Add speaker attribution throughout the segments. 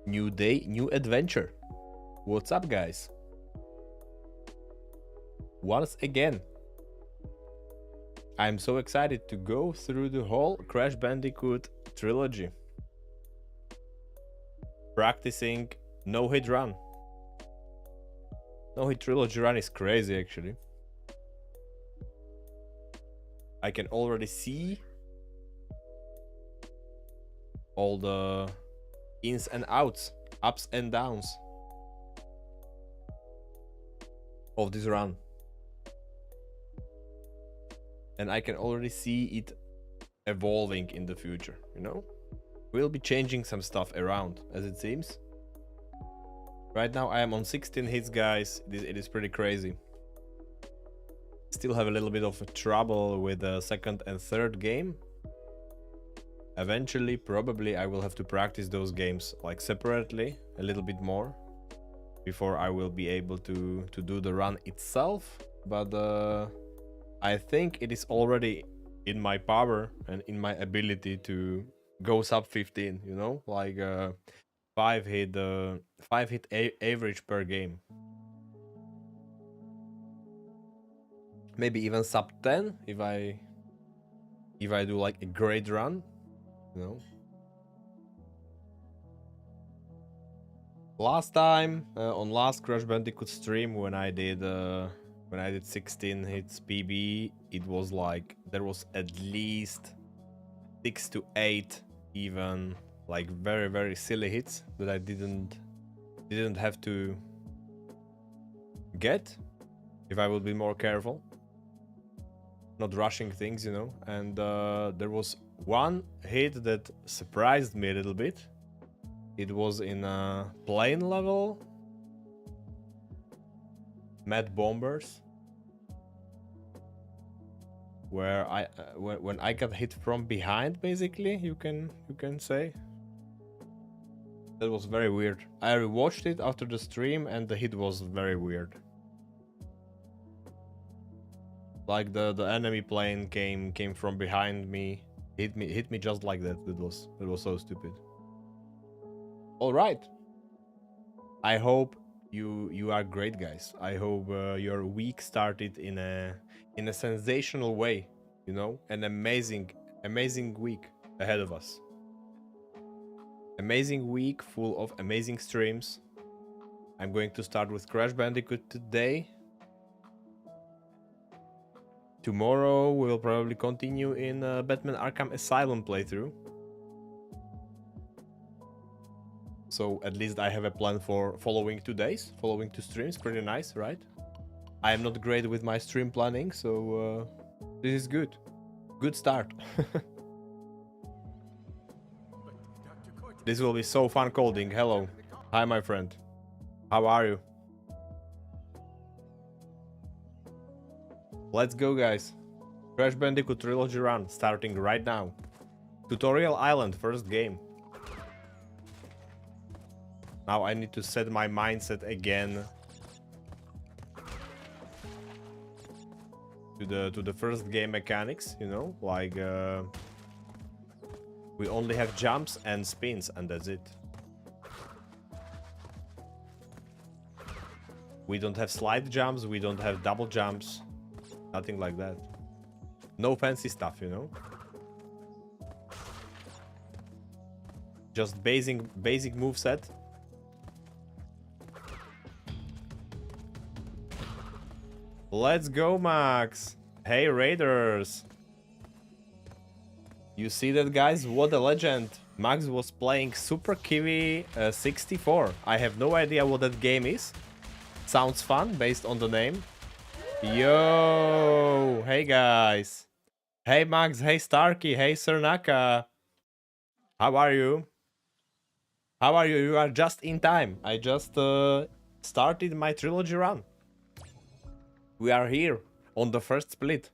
Speaker 1: New day, new adventure. What's up, guys? Once again, I'm so excited to go through the whole Crash Bandicoot trilogy. Practicing no-hit run. No-hit trilogy run is crazy, actually. I can already see all the ins and outs, ups and downs of this run. And I can already see it evolving in the future, you know? We'll be changing some stuff around, as it seems. Right now I am on 16 hits, guys. It is pretty crazy. Still have a little bit of trouble with the second and third game. Eventually, probably I will have to practice those games like separately a little bit more before I will be able to do the run itself. But I think it is already in my power and in my ability to go sub 15, you know, like 5 hit average per game. Maybe even sub 10 if I do like a great run, you know. Last time on last Crash Bandicoot stream when I did 16 hits PB, it was like there was at least 6 to 8 even like very silly hits that I didn't have to get if I would be more careful, not rushing things, you know. And there was one hit that surprised me a little bit. It was in a plane level, Mad Bombers, where I when I got hit from behind, basically, you can say. That was very weird. I rewatched it after the stream and the hit was very weird. Like the enemy plane came from behind me, hit me just like that. It was so stupid. All right. I hope you are great, guys. I hope your week started in a sensational way, you know, an amazing week ahead of us. Amazing week full of amazing streams. I'm going to start with Crash Bandicoot today. Tomorrow we will probably continue in Batman Arkham Asylum playthrough. So at least I have a plan for following 2 days, following 2 streams. Pretty nice, right? I am not great with my stream planning, so this is good. Good start. This will be so fun coding. Hello. Hi, my friend. How are you? Let's go, guys. Crash Bandicoot Trilogy run starting right now. Tutorial Island, first game. Now I need to set my mindset again to the first game mechanics, you know, like we only have jumps and spins and that's it. We don't have slide jumps, we don't have double jumps, nothing like that. No fancy stuff, you know. Just basic moveset. Let's go, Max. Hey, Raiders. You see that, guys? What a legend. Max was playing Super Kiwi 64. I have no idea what that game is. Sounds fun based on the name. Yo. Hey, guys. Hey, Max. Hey, Starkey. Hey, Cernaka. How are you? How are you? You are just in time. I just started my trilogy run. We are here on the first split.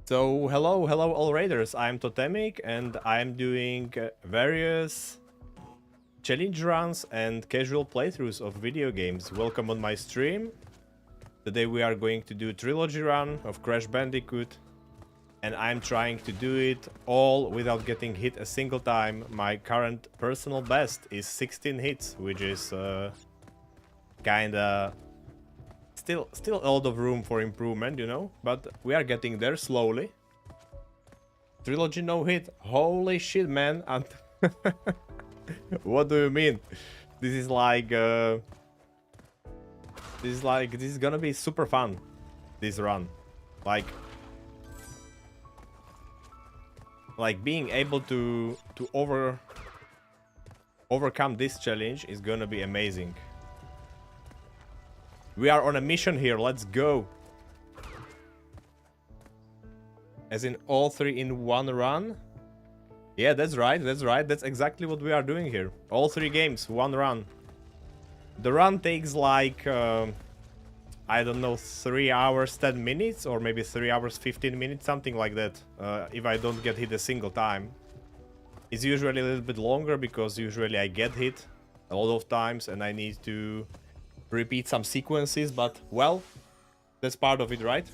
Speaker 1: So hello all raiders. I'm Totemic and I'm doing various challenge runs and casual playthroughs of video games. Welcome on my stream. Today we are going to do trilogy run of Crash Bandicoot and I'm trying to do it all without getting hit a single time. My current personal best is 16 hits, which is kinda still a lot of room for improvement, you know, but we are getting there slowly. Trilogy no hit. Holy shit, man. And what do you mean? This is like this is gonna be super fun, this run. Like being able to overcome this challenge is gonna be amazing. We are on a mission here, let's go. As in all 3 in one run? Yeah, that's right, that's exactly what we are doing here. All 3 games, one run. The run takes like, I don't know, 3 hours 10 minutes, or maybe 3 hours 15 minutes, something like that, if I don't get hit a single time. It's usually a little bit longer, because usually I get hit a lot of times, and I need to repeat some sequences, but, well, that's part of it, right?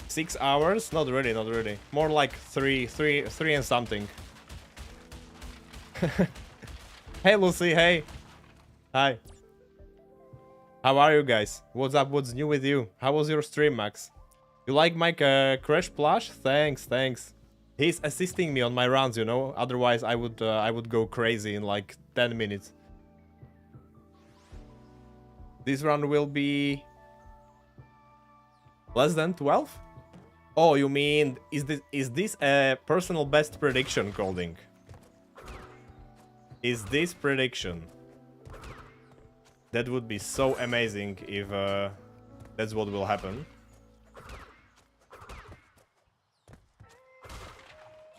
Speaker 1: 6 hours? Not really. More like 3 and something. Hey, Lucy, hey. Hi. How are you guys? What's up? What's new with you? How was your stream, Max? You like my crash plush? Thanks. He's assisting me on my runs, you know? Otherwise, I would go crazy in like 10 minutes. This run will be less than 12? Oh, you mean, is this a personal best prediction, Colding? Is this prediction? That would be so amazing if that's what will happen.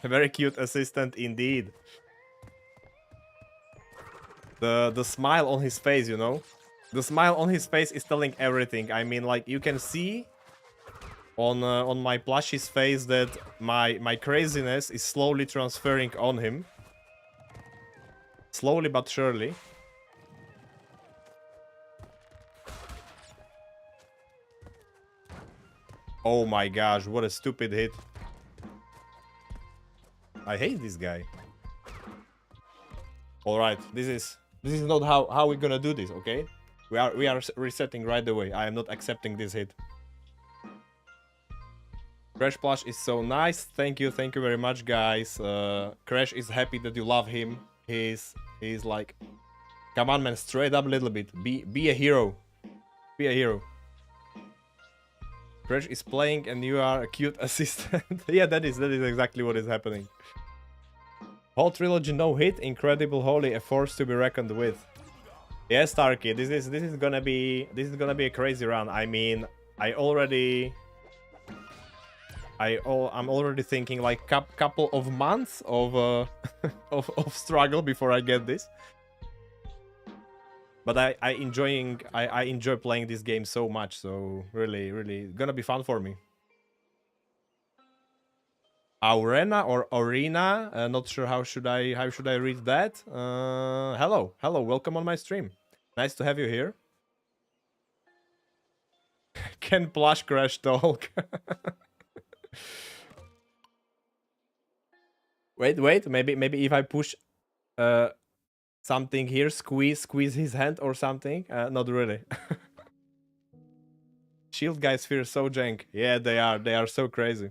Speaker 1: A very cute assistant indeed. The smile on his face, you know? The smile on his face is telling everything. I mean, like, you can see on my plushie's face that my craziness is slowly transferring on him. Slowly but surely. Oh my gosh, what a stupid hit. I hate this guy. Alright, this is not how we're gonna do this, okay? We are resetting right away. I am not accepting this hit. Crash plush is so nice. Thank you very much, guys. Crash is happy that you love him. He's like, come on, man, straight up a little bit. Be a hero. Be a hero. Crash is playing and you are a cute assistant. Yeah, that is exactly what is happening. Whole trilogy no hit. Incredible, holy, a force to be reckoned with. Yes, Starkey, this is gonna be a crazy run. I mean, I'm already thinking like couple of months of of struggle before I get this. But I enjoy playing this game so much, so really gonna be fun for me. Aurena or Arena, not sure how should I read that. Hello, welcome on my stream. Nice to have you here. Can plush crash talk? Wait, maybe if I push something here, squeeze his hand or something. Not really. Shield guys feel so jank. Yeah, they are so crazy.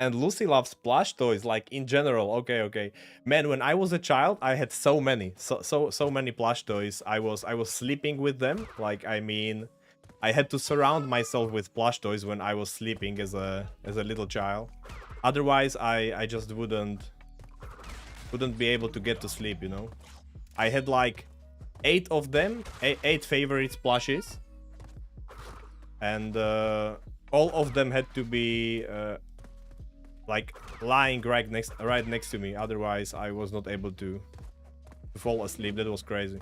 Speaker 1: And Lucy loves plush toys, like in general. Okay. Man, when I was a child, I had so many plush toys. I was sleeping with them. Like, I mean, I had to surround myself with plush toys when I was sleeping as a little child. Otherwise, I just wouldn't be able to get to sleep, you know. I had like 8 of them, 8 favorite plushies, and all of them had to be like lying right next to me. Otherwise, I was not able to fall asleep. That was crazy.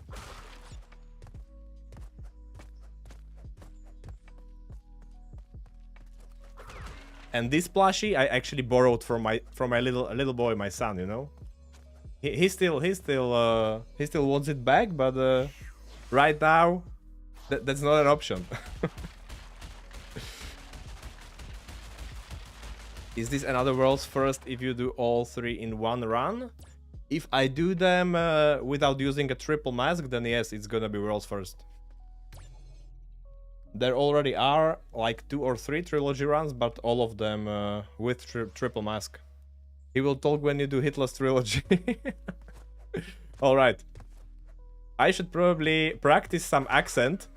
Speaker 1: And this plushie I actually borrowed from my little boy, my son. You know, he still wants it back, but right now That's not an option. Is this another world's first if you do all 3 in one run? If I do them without using a triple mask, then yes, it's gonna be world's first. There already are like 2 or 3 trilogy runs, but all of them with triple mask. He will talk when you do Hitler's trilogy. Alright. I should probably practice some accent.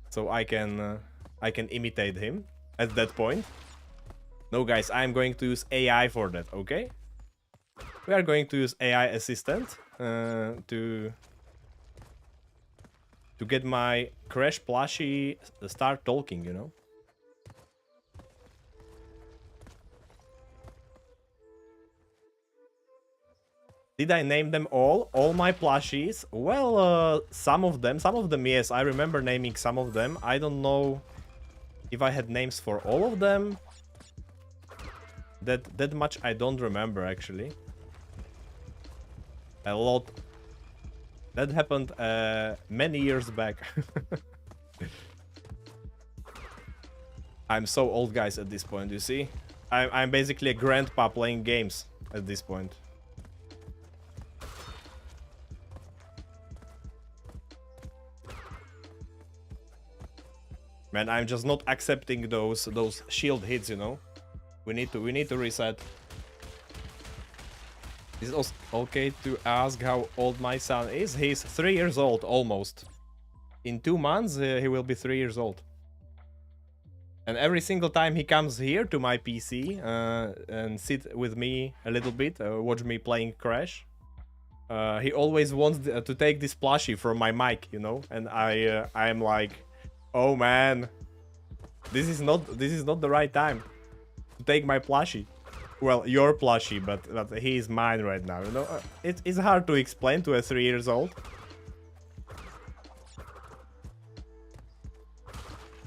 Speaker 1: So I can imitate him at that point. No guys, I'm going to use AI for that, okay? We are going to use AI assistant to get my Crash plushie start talking, you know? Did I name them all? All my plushies? Well, some of them, yes. I remember naming some of them. I don't know if I had names for all of them. That much I don't remember, actually. A lot. That happened many years back. I'm so old, guys, at this point, you see? I'm basically a grandpa playing games at this point. Man, I'm just not accepting those shield hits, you know? We need to reset. Is it okay to ask how old my son is? He's 3 years old, almost. In 2 months, he will be 3 years old. And every single time he comes here to my PC and sit with me a little bit, watch me playing Crash, he always wants to take this plushie from my mic, you know? And I am like, oh man, this is not the right time to take my plushie. Well, your plushie, but he is mine right now, you know? It's hard to explain to a 3 years old.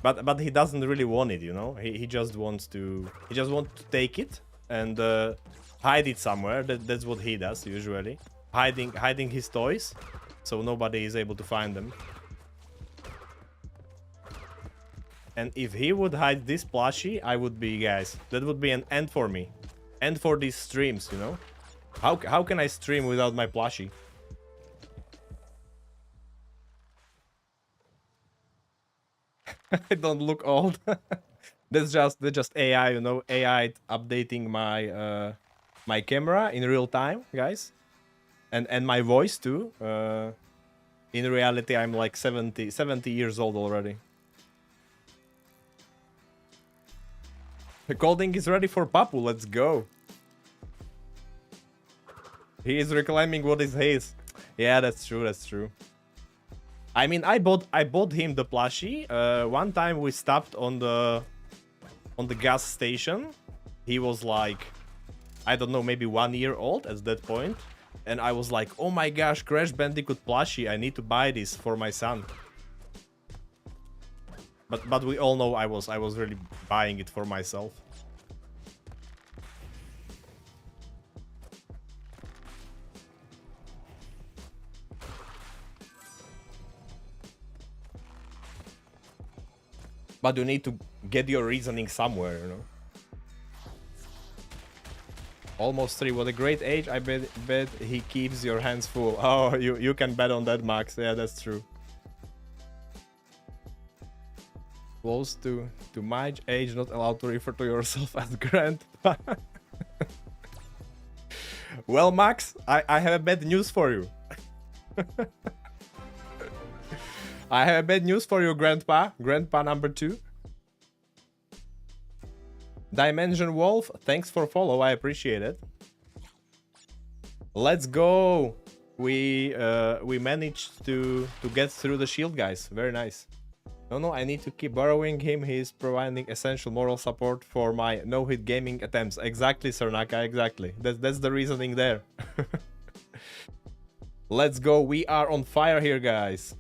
Speaker 1: But he doesn't really want it, you know? He just wants to take it and hide it somewhere. That's what he does usually. Hiding his toys so nobody is able to find them. And if he would hide this plushie, I would be, guys, that would be an end for me. End for these streams, you know? How can I stream without my plushie? I don't look old. That's just AI, you know, AI updating my my camera in real time, guys. And my voice too. In reality, I'm like 70 years old already. The coding is ready for Papu, let's go. He is reclaiming what is his. Yeah, that's true. I mean, I bought him the plushie. One time we stopped on the gas station. He was like, I don't know, maybe 1 year old at that point. And I was like, oh my gosh, Crash Bandicoot plushie, I need to buy this for my son. But we all know I was really buying it for myself. But you need to get your reasoning somewhere, you know. Almost 3, what a great age. I bet he keeps your hands full. Oh, you can bet on that, Max. Yeah, that's true. Close to my age, not allowed to refer to yourself as grandpa. Well, Max, I have a bad news for you. I have bad news for you, Grandpa. Grandpa number 2. Dimension Wolf, thanks for follow. I appreciate it. Let's go. We managed to get through the shield, guys. Very nice. No, I need to keep borrowing him. He's providing essential moral support for my no-hit gaming attempts. Exactly, Sernaka, exactly. That's the reasoning there. Let's go. We are on fire here, guys.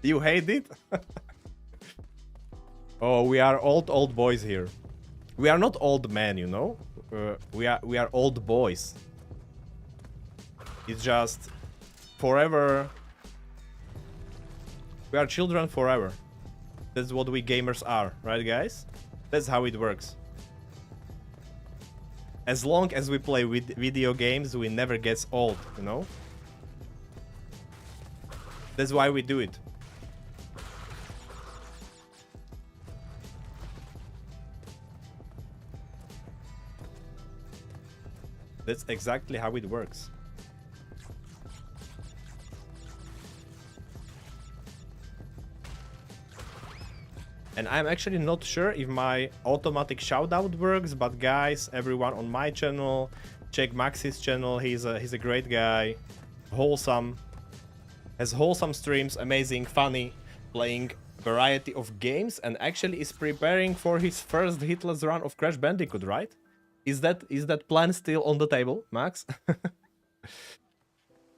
Speaker 1: You hate it? Oh, we are old boys here. We are not old men, you know. We are old boys. It's just forever We are children forever. That's what we gamers are, right guys? That's how it works. As long as we play with video games, we never gets old, you know? That's why we do it. That's exactly how it works. And I'm actually not sure if my automatic shoutout works, but guys, everyone on my channel, check Max's channel. He's a great guy, wholesome, has wholesome streams, amazing, funny, playing variety of games, and actually is preparing for his first hitless run of Crash Bandicoot, right? Is that plan still on the table, Max?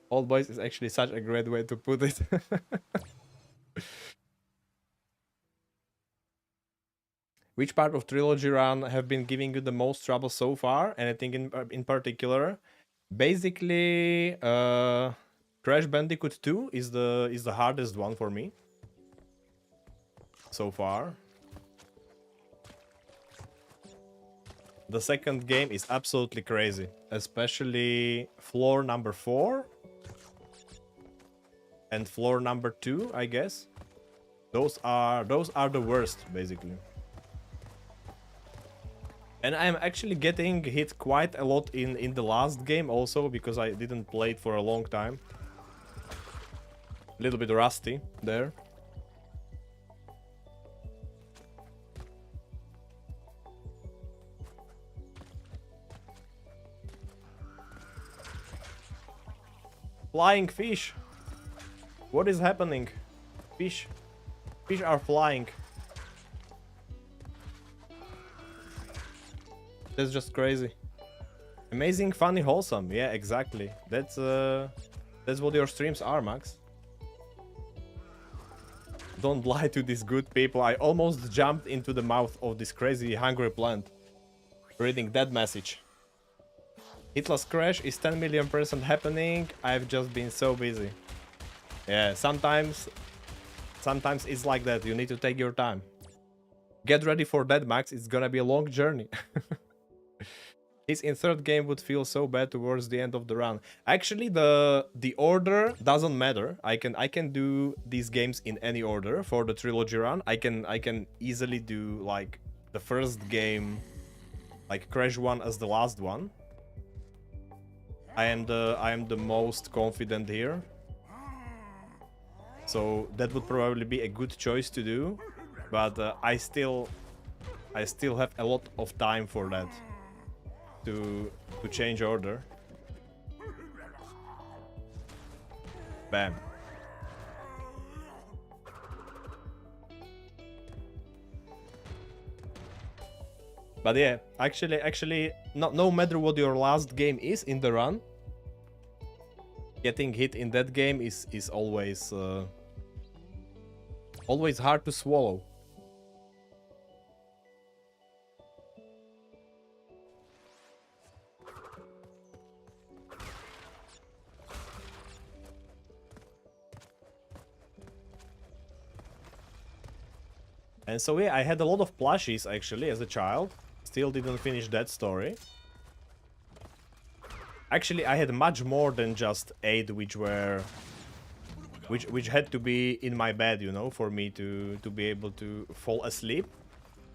Speaker 1: Old boys is actually such a great way to put it. Which part of Trilogy run have been giving you the most trouble so far? Anything in particular? Basically, Crash Bandicoot 2 is the hardest one for me so far. The second game is absolutely crazy, especially floor number 4 and floor number 2, I guess. Those are the worst, basically. And I'm actually getting hit quite a lot in the last game also, because I didn't play it for a long time. A little bit rusty there. Flying fish. What is happening? Fish are flying. That's just crazy. Amazing, funny, wholesome. Yeah, exactly. That's what your streams are, Max. Don't lie to these good people. I almost jumped into the mouth of this crazy hungry plant reading that message. Hitless Crash is 10 million% happening. I've just been so busy. Yeah, sometimes it's like that. You need to take your time. Get ready for that, Max. It's gonna be a long journey. His in third game would feel so bad towards the end of the run. Actually, the order doesn't matter. I can do these games in any order for the Trilogy run. I can easily do like the first game, like Crash 1 as the last one. I am the most confident here. So that would probably be a good choice to do, but I still have a lot of time for that. To change order. Bam. But yeah, actually, no matter what your last game is in the run, getting hit in that game is always always hard to swallow. And so yeah, I had a lot of plushies actually as a child. Still didn't finish that story. Actually, I had much more than just 8 which had to be in my bed, you know, for me to be able to fall asleep.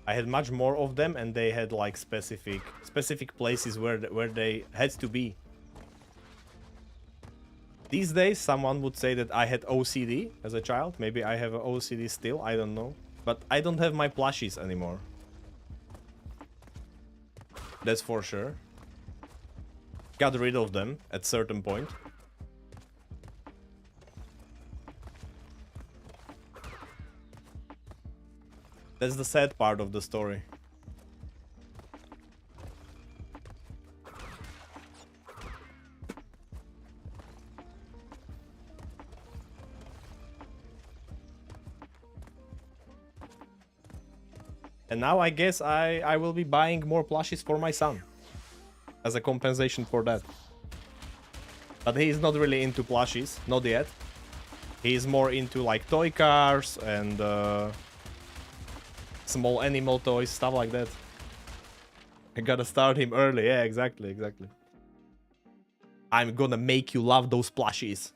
Speaker 1: I had much more of them, and they had like specific places where they had to be. These days, someone would say that I had OCD as a child. Maybe I have OCD still, I don't know. But I don't have my plushies anymore. That's for sure. Got rid of them at certain point. That's the sad part of the story. And now I guess I will be buying more plushies for my son as a compensation for that. But he is not really into plushies, not yet. He's more into like toy cars and small animal toys, stuff like that. I gotta start him early. Yeah, exactly. I'm gonna make you love those plushies.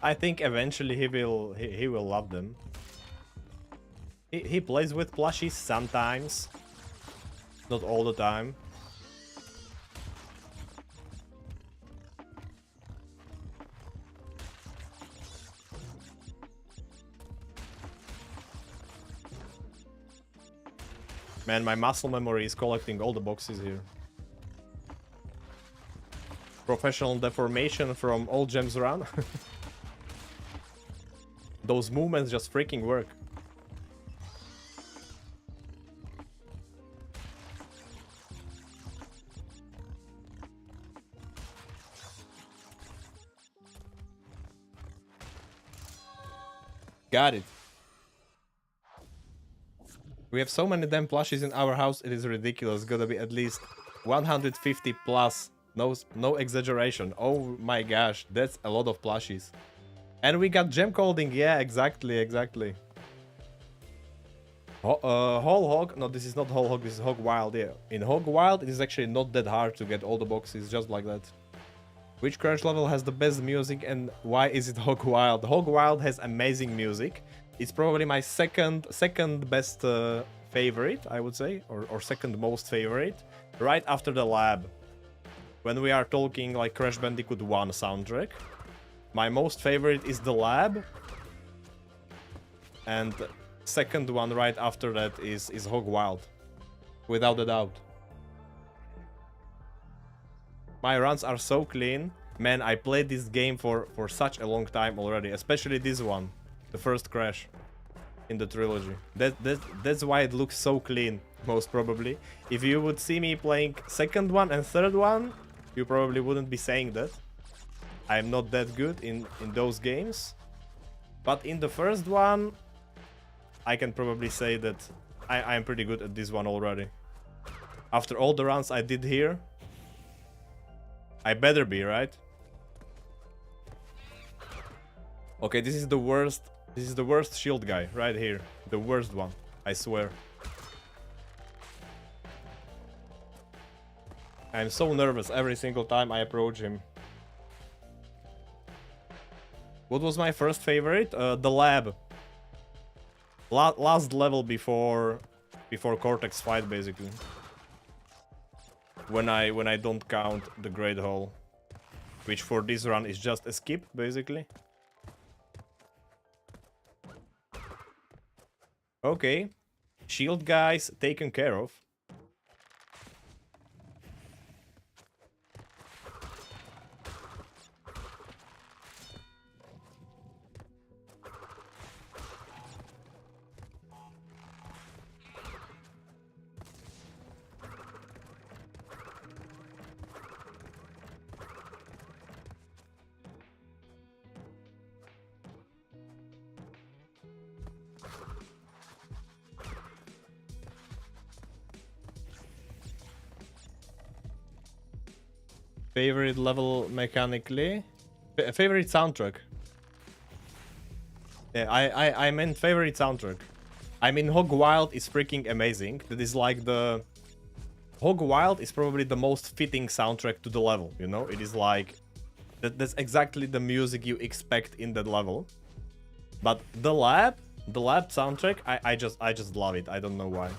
Speaker 1: I think eventually he will love them. He plays with plushies sometimes, not all the time. Man, my muscle memory is collecting all the boxes here. Professional deformation from all gems run. Those movements just freaking work. Got it. We have so many damn plushies in our house, it is ridiculous. Gotta be at least 150 plus. No exaggeration. Oh my gosh, that's a lot of plushies. And we got gem coding. Yeah, exactly. Whole Hog. No, this is not Whole Hog, this is Hog Wild. Yeah, in Hog Wild, it is actually not that hard to get all the boxes, just like that. Which crash level has the best music and why is it Hog Wild? Hog Wild has amazing music. It's probably my second best favorite, I would say, or second most favorite, right after the lab. When we are talking like Crash Bandicoot 1 soundtrack, my most favorite is the lab, and second one right after that is Hog Wild, without a doubt. My runs are so clean. Man, I played this game for such a long time already, especially this one, the first Crash in the trilogy. That's why it looks so clean, most probably. If you would see me playing second one and third one, you probably wouldn't be saying that. I'm not that good in those games. But in the first one, I can probably say that I'm pretty good at this one already. After all the runs I did here, I better be, right? Okay, this is the worst. This is the worst shield guy right here. The worst one, I swear. I'm so nervous every single time I approach him. What was my first favorite? The lab. Last level before Cortex fight, basically. When I don't count the Great Hall, which for this run is just a skip, basically. Okay, shield guys taken care of. Favorite level mechanically? Favorite soundtrack? Yeah, I meant favorite soundtrack. I mean, Hog Wild is freaking amazing. That is like the... Hog Wild is probably the most fitting soundtrack to the level, you know? It is like... That's exactly the music you expect in that level. But the lab soundtrack, I just love it. I don't know why.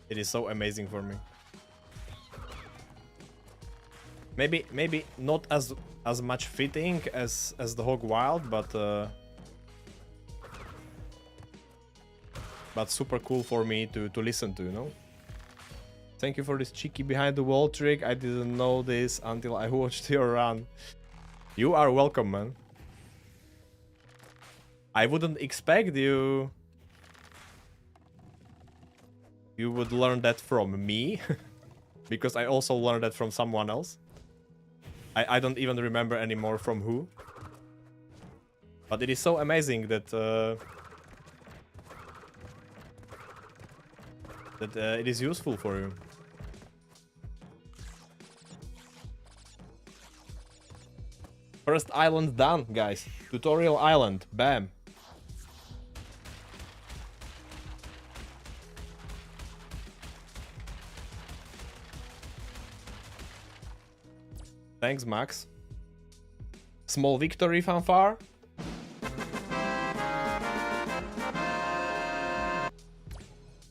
Speaker 1: It is so amazing for me. Maybe not as much fitting as the Hog Wild, but super cool for me to listen to, you know. Thank you for this cheeky behind the wall trick. I didn't know this until I watched your run. You are welcome, man. I wouldn't expect you would learn that from me, because I also learned that from someone else. I don't even remember anymore from who. But it is so amazing that it is useful for you. First island done, guys. Tutorial island. Bam. Thanks, Max. Small victory fanfare.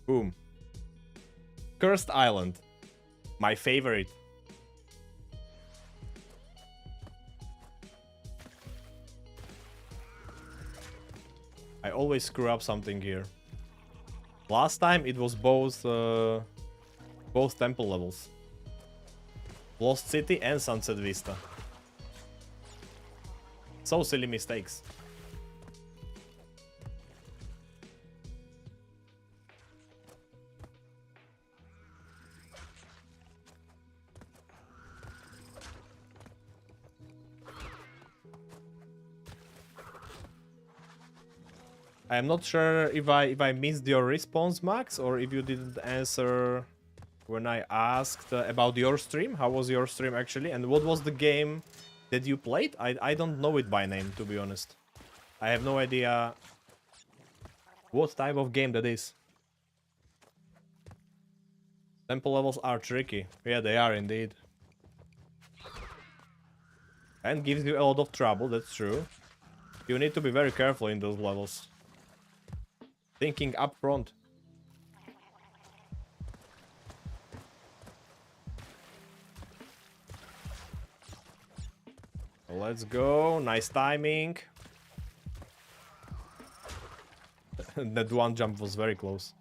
Speaker 1: Boom. Cursed Island. My favorite. I always screw up something here. Last time it was both temple levels. Lost City and Sunset Vista. So silly mistakes. I am not sure if I missed your response, Max, or if you didn't answer when I asked about your stream. How was your stream actually, and what was the game that you played? I don't know it by name, to be honest. I have no idea what type of game that is. Temple levels are tricky. Yeah, they are indeed. And gives you a lot of trouble, that's true. You need to be very careful in those levels. Thinking up front. Let's go. Nice timing. That one jump was very close.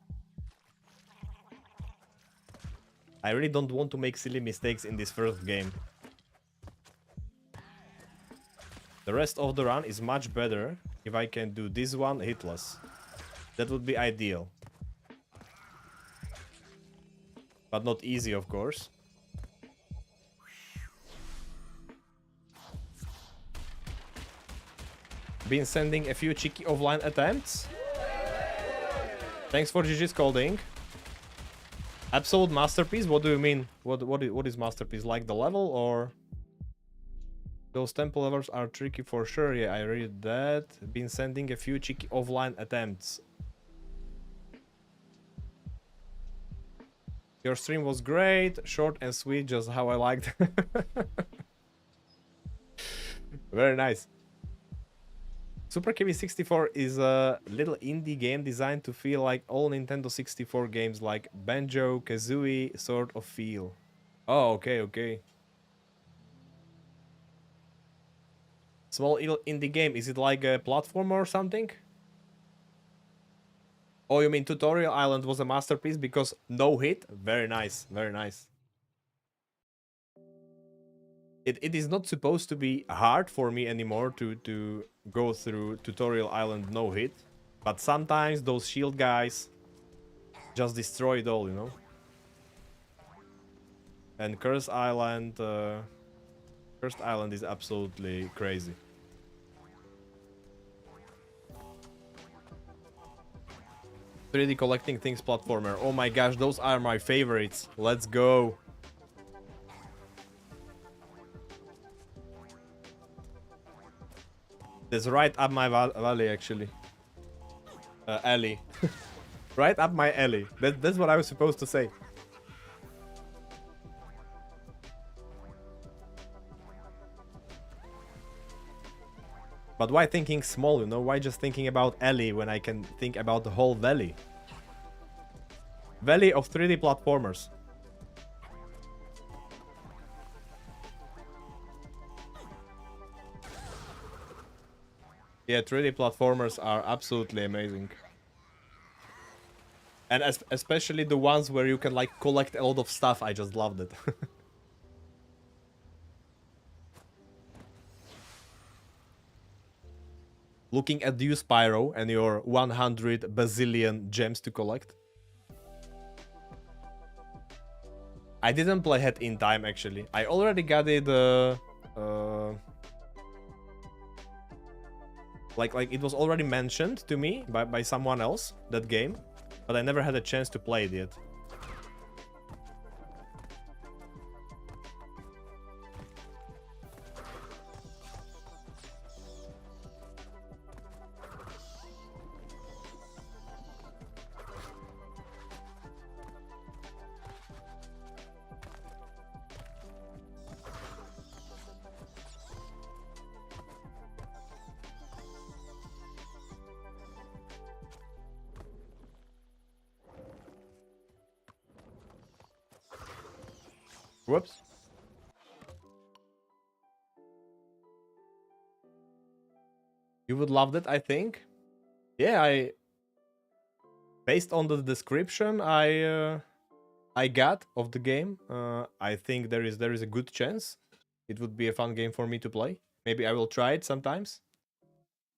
Speaker 1: I really don't want to make silly mistakes in this first game. The rest of the run is much better if I can do this one hitless. That would be ideal. But not easy, of course. Been sending a few cheeky offline attempts. Thanks for GG's scolding. Absolute masterpiece? What do you mean? What is masterpiece? Like the level or? Those temple levels are tricky for sure. Yeah, I read that. Been sending a few cheeky offline attempts. Your stream was great, short and sweet, just how I liked. Very nice. Super KB 64 is a little indie game designed to feel like all Nintendo 64 games, like Banjo-Kazooie sort of feel. Oh, okay, okay. Small indie game, is it like a platformer or something? Oh, you mean Tutorial Island was a masterpiece because no hit? Very nice, very nice. It is not supposed to be hard for me anymore to go through Tutorial Island no hit. But sometimes those shield guys just destroy it all, you know? And Cursed Island is absolutely crazy. "3D collecting things platformer. Oh my gosh, those are my favorites. Let's go. That's right up my valley, actually. Alley. Right up my alley. That's what I was supposed to say. But why thinking small, you know? Why just thinking about alley when I can think about the whole valley? Valley of 3D platformers. Yeah, 3D platformers are absolutely amazing. And especially the ones where you can like collect a lot of stuff, I just loved it. Looking at you, Spyro, and your 100 bazillion gems to collect. I didn't play Head in Time, actually. I already got it like it was already mentioned to me by someone else, that game, but I never had a chance to play it yet. Whoops. You would love that, I think. Yeah, based on the description I got of the game, I think there is a good chance it would be a fun game for me to play. Maybe I will try it sometimes.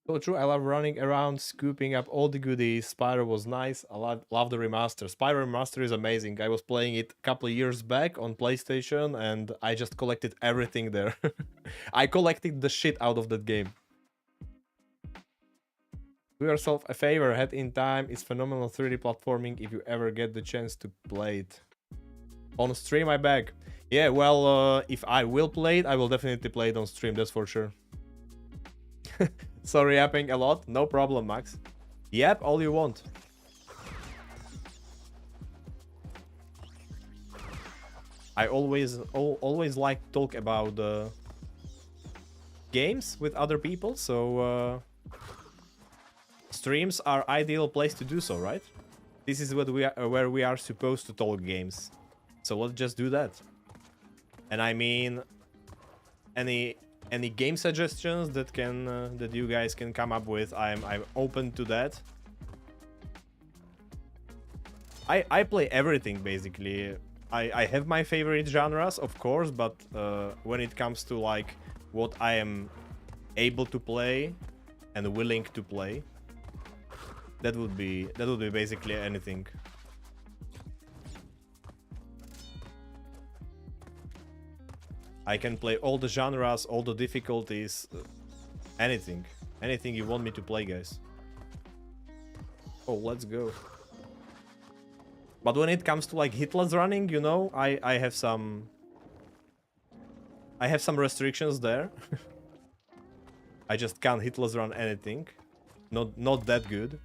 Speaker 1: So true, I love running around, scooping up all the goodies. Spyro was nice. I love the remaster. Spyro remaster is amazing. I was playing it a couple of years back on PlayStation, and I just collected everything there. I collected the shit out of that game. Do yourself a favor, Head in Time is phenomenal 3D platforming if you ever get the chance to play it. On stream, I beg. Yeah, well, if I will play it, I will definitely play it on stream, that's for sure. Sorry, yapping a lot. No problem, Max. Yap all you want. I always like to talk about games with other people, so streams are ideal place to do so, right? This is what where we are supposed to talk games. So let's just do that. And I mean, any game suggestions that that you guys can come up with, I'm open to that. I play everything basically. I have my favorite genres, of course, but when it comes to like what I am able to play and willing to play, that would be basically anything. I can play all the genres, all the difficulties, anything. Anything you want me to play, guys. Oh, let's go. But when it comes to like hitless running, you know, I have some restrictions there. I just can't hitless run anything. Not that good.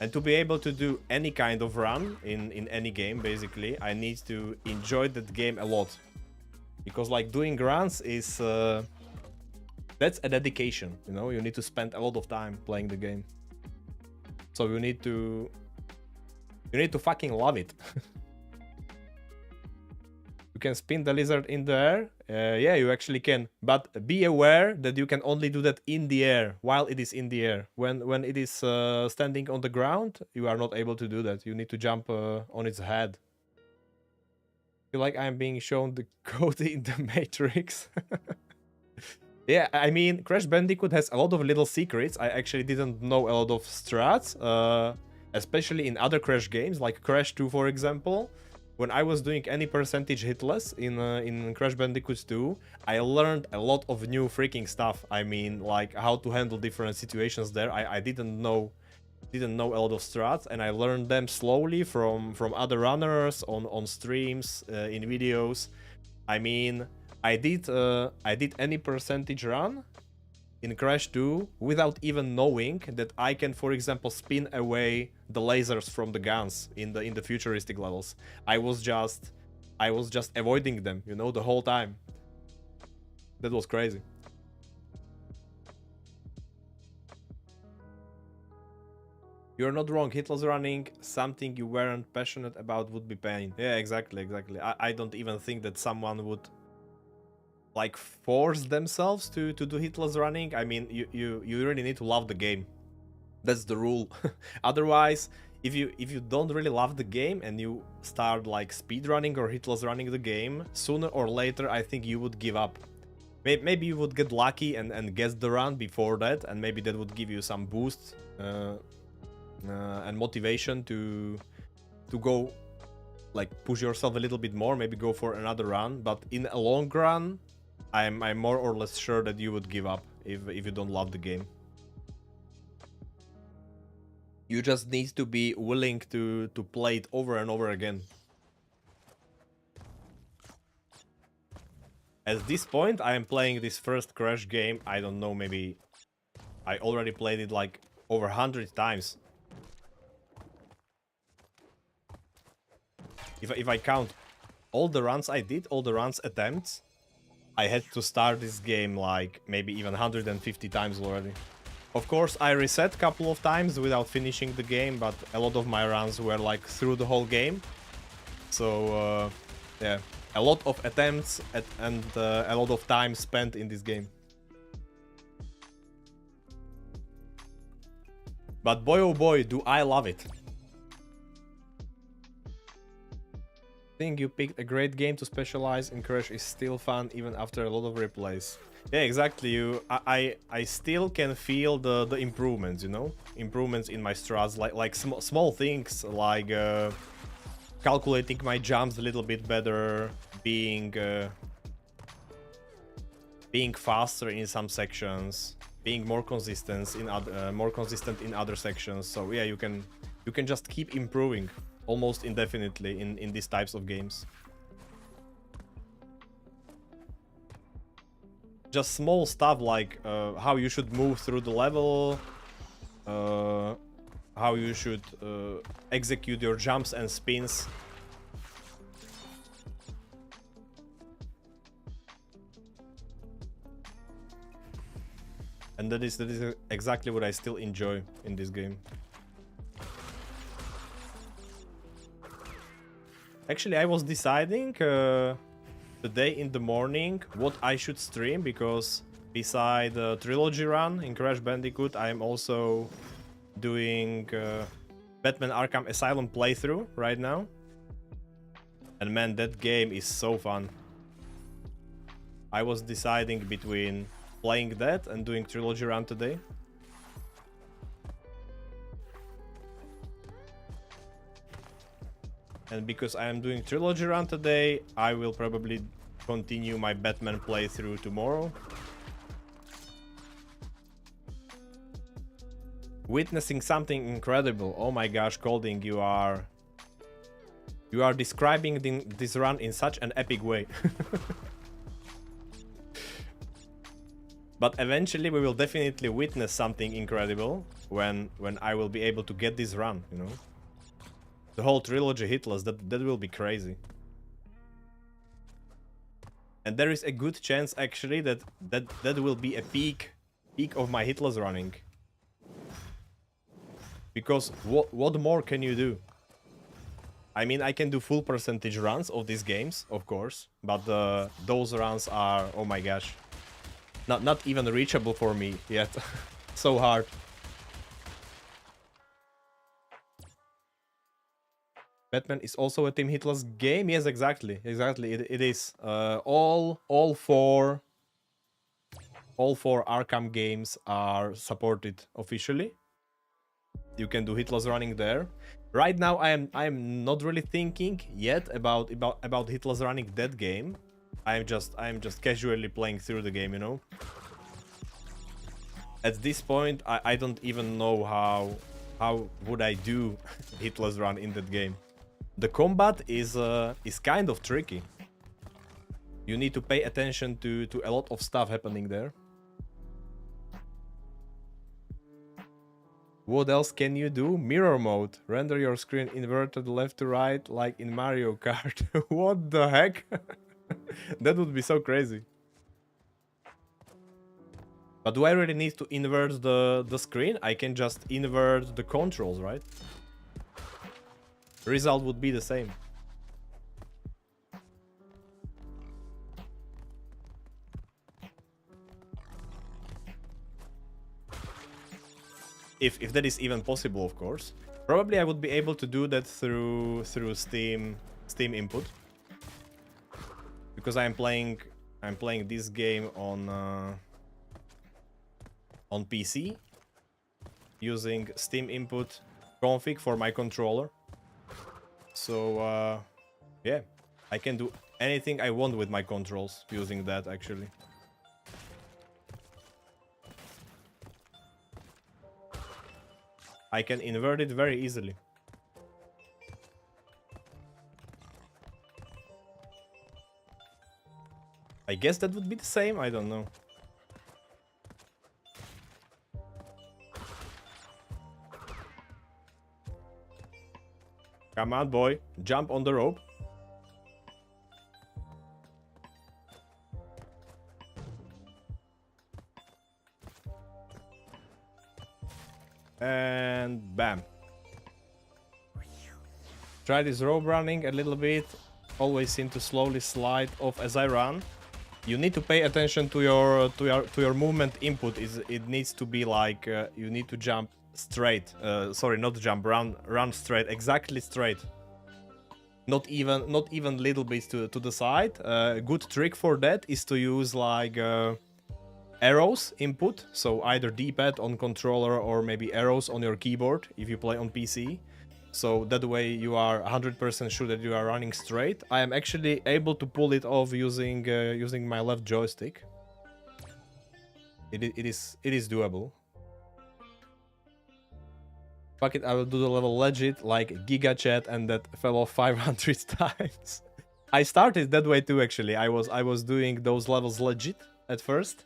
Speaker 1: And to be able to do any kind of run in any game, basically, I need to enjoy that game a lot. Because like doing runs is... that's a dedication, you know? You need to spend a lot of time playing the game. So you need to fucking love it. You can spin the lizard in the air. Yeah, you actually can. But be aware that you can only do that in the air, while it is in the air. When it is standing on the ground, you are not able to do that. You need to jump on its head. I feel like I'm being shown the code in the Matrix. Yeah, I mean, Crash Bandicoot has a lot of little secrets. I actually didn't know a lot of strats, especially in other Crash games, like Crash 2, for example. When I was doing any percentage hitless in Crash Bandicoot 2, I learned a lot of new freaking stuff. I mean, like how to handle different situations there. I didn't know a lot of strats, and I learned them slowly from other runners on streams, in videos. I mean, I did any percentage run in Crash 2 without even knowing that I can, for example, spin away the lasers from the guns in the futuristic levels. I was just avoiding them, you know, the whole time. That was crazy. You're not wrong. Hitless running, something you weren't passionate about, would be pain. Yeah, exactly. I don't even think that someone would like force themselves to do hitless running. I mean, you really need to love the game. That's the rule. Otherwise, if you don't really love the game and you start like speedrunning or hitless running the game, sooner or later I think you would give up. Maybe you would get lucky and guess the run before that, and maybe that would give you some boost and motivation to go like push yourself a little bit more, maybe go for another run. But in a long run, I'm more or less sure that you would give up if you don't love the game. You just need to be willing to play it over and over again. At this point, I am playing this first Crash game. I don't know, maybe I already played it like over 100 times. If I count all the runs I did, all the runs attempts, I had to start this game like maybe even 150 times already. Of course, I reset a couple of times without finishing the game, but a lot of my runs were like through the whole game. So, yeah, a lot of attempts and a lot of time spent in this game. But boy oh boy, do I love it. I think you picked a great game to specialize in. Crash is still fun even after a lot of replays. Yeah, exactly. I still can feel the improvements, you know, improvements in my strats, like small things, like calculating my jumps a little bit better, being faster in some sections, being more consistent in other sections. So yeah, you can just keep improving almost indefinitely in these types of games. Just small stuff like how you should move through the level, how you should execute your jumps and spins. And that is exactly what I still enjoy in this game. Actually, I was deciding today in the morning what I should stream, because beside the Trilogy run in Crash Bandicoot, I am also doing Batman Arkham Asylum playthrough right now. And man, that game is so fun. I was deciding between playing that and doing Trilogy run today. And because I am doing Trilogy run today, I will probably continue my Batman playthrough tomorrow. Witnessing something incredible. Oh my gosh, Colding, you are describing this run in such an epic way. But eventually we will definitely witness something incredible when I will be able to get this run, you know. The whole Trilogy hitless, that will be crazy. And there is a good chance actually that will be a peak of my hitless running. Because what more can you do? I mean, I can do full percentage runs of these games, of course, but those runs are, oh my gosh, not even reachable for me yet. So hard. Batman is also a Team Hitless game. Yes, exactly. It is. All four Arkham games are supported officially. You can do hitless running there. Right now, I am not really thinking yet about hitless running that game. I am just casually playing through the game, you know. At this point, I don't even know how would I do hitless run in that game. The combat is kind of tricky. You need to pay attention to a lot of stuff happening there. What else can you do? Mirror mode. Render your screen inverted left to right like in Mario Kart. What the heck? That would be so crazy. But do I really need to invert the screen? I can just invert the controls, right? Result would be the same. If that is even possible, of course. Probably I would be able to do that through Steam input. Because I'm playing this game on PC using Steam input config for my controller. So Yeah, I can do anything I want with my controls using that, actually. I can invert it very easily. I guess that would be the same, I don't know. Come on, boy. Jump on the rope. And bam. Try this rope running a little bit. Always seem to slowly slide off as I run. You need to pay attention to your movement input. It needs to be like you need to jump straight. Sorry, not jump. Run straight. Exactly straight. Not even little bits to the side. Good trick for that is to use like arrows input. So either D-pad on controller or maybe arrows on your keyboard if you play on PC. So that way you are 100% sure that you are running straight. I am actually able to pull it off using my left joystick. It is doable. Fuck it, I will do the level legit like Giga Chat and that fell off 500 times. I started that way too, actually. I was doing those levels legit at first,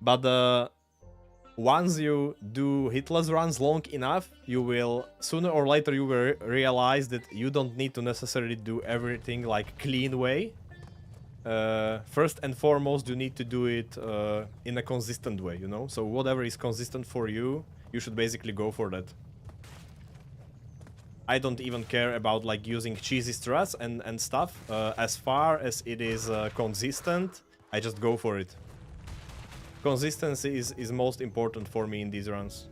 Speaker 1: but once you do hitless runs long enough, you will sooner or later you will realize that you don't need to necessarily do everything like clean way. First and foremost, you need to do it in a consistent way, you know? So whatever is consistent for you, you should basically go for that. I don't even care about like using cheesy strats and stuff. As far as it is consistent, I just go for it. Consistency is most important for me in these runs.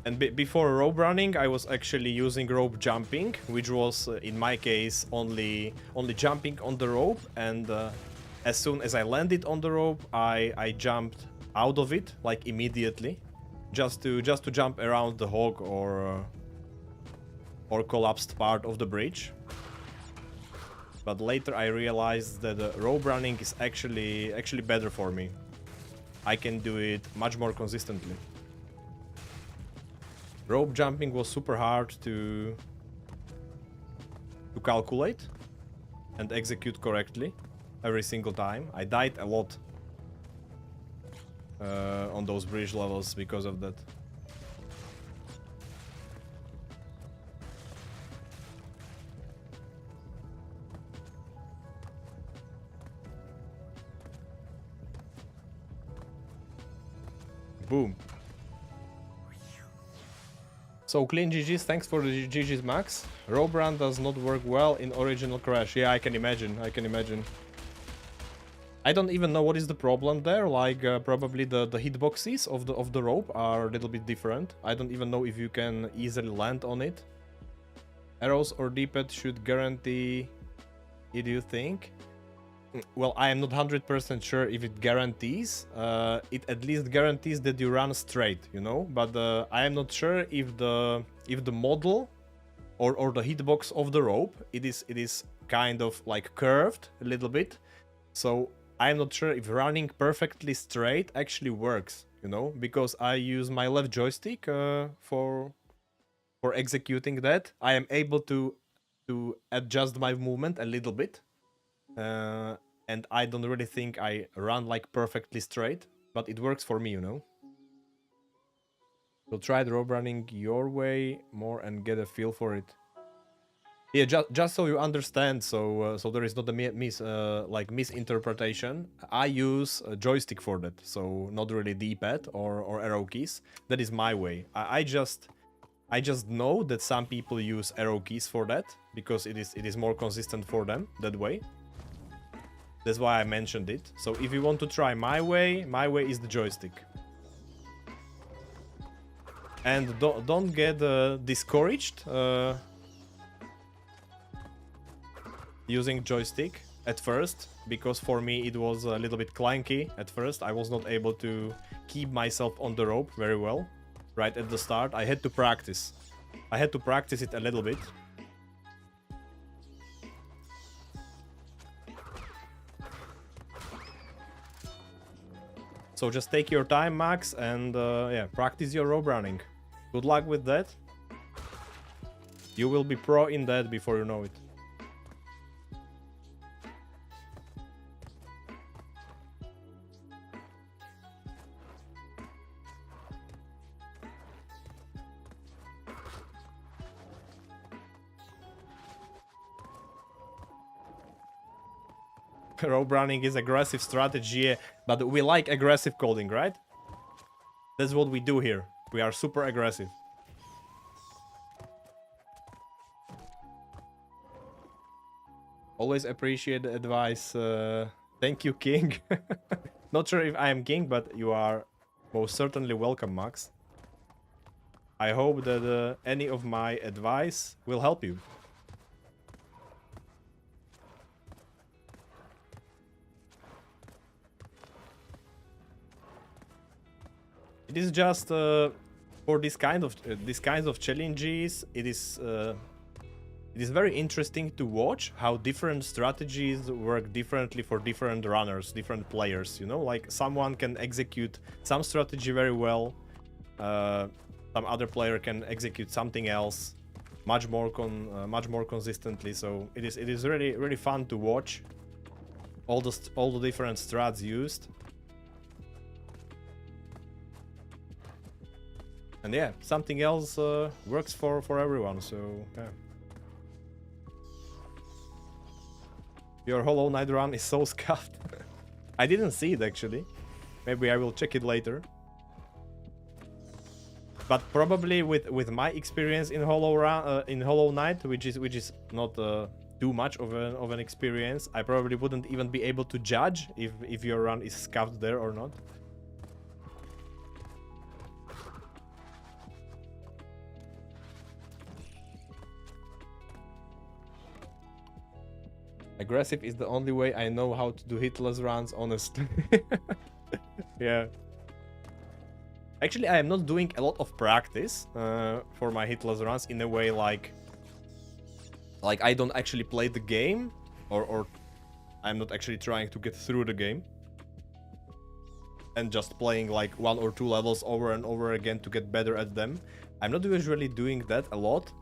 Speaker 1: And before rope running, I was actually using rope jumping, which was in my case only jumping on the rope, and as soon as I landed on the rope, I jumped out of it like immediately, just to jump around the hog or collapsed part of the bridge. But later I realized that rope running is actually better for me. I can do it much more consistently. Rope jumping was super hard to calculate and execute correctly every single time. I died a lot on those bridge levels because of that. Boom. So clean GG's, thanks for the GG's Max. Rope run does not work well in original Crash. Yeah, I can imagine, I can imagine. I don't even know what is the problem there, like probably the hitboxes of the rope are a little bit different. I don't even know if you can easily land on it. Arrows or D-pad should guarantee it, do you think? Well, I am not 100% sure if it guarantees. It at least guarantees that you run straight, you know. But I am not sure if the model or the hitbox of the rope it is kind of like curved a little bit. So I am not sure if running perfectly straight actually works, you know, because I use my left joystick for executing that. I am able to adjust my movement a little bit. And I don't really think I run like perfectly straight, but it works for me, you know. So try the rope running your way more and get a feel for it. Yeah, just so you understand, so there is not a misinterpretation. I use a joystick for that, so not really D-pad or arrow keys. That is my way. I just know that some people use arrow keys for that because it is more consistent for them that way. That's why I mentioned it. So if you want to try my way is the joystick. And don't get discouraged using joystick at first, because for me it was a little bit clunky at first. I was not able to keep myself on the rope very well right at the start. I had to practice. I had to practice it a little bit. So just take your time, Max, and yeah, practice your rope running. Good luck with that. You will be pro in that before you know it. Rope running is aggressive strategy, but we like aggressive coding, right? That's what we do here. We are super aggressive. Always appreciate the advice. Thank you, King. Not sure if I am King, but you are most certainly welcome, Max. I hope that any of my advice will help you. It is just for these kinds of challenges. It is very interesting to watch how different strategies work differently for different runners, different players. You know, like someone can execute some strategy very well, some other player can execute something else much more consistently. So it is really fun to watch all the different strats used. And yeah, something else works for everyone. So yeah. Your Hollow Knight run is so scuffed. I didn't see it actually. Maybe I will check it later. But probably with my experience in Hollow Knight, which is not too much of an experience, I probably wouldn't even be able to judge if your run is scuffed there or not. Aggressive is the only way I know how to do hitless runs, honestly. Yeah. Actually, I am not doing a lot of practice for my hitless runs in a way like I don't actually play the game, or I'm not actually trying to get through the game and just playing like 1 or 2 levels over and over again to get better at them. I'm not usually doing that a lot.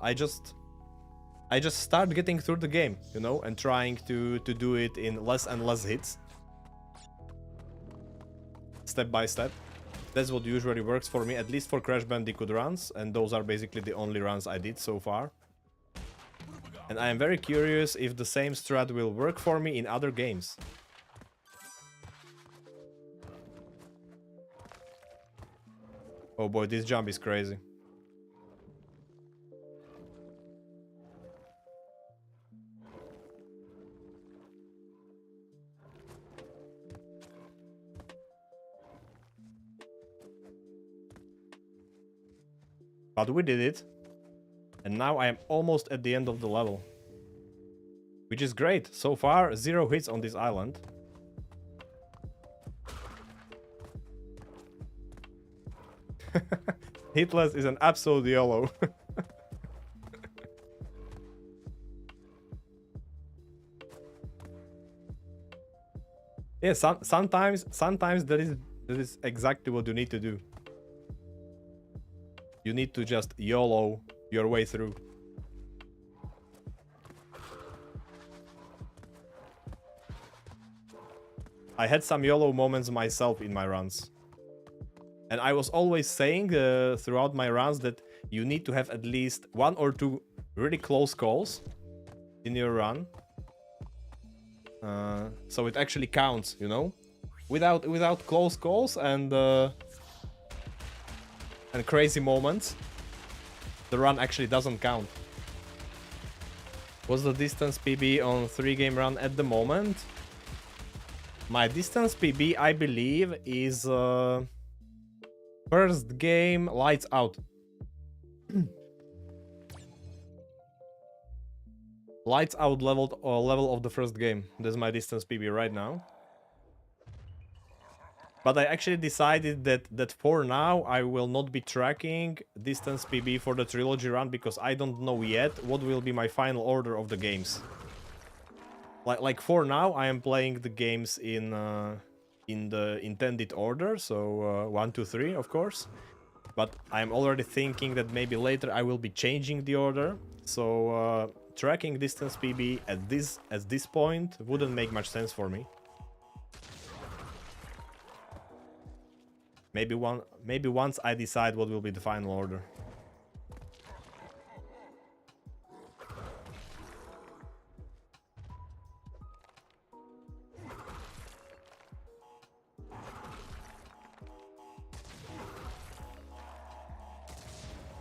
Speaker 1: I just start getting through the game, you know, and trying to do it in less and less hits. Step by step. That's what usually works for me, at least for Crash Bandicoot runs, and those are basically the only runs I did so far. And I am very curious if the same strat will work for me in other games. Oh boy, this jump is crazy. But we did it. And now I am almost at the end of the level. Which is great. So far, 0 hits on this island. Hitless is an absolute YOLO. Yeah, sometimes that is exactly what you need to do. You need to just YOLO your way through. I had some YOLO moments myself in my runs. And I was always saying throughout my runs that you need to have at least 1 or 2 really close calls in your run. So it actually counts, you know? Without close calls and crazy moments, the run actually doesn't count. What's the distance PB on 3-game run at the moment? My distance PB, I believe, is first game Lights Out. Lights Out level of the first game. That's my distance PB right now. But I actually decided that for now I will not be tracking distance PB for the Trilogy run because I don't know yet what will be my final order of the games. Like for now I am playing the games in in the intended order, so 1, 2, 3, of course. But I'm already thinking that maybe later I will be changing the order. So tracking distance PB at this point wouldn't make much sense for me. Maybe once I decide what will be the final order.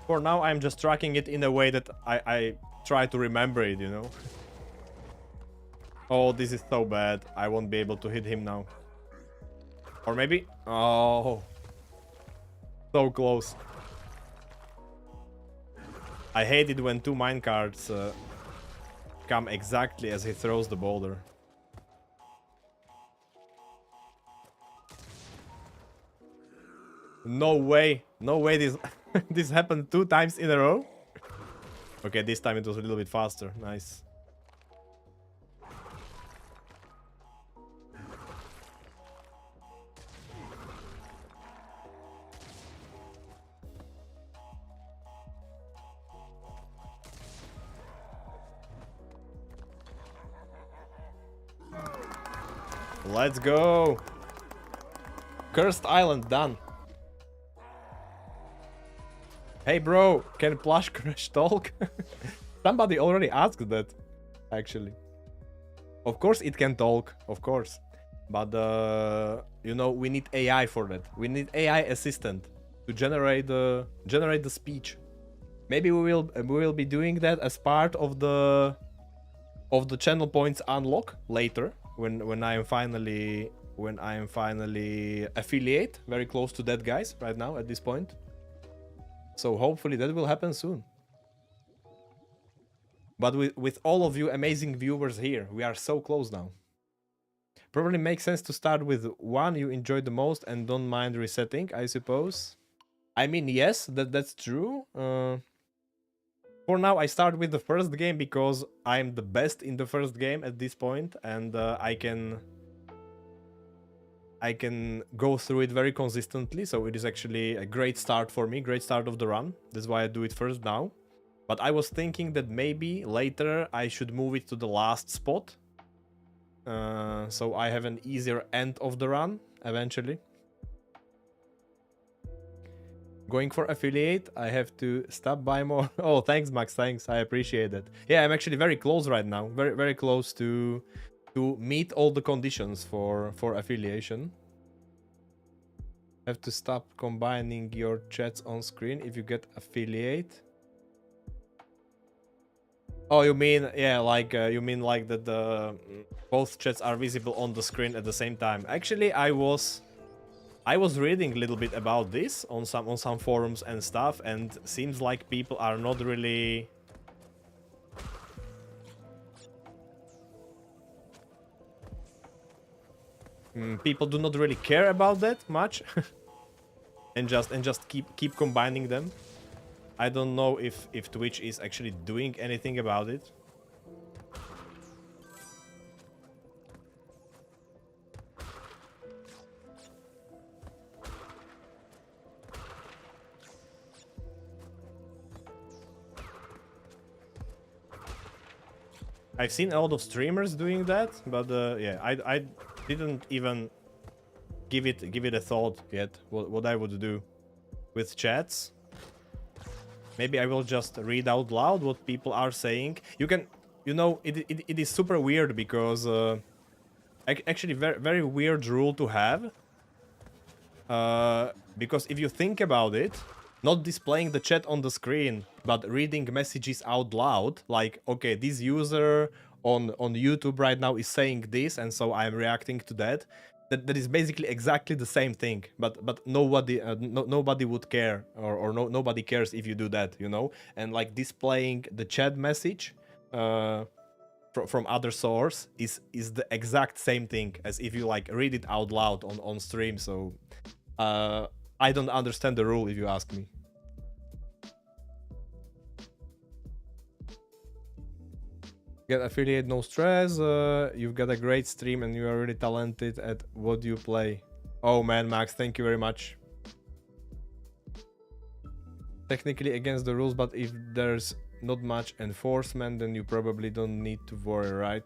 Speaker 1: For now, I'm just tracking it in a way that I try to remember it, you know? Oh, this is so bad. I won't be able to hit him now. Or maybe... Oh. So close. I hate it when two minecarts come exactly as he throws the boulder. No way. No way this... this happened 2 times in a row. Okay, this time it was a little bit faster. Nice. Let's go. Cursed Island done. Hey bro, can Plush Crash talk? Somebody already asked that, actually. Of course it can talk, of course. But, you know, we need AI for that. We need AI assistant to generate the speech. Maybe we will be doing that as part of the channel points unlock later when I am finally affiliate. Very close to that, guys, right now at this point. So hopefully that will happen soon. But with all of you amazing viewers here, we are so close now. Probably makes sense to start with one you enjoy the most and don't mind resetting, I suppose. I mean, yes, that's true. For now, I start with the first game because I'm the best in the first game at this point, and I can go through it very consistently, so it is actually a great start for me, great start of the run. That's why I do it first now. But I was thinking that maybe later I should move it to the last spot, so I have an easier end of the run eventually. Going for affiliate, I have to stop by more. Oh, thanks, Max, thanks, I appreciate it. Yeah, I'm actually very close right now, very close to meet all the conditions for affiliation. Have to stop combining your chats on screen if you get affiliate. Oh, you mean, yeah, like you mean like that the both chats are visible on the screen at the same time. Actually, I was reading a little bit about this on some forums and stuff, and seems like people are not really people do not really care about that much. and just keep combining them. I don't know if Twitch is actually doing anything about it. I've seen a lot of streamers doing that, but yeah, I didn't even give it a thought yet what I would do with chats. Maybe I will just read out loud what people are saying. You can, you know, it is super weird because actually very weird rule to have. Because if you think about it, not displaying the chat on the screen, but reading messages out loud, like, okay, this user on YouTube right now is saying this, and so I'm reacting to that. That is basically exactly the same thing, but nobody nobody would care, or nobody cares if you do that, you know. And like displaying the chat message from other source is the exact same thing as if you like read it out loud on stream. So I don't understand the rule, if you ask me. Get affiliate, no stress. You've got a great stream and you are really talented at what you play. Oh man, Max, thank you very much. Technically against the rules, but if there's not much enforcement, then you probably don't need to worry, right?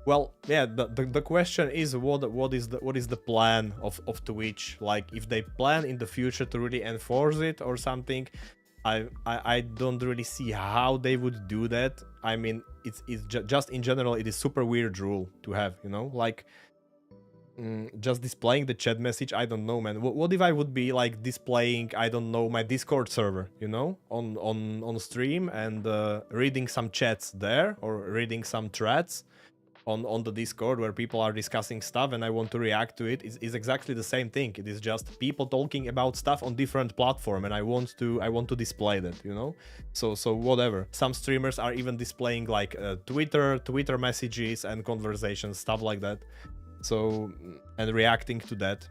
Speaker 1: Well, yeah, the question is what is the plan of Twitch? Like, if they plan in the future to really enforce it or something, I don't really see how they would do that. I mean, it's just in general, it is super weird rule to have, you know, like just displaying the chat message. I don't know, man. What if I would be like displaying, I don't know, my Discord server, you know, on stream and reading some chats there or reading some threads on the Discord where people are discussing stuff and I want to react to it. Is exactly the same thing. It is just people talking about stuff on different platform and I want to display that, you know. So whatever. Some streamers are even displaying like Twitter messages and conversations, stuff like that. So, and reacting to that.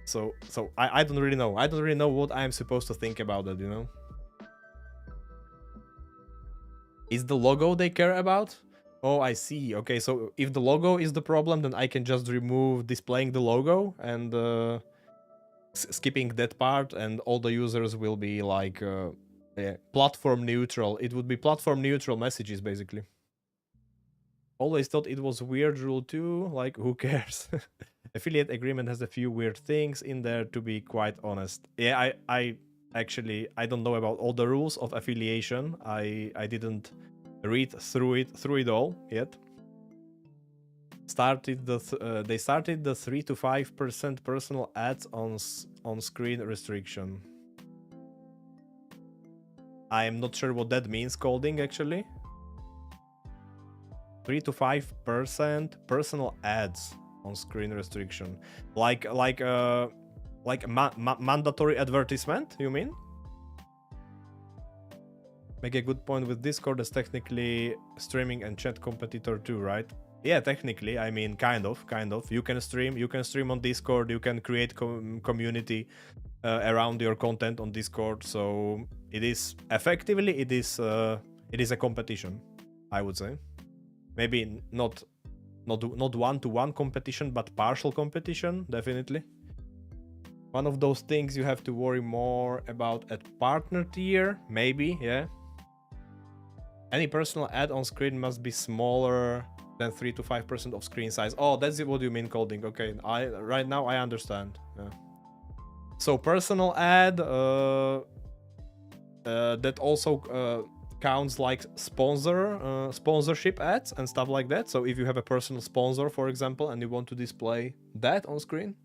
Speaker 1: So I don't really know. I don't really know what I'm supposed to think about that, you know. Is the logo they care about? Oh, I see. Okay, so if the logo is the problem, then I can just remove displaying the logo and skipping that part, and all the users will be like yeah, platform neutral. It would be platform neutral messages, basically. Always thought it was weird rule too, like who cares? Affiliate agreement has a few weird things in there, to be quite honest. Yeah, I actually, I don't know about all the rules of affiliation. I didn't read through it all yet. They started the 3 to 5% personal ads on screen restriction. I am not sure what that means, Colding, actually. 3 to 5% personal ads on screen restriction, like mandatory advertisement, you mean? Make a good point with Discord as technically streaming and chat competitor too, right? Yeah, technically, I mean, kind of. You can stream on Discord, you can create community around your content on Discord, so it is effectively, it is a competition, I would say. Maybe not one-to-one competition, but partial competition, definitely. One of those things you have to worry more about at partner tier, maybe, yeah. Any personal ad on screen must be smaller than 3 to 5% of screen size. Oh, that's what you mean, Coding. Okay, right now I understand. Yeah. So personal ad that also counts like sponsorship ads and stuff like that. So if you have a personal sponsor, for example, and you want to display that on screen.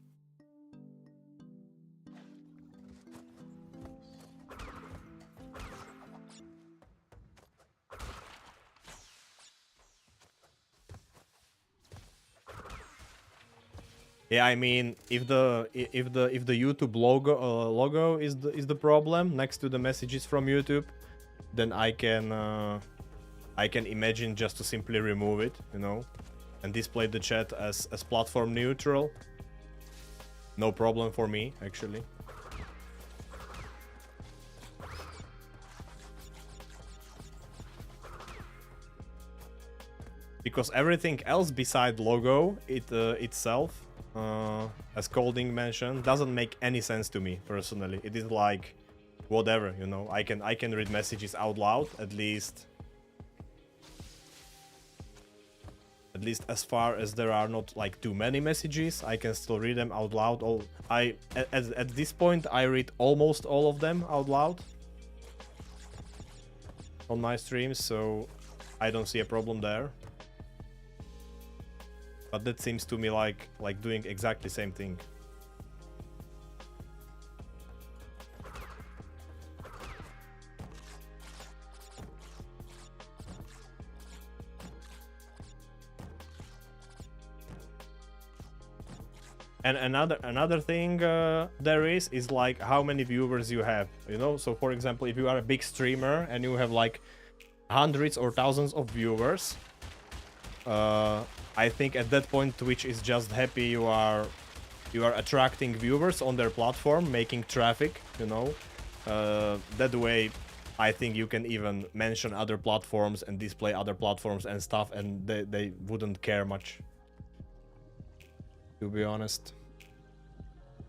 Speaker 1: Yeah, I mean, if the YouTube logo is the problem next to the messages from YouTube, then I can imagine just to simply remove it, you know, and display the chat as platform neutral. No problem for me, actually. Because everything else beside logo itself, as Colding mentioned, doesn't make any sense to me personally. It is like whatever, you know. I can read messages out loud, at least as far as there are not like too many messages. I can still read them out loud. At this point I read almost all of them out loud on my streams, so I don't see a problem there. But that seems to me like doing exactly the same thing. And another thing there is like how many viewers you have, you know. So for example, if you are a big streamer and you have like hundreds or thousands of viewers, I think at that point Twitch is just happy you are attracting viewers on their platform, making traffic, you know. That way I think you can even mention other platforms and display other platforms and stuff, and they wouldn't care much, to be honest.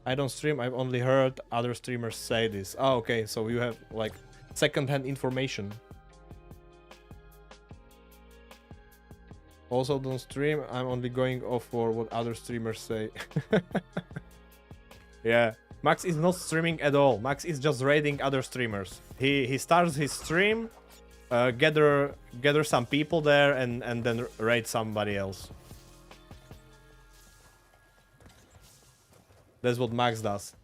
Speaker 1: I don't stream, I've only heard other streamers say this. Oh, okay, so you have like second-hand information. Also don't stream, I'm only going off for what other streamers say. Yeah, Max is not streaming at all. Max is just raiding other streamers. He starts his stream, gather some people there, and then raid somebody else. That's what Max does.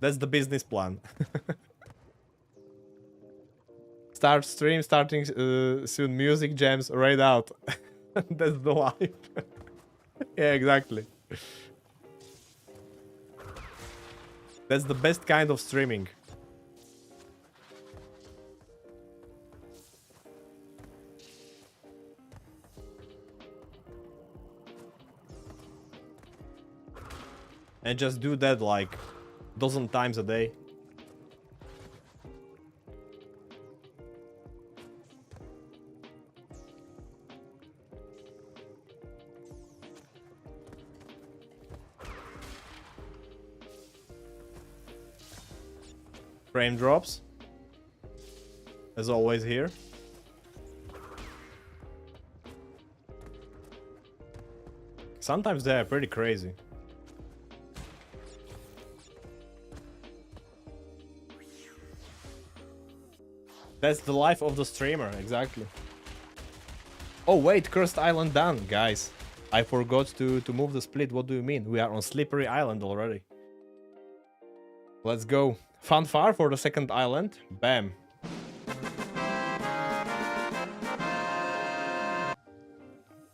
Speaker 1: That's the business plan. Start stream, starting soon, music jams, raid out. That's the life. Yeah, exactly. That's the best kind of streaming. And just do that like dozen times a day. Frame drops, as always here. Sometimes they are pretty crazy. That's the life of the streamer, exactly. Oh wait, Cursed Island done, guys. I forgot to move the split. What do you mean? We are on Slippery Island already. Let's go. Fanfare for the second island. Bam.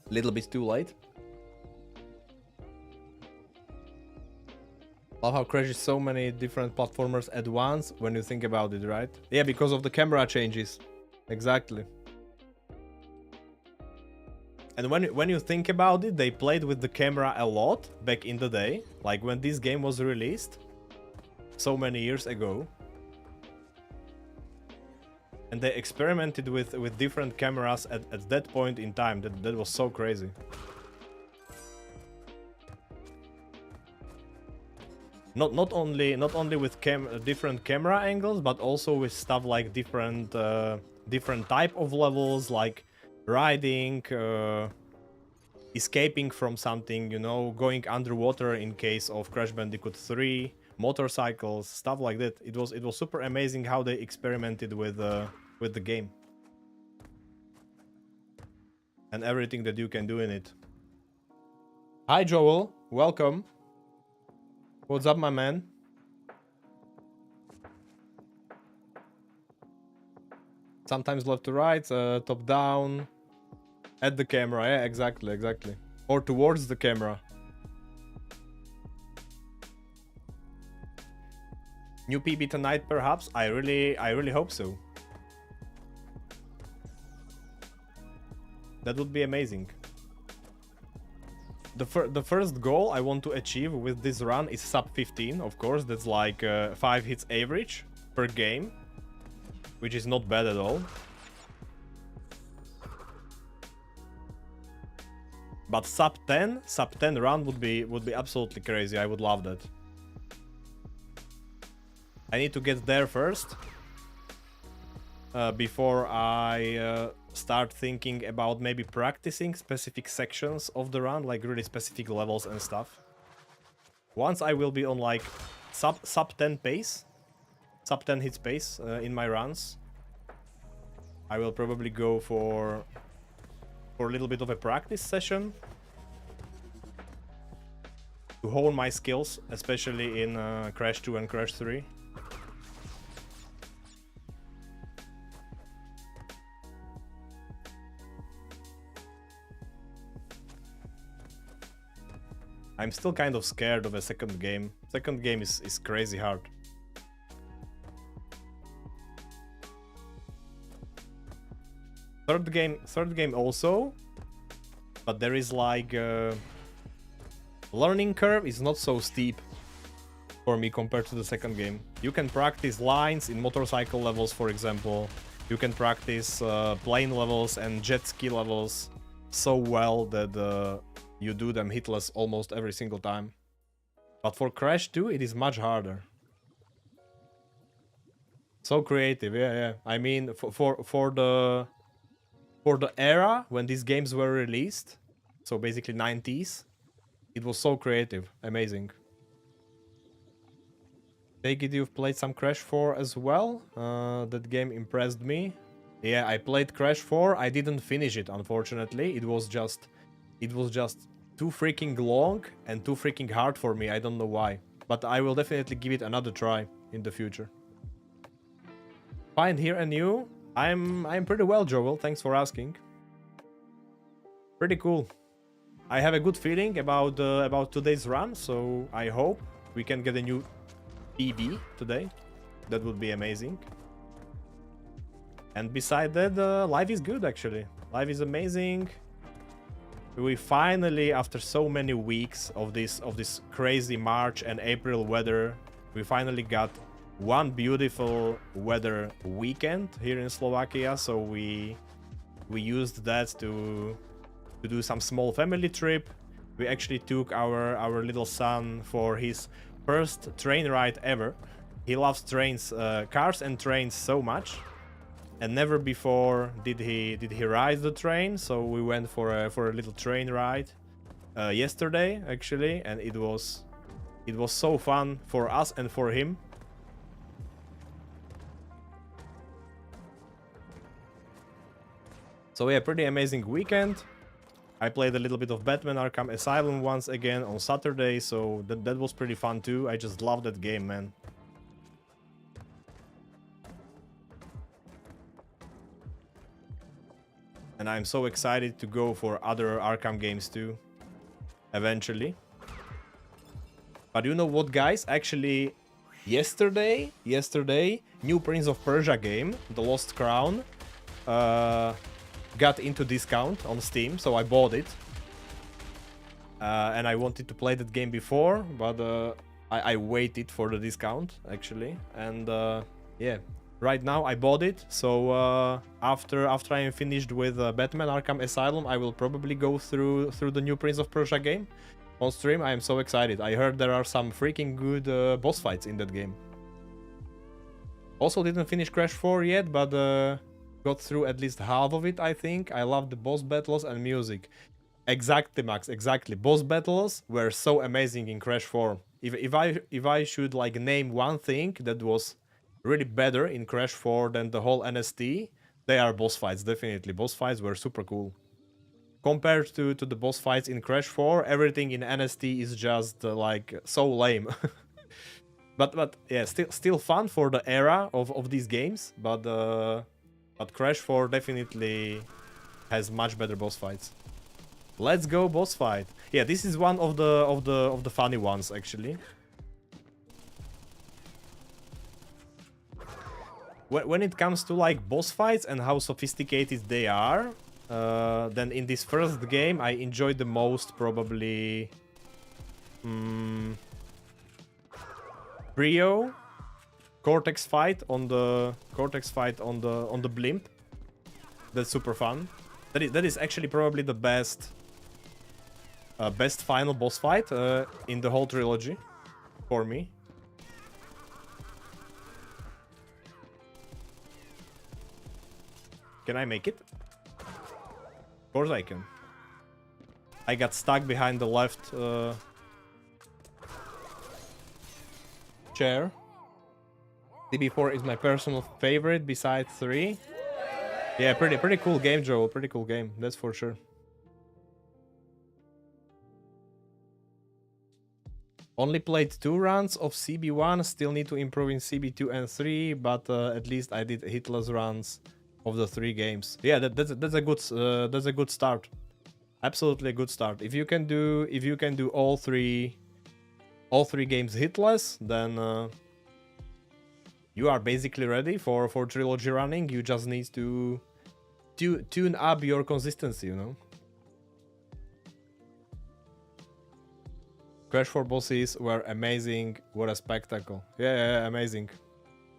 Speaker 1: Little bit too late. Love how crashes so many different platformers at once when you think about it, right? Yeah, because of the camera changes. Exactly. And when you think about it, they played with the camera a lot back in the day. Like when this game was released so many years ago. And they experimented with different cameras at that point in time. That was so crazy. Not only with different camera angles, but also with stuff like different type of levels, like riding, escaping from something, you know, going underwater in case of Crash Bandicoot 3, motorcycles, stuff like that. It was super amazing how they experimented with the game and everything that you can do in it. Hi Joel, welcome. What's up, my man? Sometimes left to right, top down, at the camera. Yeah, exactly. Or towards the camera. New PB tonight, perhaps. I really hope so. That would be amazing. The first goal I want to achieve with this run is sub 15, of course. That's like 5 hits average per game, which is not bad at all. But sub 10 run would be absolutely crazy. I would love that. I need to get there first before I start thinking about maybe practicing specific sections of the run, like really specific levels and stuff. Once I will be on like sub 10 pace, sub 10 hits pace in my runs, I will probably go for a little bit of a practice session to hone my skills, especially in Crash 2 and Crash 3. I'm still kind of scared of a second game. Second game is crazy hard. Third game also, but there is like learning curve is not so steep. for me compared to the second game. You can practice lines in motorcycle levels, for example. You can practice plane levels and jet ski levels so well that you do them hitless almost every single time. But for Crash 2, it is much harder. So creative, yeah. I mean, for the era when these games were released, so basically 90s, it was so creative, amazing. Take it you've played some Crash 4 as well. That game impressed me. Yeah, I played Crash 4. I didn't finish it, unfortunately. It was just too freaking long and too freaking hard for me. I don't know why, but I will definitely give it another try in the future. Fine here, and you? I'm pretty well, Joel. Thanks for asking. Pretty cool. I have a good feeling about today's run, so I hope we can get a new PB today. That would be amazing. And beside that, life is good actually. Life is amazing. We finally, after so many weeks of this crazy March and April weather, we finally got one beautiful weather weekend here in Slovakia. So we used that to do some small family trip. We actually took our little son for his first train ride ever. He loves trains, cars and trains so much, and never before did he ride the train. So we went for a little train ride yesterday actually, and it was so fun for us and for him. So yeah, pretty amazing weekend. I played a little bit of Batman Arkham Asylum once again on Saturday, so that was pretty fun too. I just love that game, man. And I'm so excited to go for other Arkham games too, eventually. But you know what, guys? Actually, yesterday, new Prince of Persia game, The Lost Crown, got into discount on Steam, so I bought it. And I wanted to play that game before, but I waited for the discount actually, and yeah, right now I bought it. So after I am finished with Batman Arkham Asylum, I will probably go through the new Prince of Persia game on stream. I am so excited. I heard there are some freaking good boss fights in that game. Also didn't finish Crash 4 yet, but got through at least half of it, I think. I love the boss battles and music. Exactly, Max, exactly. Boss battles were so amazing in Crash 4. If I should like name one thing that was really better in Crash 4 than the whole NST, they are boss fights, definitely. Boss fights were super cool. Compared to the boss fights in Crash 4, everything in NST is just like so lame. but yeah, still fun for the era of these games, but Crash 4 definitely has much better boss fights. Let's go boss fight. Yeah, this is one of the funny ones actually. When it comes to like boss fights and how sophisticated they are, then in this first game I enjoyed the most probably Brio Cortex fight on the blimp. That's super fun. That is actually probably the best final boss fight in the whole trilogy for me. Can I make it? Of course I can. I got stuck behind the left chair. CB4 is my personal favorite besides 3. Yeah, pretty cool game, Joel. Pretty cool game, that's for sure. Only played 2 rounds of CB1. Still need to improve in CB2 and 3, but at least I did hitless runs of the 3 games. Yeah, that's a good start. Absolutely a good start. If you can do all three games hitless, then you are basically ready for trilogy running. You just need to tune up your consistency, you know. Crash 4 bosses were amazing. What a spectacle. Yeah, amazing.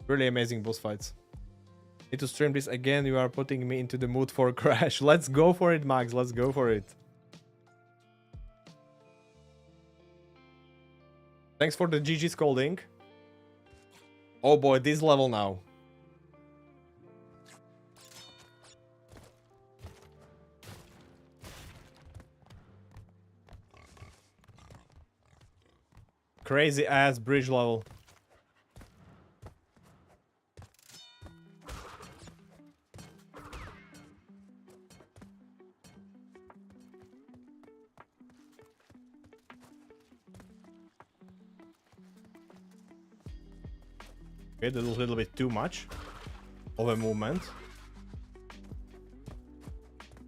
Speaker 1: Really amazing boss fights. Need to stream this again. You are putting me into the mood for Crash. Let's go for it, Max. Let's go for it. Thanks for the GG scolding. Oh boy, this level now. Crazy ass bridge level. Okay, that was a little bit too much of a movement.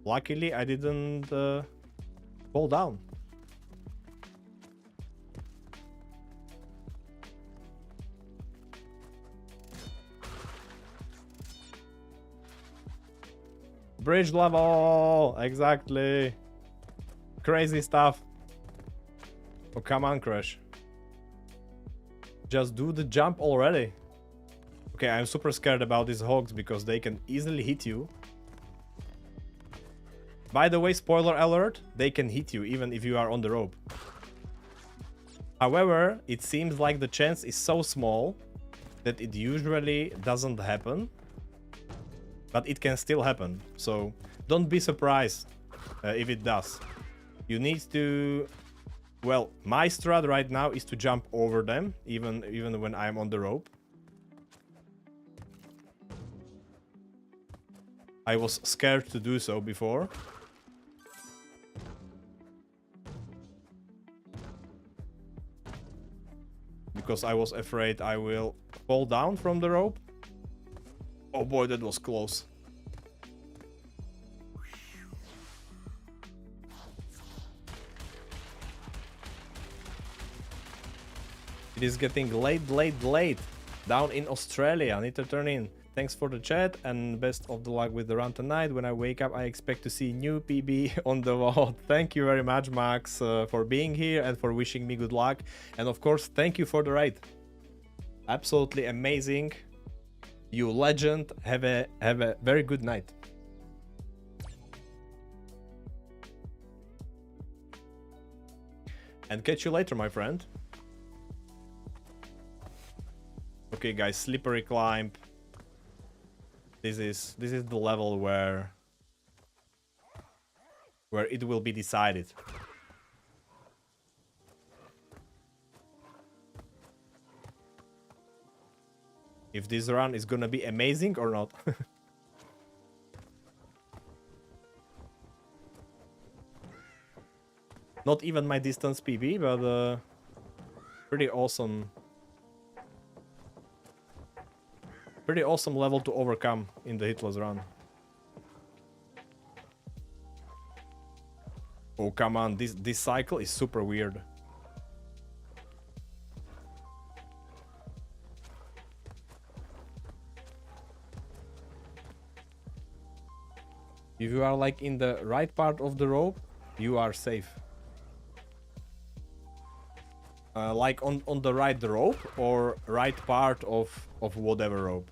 Speaker 1: Luckily, I didn't fall down. Bridge level! Exactly. Crazy stuff. Oh, come on, Crash. Just do the jump already. Okay, I'm super scared about these hogs because they can easily hit you. By the way, spoiler alert, they can hit you even if you are on the rope. However, it seems like the chance is so small that it usually doesn't happen. But it can still happen, so don't be surprised if it does. You need to... Well, my strat right now is to jump over them, even when I'm on the rope. I was scared to do so before. Because I was afraid I will fall down from the rope. Oh boy, that was close. It is getting late. Down in Australia. I need to turn in. Thanks for the chat and best of the luck with the run tonight. When I wake up, I expect to see new PB on the wall. Thank you very much, Max, for being here and for wishing me good luck. And of course, thank you for the raid. Absolutely amazing. You legend. Have a very good night. And catch you later, my friend. Okay, guys, slippery climb. This is the level where it will be decided. If this run is gonna be amazing or not. Not even my distance PB, but pretty awesome. Pretty awesome level to overcome in the hitless run. Oh, come on, this cycle is super weird. If you are like in the right part of the rope, you are safe. Like on the right rope or right part of whatever rope.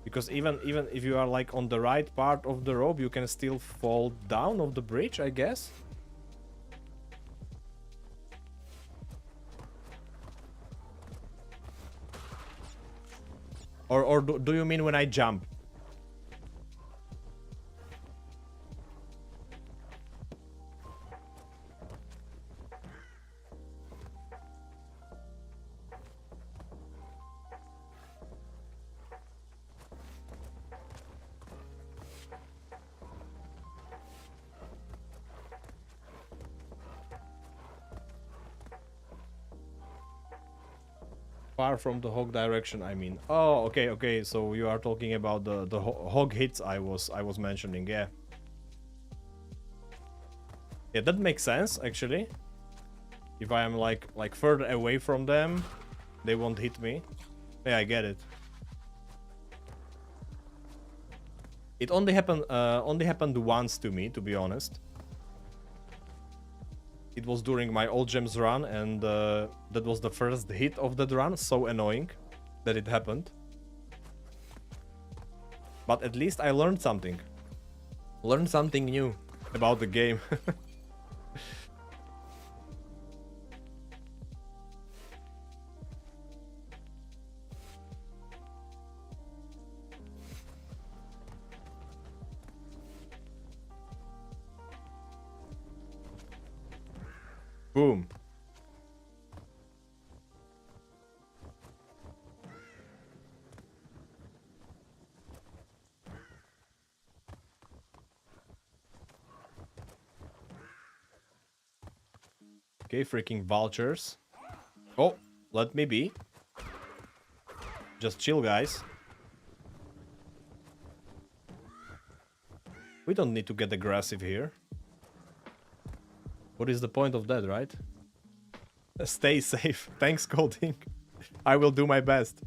Speaker 1: Because even if you are like on the right part of the rope, you can still fall down off the bridge, I guess. Or do you mean when I jump? Far from the hog direction, I mean. Oh, okay. So you are talking about the hog hits I was mentioning, yeah. Yeah, that makes sense actually. If I am like further away from them, they won't hit me. Yeah, I get it. It only happened once to me, to be honest. It was during my Old Gems run, and that was the first hit of that run. So annoying that it happened. But at least I learned something. Learned something new about the game. Boom. Okay, freaking vultures. Oh, let me be. Just chill, guys. We don't need to get aggressive here. What is the point of that, right? Stay safe. Thanks, Golding. I will do my best.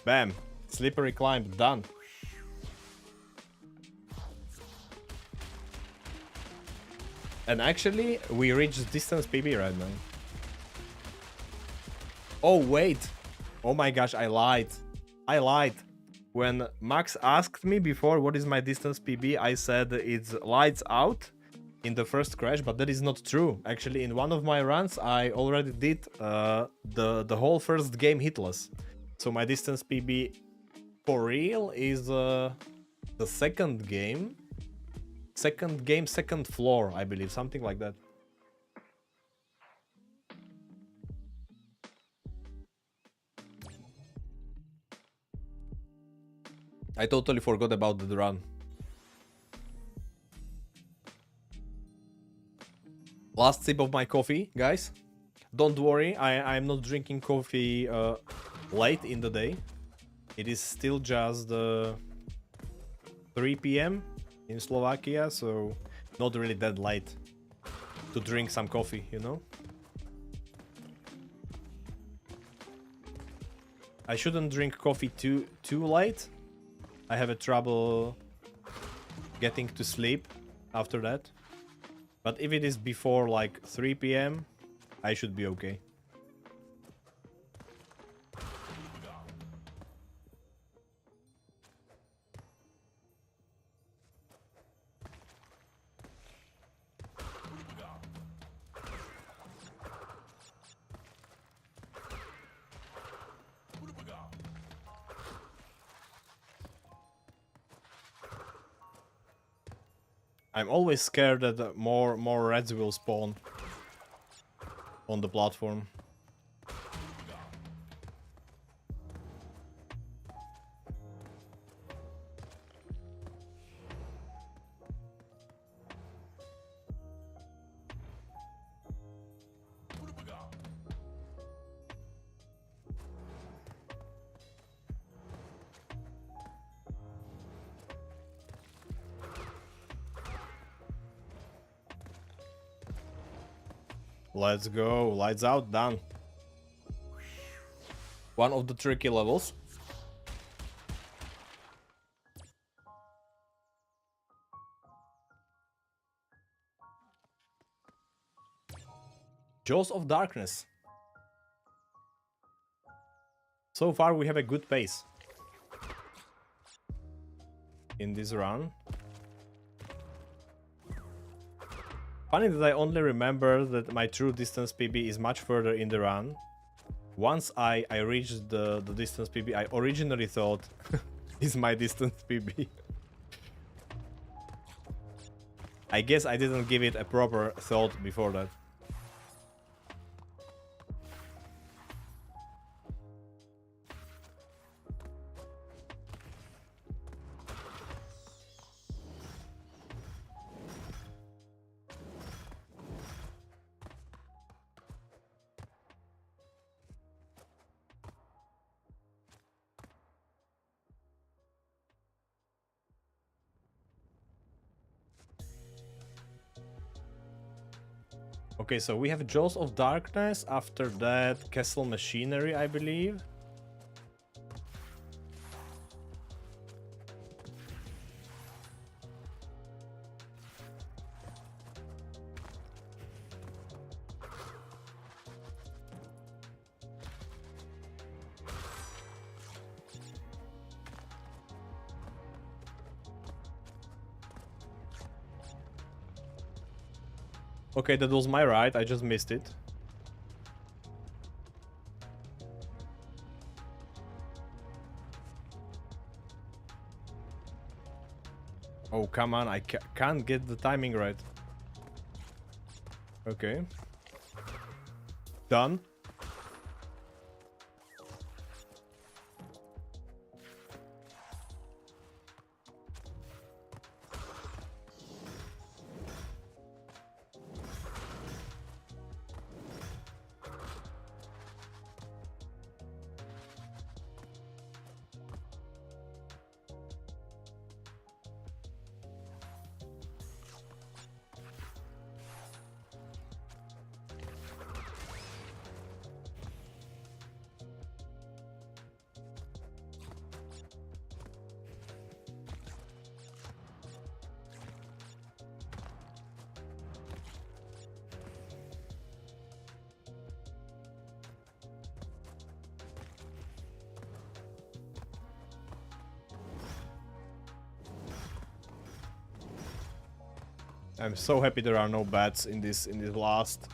Speaker 1: Bam. Slippery climb. Done. And actually, we reached distance PB right now. Oh, wait. Oh my gosh, I lied. I lied. When Max asked me before what is my distance PB, I said it's lights out in the first crash, but that is not true. Actually, in one of my runs, I already did the whole first game hitless. So my distance PB for real is the second game. Second floor, I believe, something like that. I totally forgot about the run. Last sip of my coffee, guys. Don't worry, I'm not drinking coffee late in the day. It is still just 3 p.m. in Slovakia, so not really that late to drink some coffee, you know? I shouldn't drink coffee too late. I have a trouble getting to sleep after that. But if it is before like 3 p.m, I should be okay. I'm always scared that more reds will spawn on the platform. Let's go. Lights out. Done. One of the tricky levels. Jaws of Darkness. So far we have a good pace in this run. Funny that I only remember that my true distance PB is much further in the run. Once I reached the distance PB, I originally thought is my distance PB. I guess I didn't give it a proper thought before that. Okay, so we have Jaws of Darkness. After that, Castle Machinery, I believe. Okay, that was my right. I just missed it. Oh, come on. I can't get the timing right. Okay. Done. I'm so happy there are no bats in this last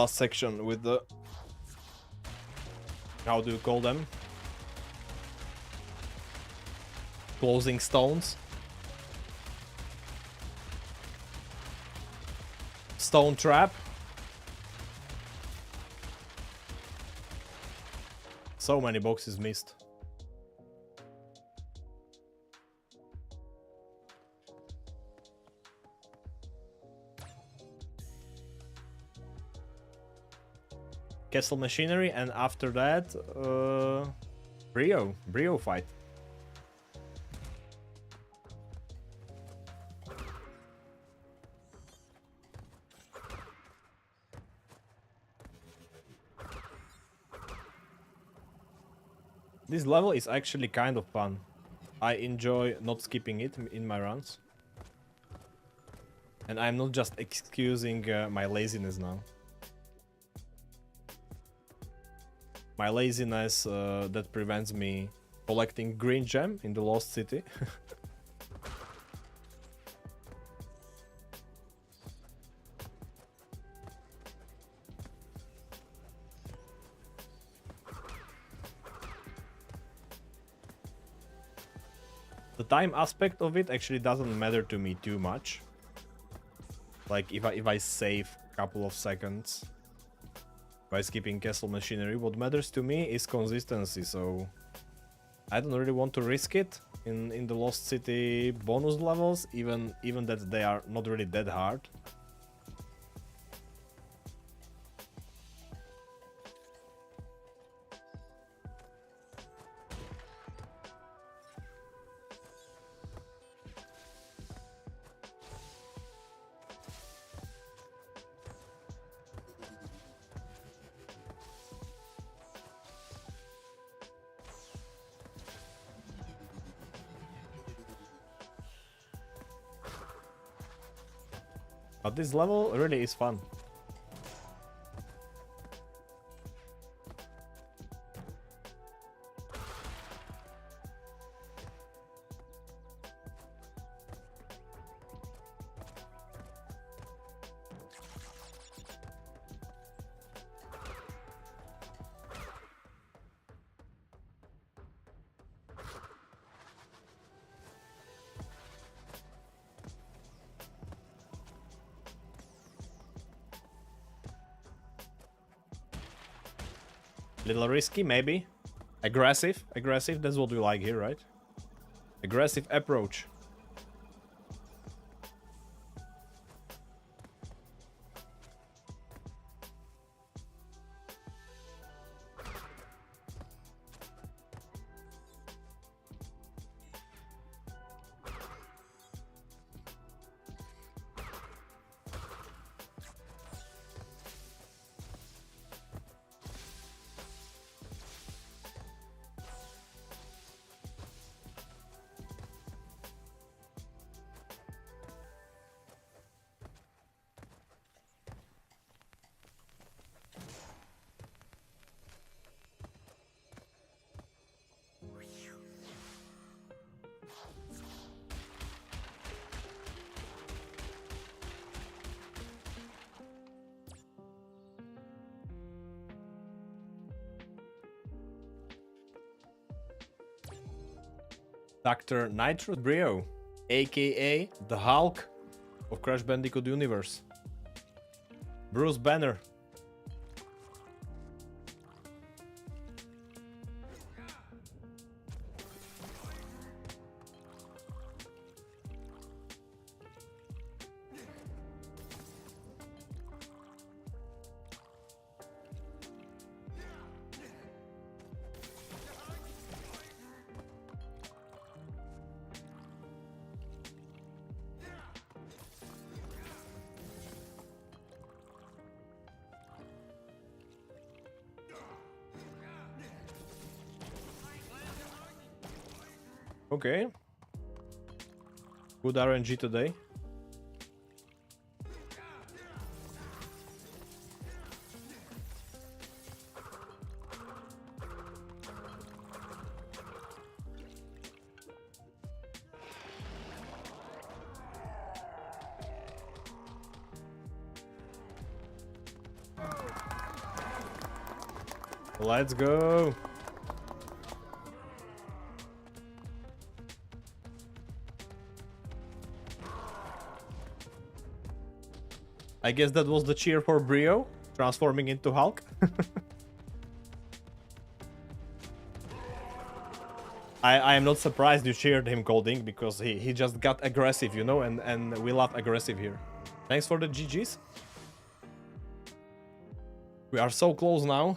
Speaker 1: section with the, how do you call them? Closing stones. Stone trap. So many boxes missed. Castle Machinery, and after that, Brio fight. This level is actually kind of fun. I enjoy not skipping it in my runs. And I'm not just excusing my laziness now. My laziness that prevents me collecting green gem in the Lost City. The time aspect of it actually doesn't matter to me too much. Like if I save a couple of seconds by skipping Castle Machinery, what matters to me is consistency, so I don't really want to risk it in the Lost City bonus levels, even that they are not really that hard. But this level really is fun. Little risky, maybe. Aggressive, that's what we like here, right? Aggressive approach. Dr. Nitro Brio, aka the Hulk of Crash Bandicoot universe. Bruce Banner. Okay. Good RNG today. Let's go. I guess that was the cheer for Brio, transforming into Hulk. I am not surprised you cheered him, Golding, because he just got aggressive, you know, and we love aggressive here. Thanks for the GGs. We are so close now.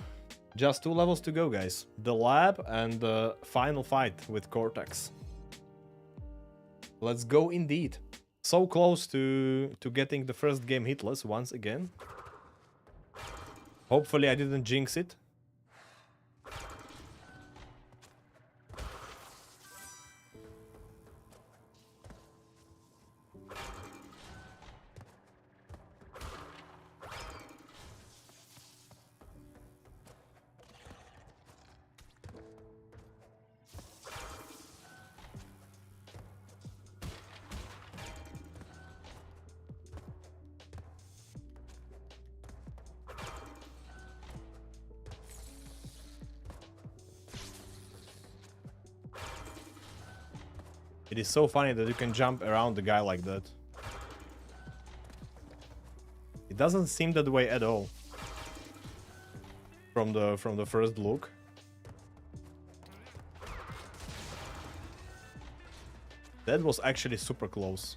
Speaker 1: Just 2 levels to go, guys. The lab and the final fight with Cortex. Let's go indeed. So close to getting the first game hitless once again. Hopefully I didn't jinx it. It is so funny that you can jump around the guy like that. It doesn't seem that way at all. From the first look. That was actually super close.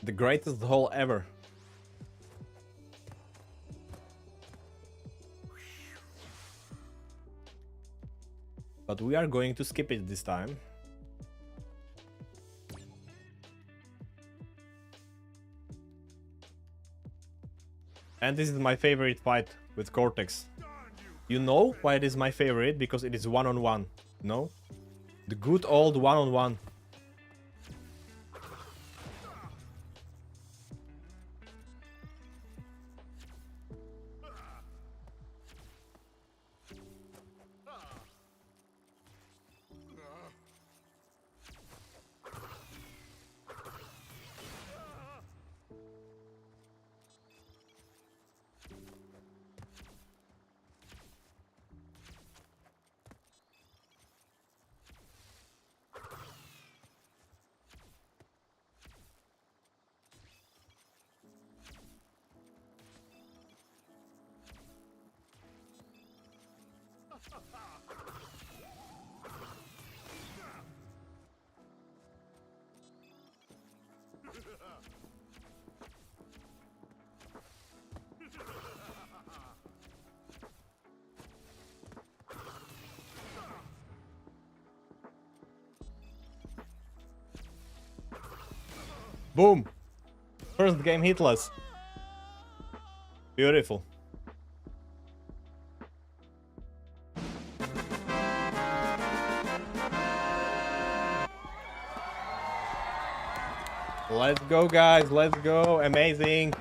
Speaker 1: The greatest haul ever. But we are going to skip it this time. And this is my favorite fight with Cortex. You know why it is my favorite? Because it is one-on-one. No? The good old one-on-one. Boom! First game hitless. Beautiful. Let's go, guys. Let's go. Amazing.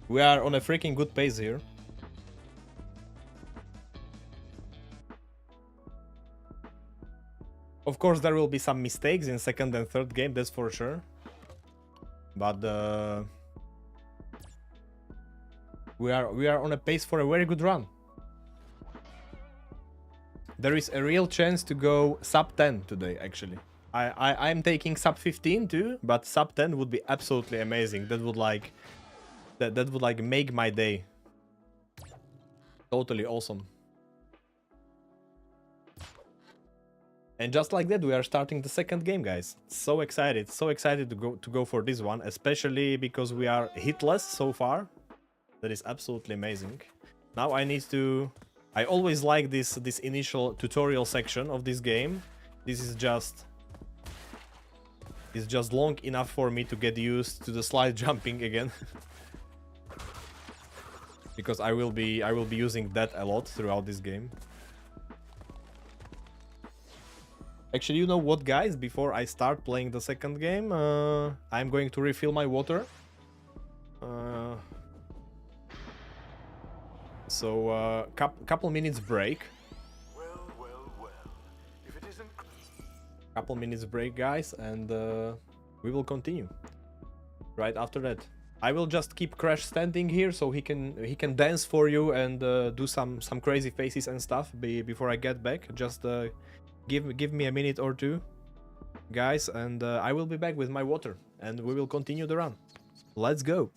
Speaker 1: We are on a freaking good pace here. Of course, there will be some mistakes in second and third game, that's for sure. But we are on a pace for a very good run. There is a real chance to go sub 10 today, actually. I'm taking sub 15 too, but sub 10 would be absolutely amazing. That would like that would like make my day. Totally awesome. And just like that, we are starting the second game, guys. So excited to go for this one, especially because we are hitless so far. That is absolutely amazing. Now I need to. I always like this initial tutorial section of this game. This is just. It's just long enough for me to get used to the slide jumping again. Because I will be using that a lot throughout this game. Actually, you know what, guys? Before I start playing the second game, I'm going to refill my water. So, couple minutes break.
Speaker 2: Well. If it isn't...
Speaker 1: Couple minutes break, guys, and we will continue right after that. I will just keep Crash standing here so he can dance for you and do some crazy faces and stuff before I get back. Just give me a minute or two, guys, and I will be back with my water and we will continue the run. Let's go.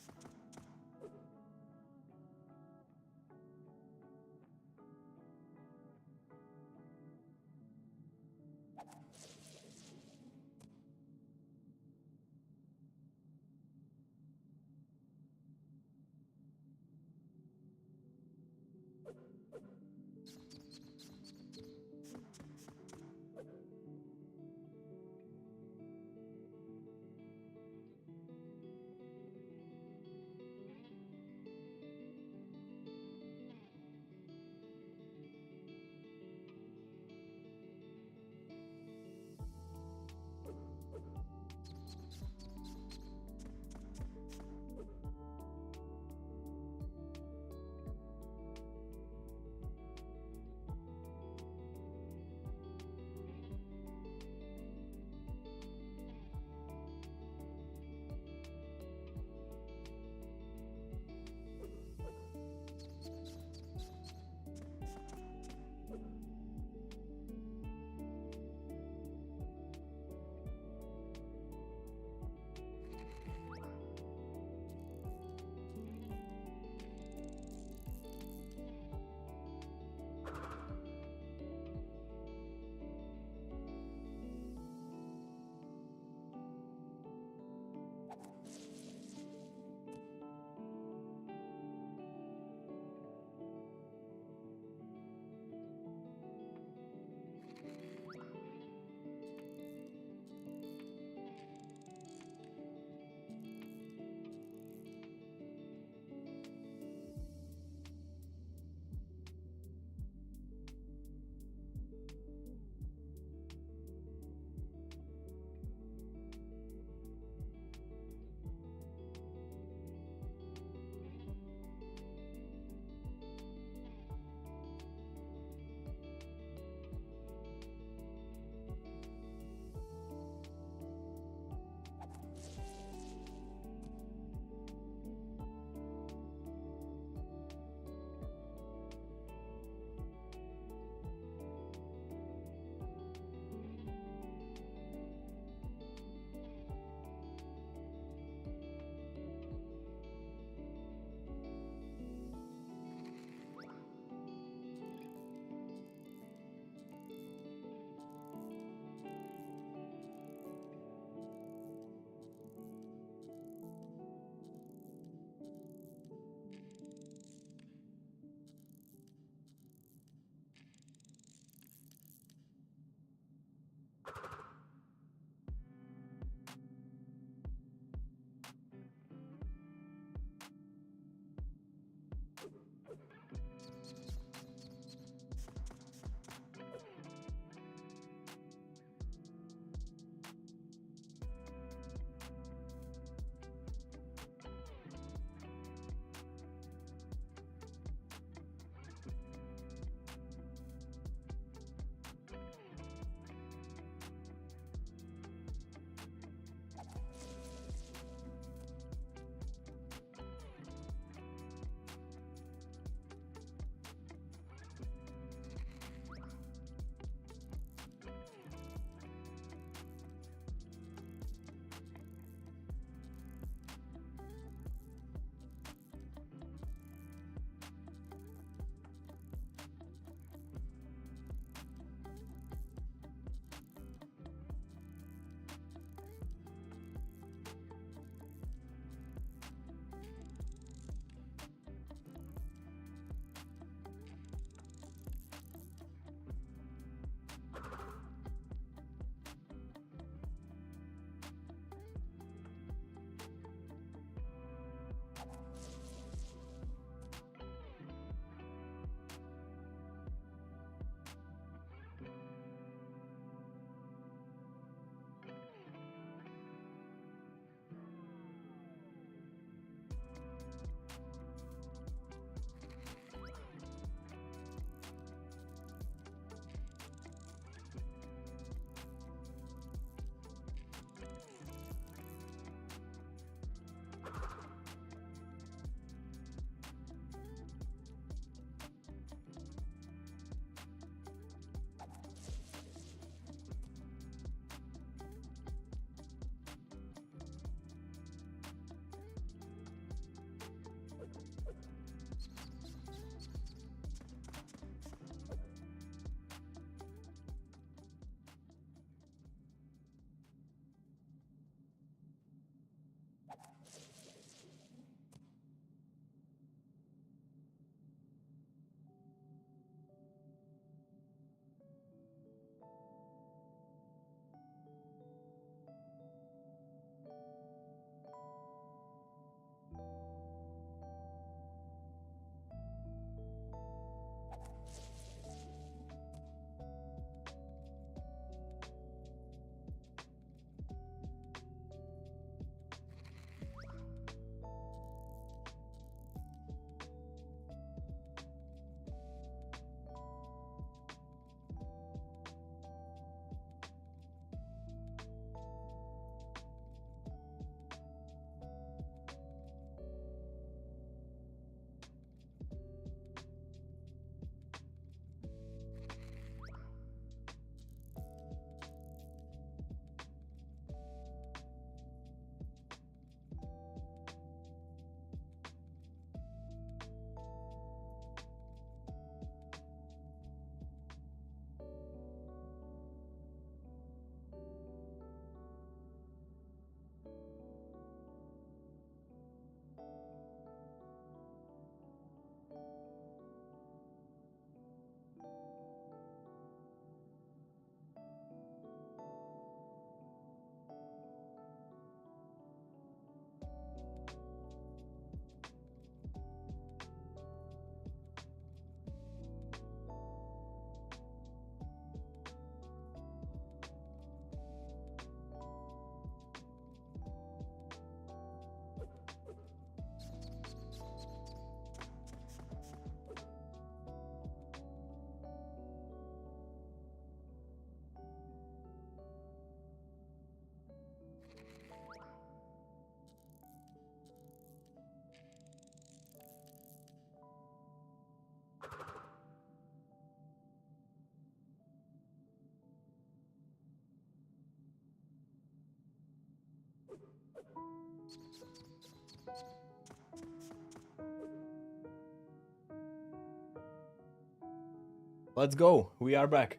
Speaker 1: Let's go. We are back.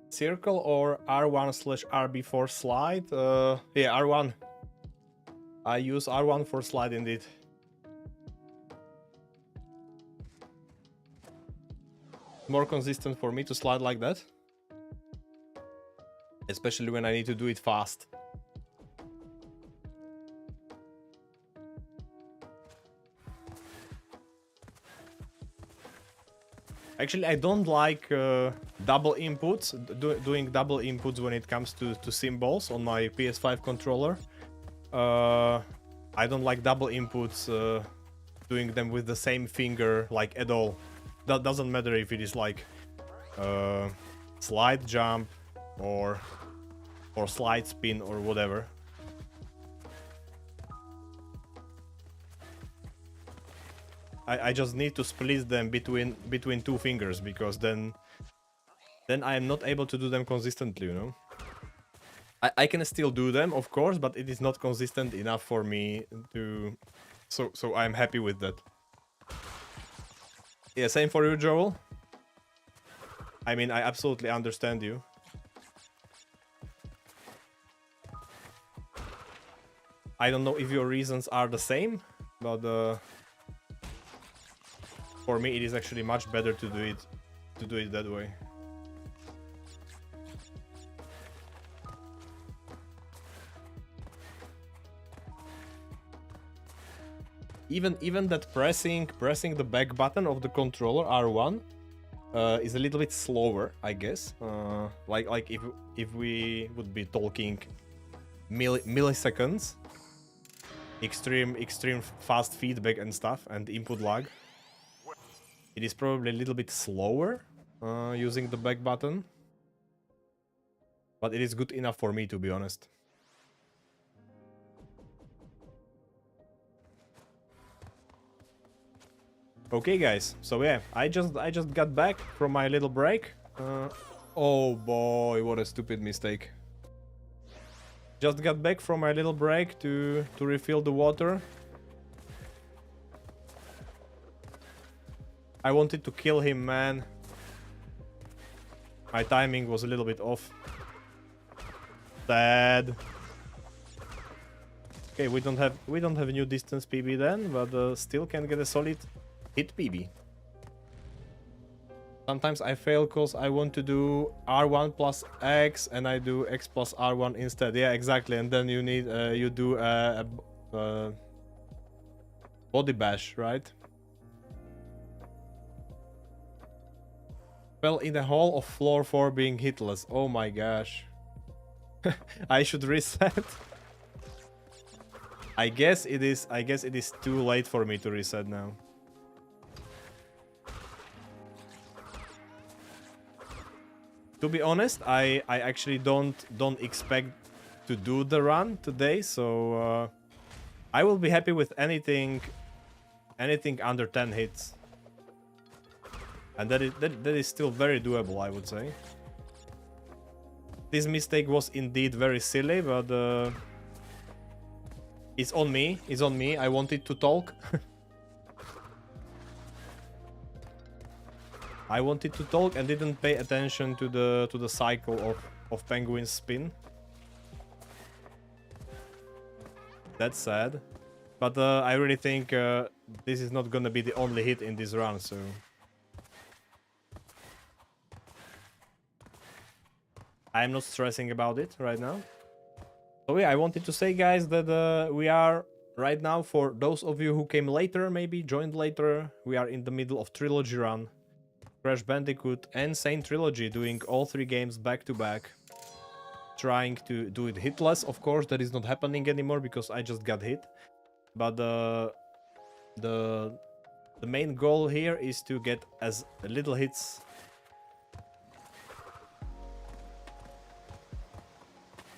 Speaker 1: Circle or R1/RB for slide? Yeah, R1. I use R1 for slide indeed. More consistent for me to slide like that. Especially when I need to do it fast. Actually, I don't like double inputs, doing double inputs when it comes to symbols on my PS5 controller. I don't like double inputs, doing them with the same finger, like at all. That doesn't matter if it is like slide jump or slide spin or whatever. I just need to split them between two fingers, because then I am not able to do them consistently, you know. I can still do them, of course, but it is not consistent enough for me to... So I'm happy with that. Yeah, same for you, Joel. I mean, I absolutely understand you. I don't know if your reasons are the same, but for me it is actually much better to do it that way. Even that pressing the back button of the controller R1 is a little bit slower, I guess. Like if we would be talking milliseconds, extreme fast feedback and stuff, and input lag, it is probably a little bit slower using the back button, but it is good enough for me, to be honest. Okay, guys, so yeah, I just got back from my little break. Oh boy, what a stupid mistake. Just got back from my little break to refill the water. I wanted to kill him, man. My timing was a little bit off. Sad. Okay, we don't have a new distance PB then, but still can get a solid hit PB. Sometimes I fail because I want to do R1 plus X and I do X plus R1 instead. Yeah, exactly. And then you need you do a body bash, right? Fell in the hole of floor 4 being hitless. Oh my gosh. I should reset. I guess it is too late for me to reset now. To be honest, I actually don't expect to do the run today, so I will be happy with anything under 10 hits. And that is still very doable, I would say. This mistake was indeed very silly, but it's on me. It's on me. I wanted to talk. I wanted to talk and didn't pay attention to the cycle of Penguin's spin. That's sad. But I really think this is not gonna be the only hit in this run, so... I'm not stressing about it right now. So yeah, I wanted to say, guys, that we are right now, for those of you who came later, maybe joined later, we are in the middle of Trilogy run. Crash Bandicoot and Sane Trilogy, doing all 3 games back to back. Trying to do it hitless, of course, that is not happening anymore because I just got hit. But the main goal here is to get as little hits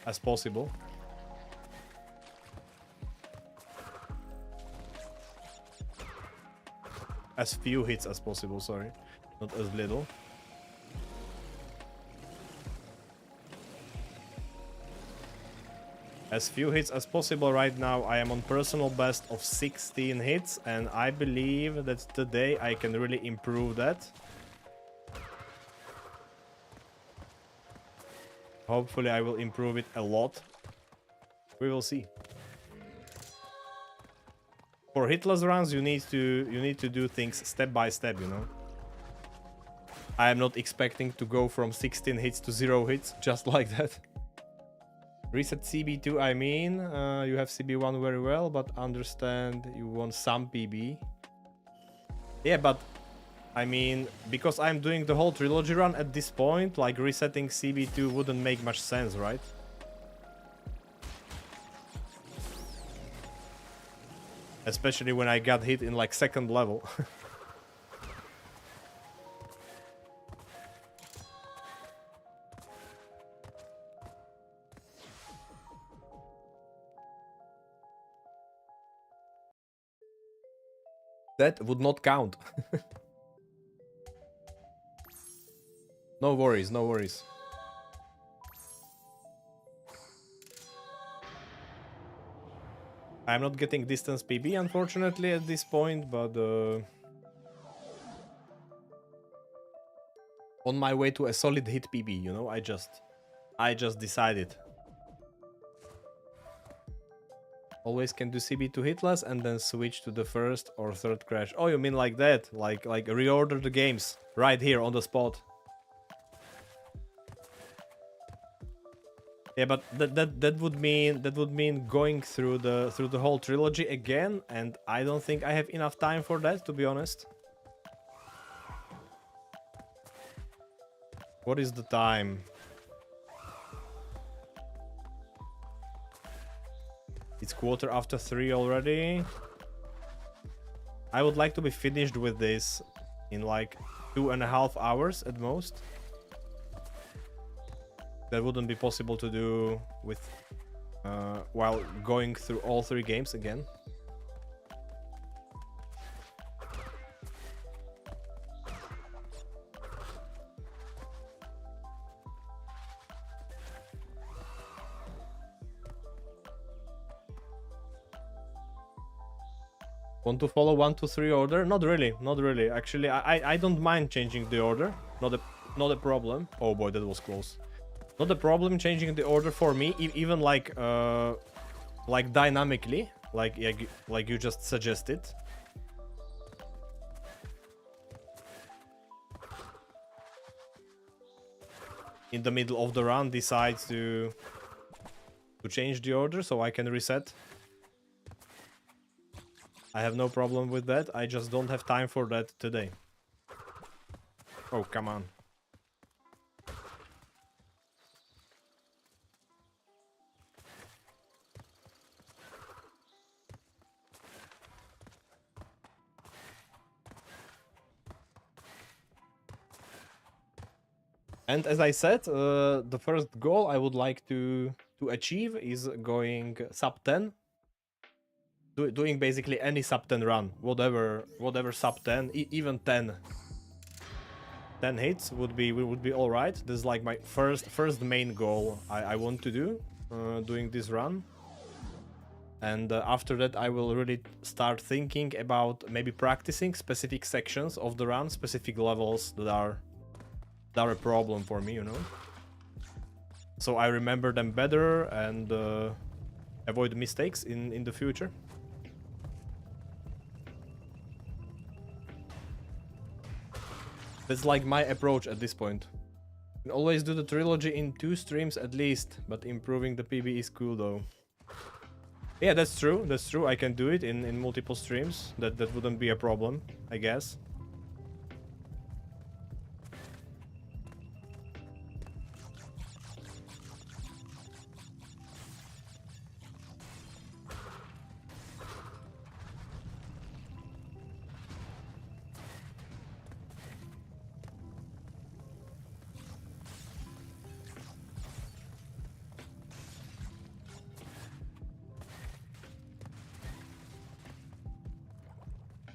Speaker 1: as possible. As few hits as possible, sorry. Not as little. as few hits as possible right now. I am on personal best of 16 hits, and I believe that today I can really improve that. Hopefully I will improve it a lot. We will see. For hitless runs, you need to do things step by step, you know. I am not expecting to go from 16 hits to 0 hits just like that. Reset CB2, I mean, you have CB1 very well, but understand you want some PB. Yeah, but I mean, because I'm doing the whole trilogy run at this point, like resetting CB2 wouldn't make much sense, right? Especially when I got hit in like 2nd level. That would not count. No worries, no worries. I'm not getting distance PB, unfortunately, at this point, but on my way to a solid hit PB, you know, I just decided. Always can do CB2 hitless and then switch to the 1st or 3rd crash. Oh, you mean like that? Like reorder the games right here on the spot. Yeah, but that would mean going through the whole trilogy again, and I don't think I have enough time for that, to be honest. What is the time? It's 3:15 already. I would like to be finished with this in like 2.5 hours at most. That wouldn't be possible to do with while going through all 3 games again. Want to follow 1, 2, 3 order? Not really, not really. Actually, I don't mind changing the order. Not a problem. Oh boy, that was close. Not a problem changing the order for me, even like dynamically, like you just suggested. In the middle of the run, decide to change the order so I can reset. I have no problem with that. I just don't have time for that today. Oh, come on. And as I said, the first goal I would like to achieve is going sub 10. Doing basically any sub 10 run, whatever sub 10, even 10 hits would be all right. This is like my first main goal I want to do doing this run. And after that I will really start thinking about maybe practicing specific sections of the run, specific levels that are a problem for me, you know, so I remember them better and avoid mistakes in the future. That's like my approach at this point. You can always do the trilogy in 2 streams at least, but improving the PB is cool though. Yeah, that's true, that's true. I can do it in multiple streams. That wouldn't be a problem, I guess.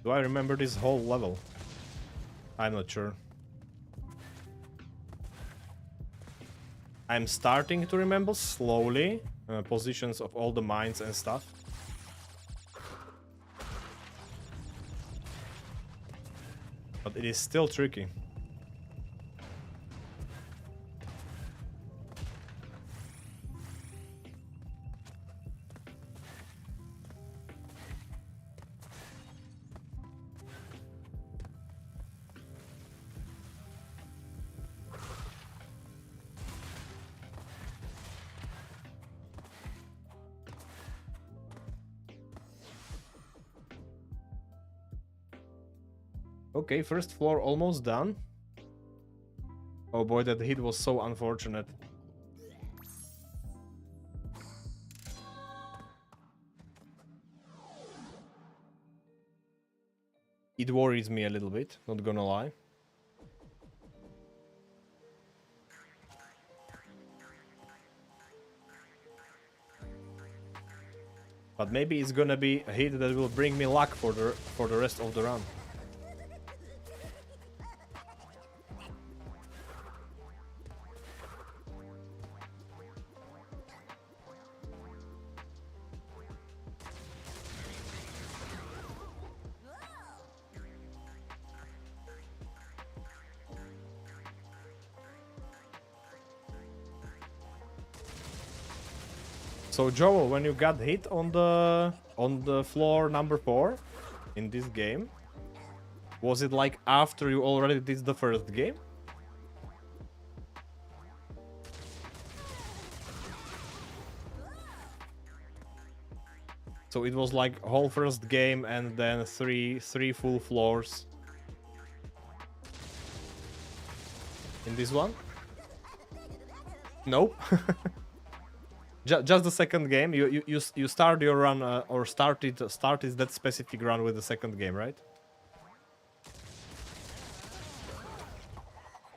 Speaker 1: Do I remember this whole level? I'm not sure. I'm starting to remember slowly, positions of all the mines and stuff. But it is still tricky. Okay, first floor almost done. Oh boy, that hit was so unfortunate. It worries me a little bit, not gonna lie. But maybe it's gonna be a hit that will bring me luck for the rest of the run. So Joel, when you got hit on the floor number 4 in this game, was it like after you already did the first game? So it was like whole first game and then three full floors in this one? Nope. Just the second game. You start your run or started that specific run with the second game, right?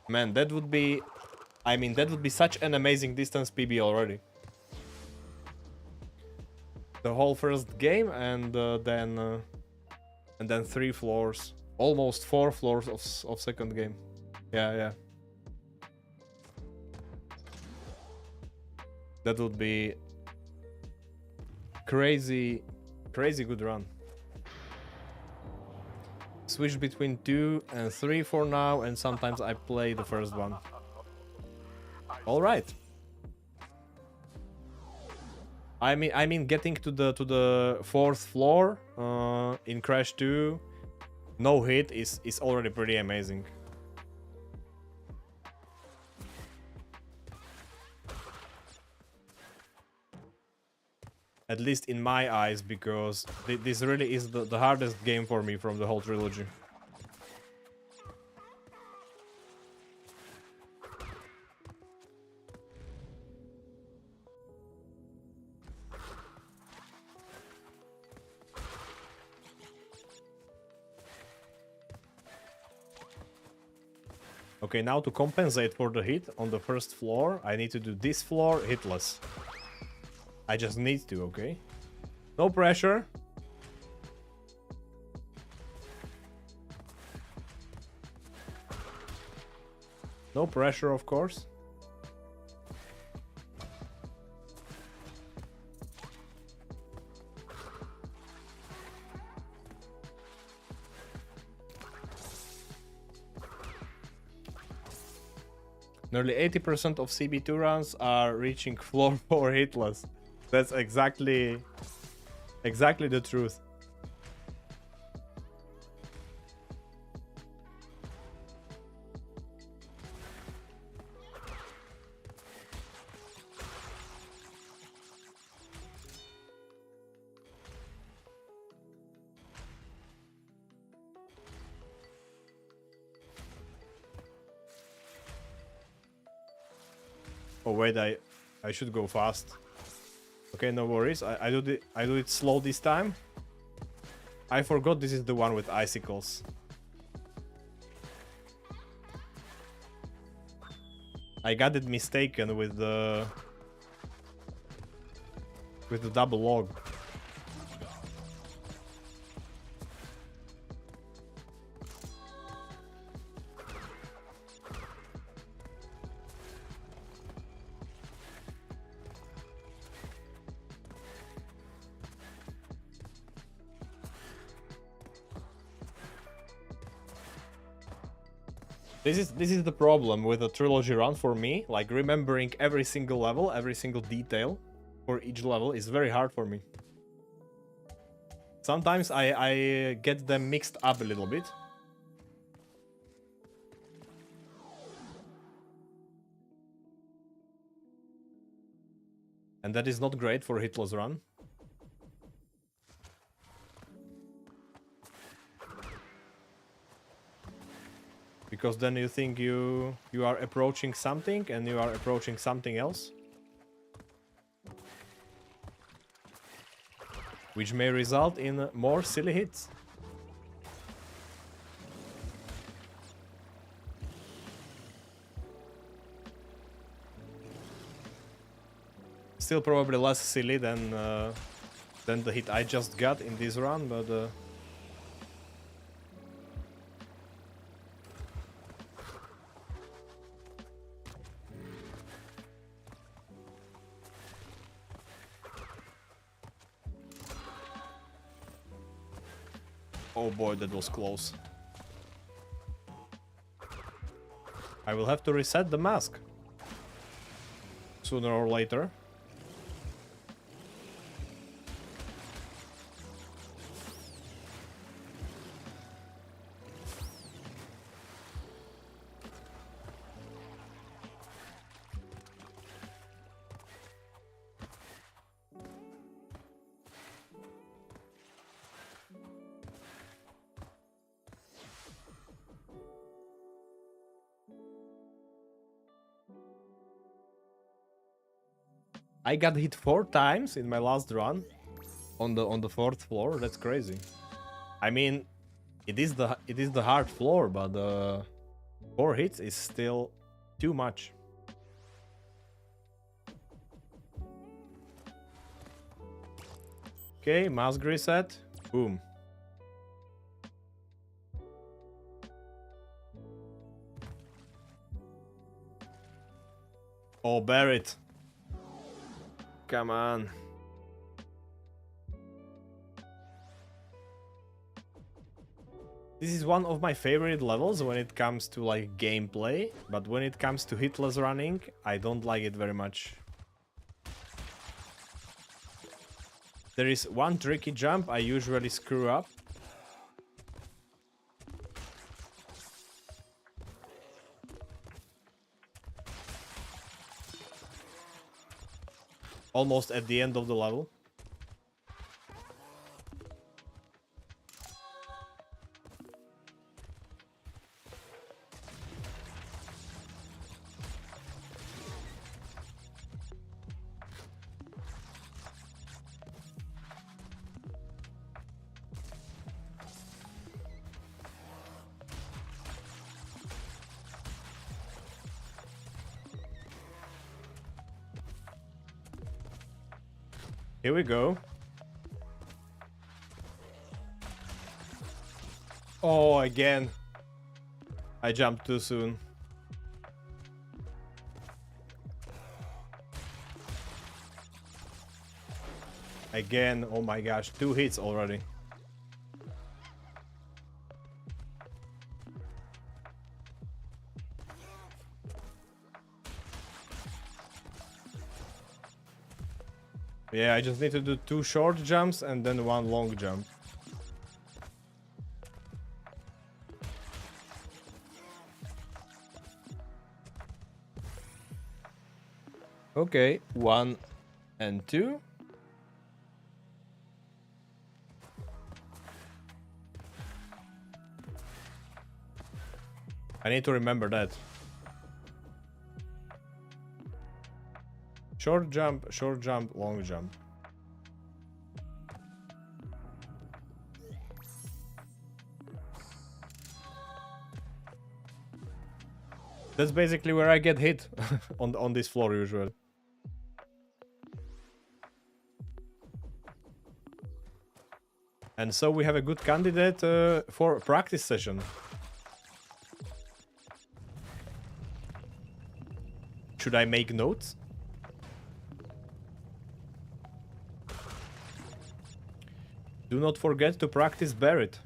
Speaker 1: Man, that would be, I mean, that would be such an amazing distance PB already. The whole first game and then 3 floors, almost 4 floors of second game. Yeah. That would be crazy good run. Switch between 2 and 3 for now, and sometimes I play the first one. All right. I mean, getting to the 4th floor in Crash 2, no hit is already pretty amazing. At least in my eyes, because this really is the hardest game for me from the whole trilogy. Okay, now to compensate for the hit on the first floor, I need to do this floor hitless. I just need to, okay? No pressure. No pressure, of course. Nearly 80% of CB2 runs are reaching floor 4 hitless. That's exactly the truth. Oh wait, I should go fast. Okay, no worries. I do it slow this time. I forgot this is the one with icicles. I got it mistaken with the double log. This is the problem with a trilogy run for me. Like remembering every single level, every single detail for each level is very hard for me. Sometimes I get them mixed up a little bit. And that is not great for a hitless run. Because then you think you are approaching something and you are approaching something else. Which may result in more silly hits. Still probably less silly than the hit I just got in this run, but oh boy, that was close. I will have to reset the mask sooner or later. I got hit 4 times in my last run on the 4th floor. That's crazy. I mean, it is the hard floor, but 4 hits is still too much. Okay, mask reset. Boom. Oh, bear it. Come on. This is one of my favorite levels when it comes to like gameplay, but when it comes to hitless running, I don't like it very much. There is one tricky jump I usually screw up. Almost at the end of the level. Here we go. Oh, again. I jumped too soon. Again, oh my gosh, 2 hits already. Yeah, I just need to do 2 short jumps and then 1 long jump. Okay, 1 and 2. I need to remember that. Short jump, long jump. That's basically where I get hit on this floor usually. And so we have a good candidate for a practice session. Should I make notes? Do not forget to practice Barret.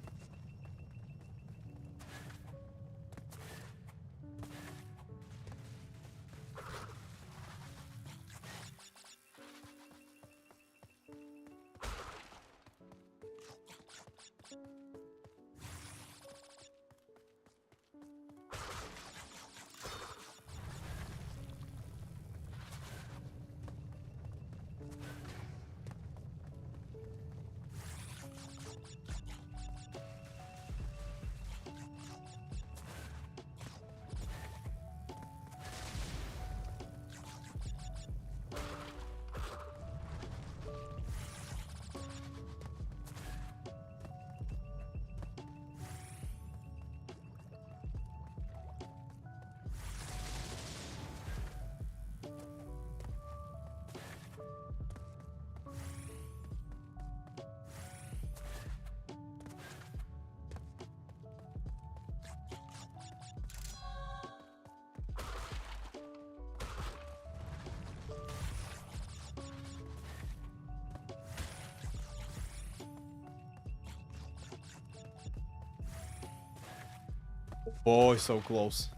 Speaker 1: Boy, so close.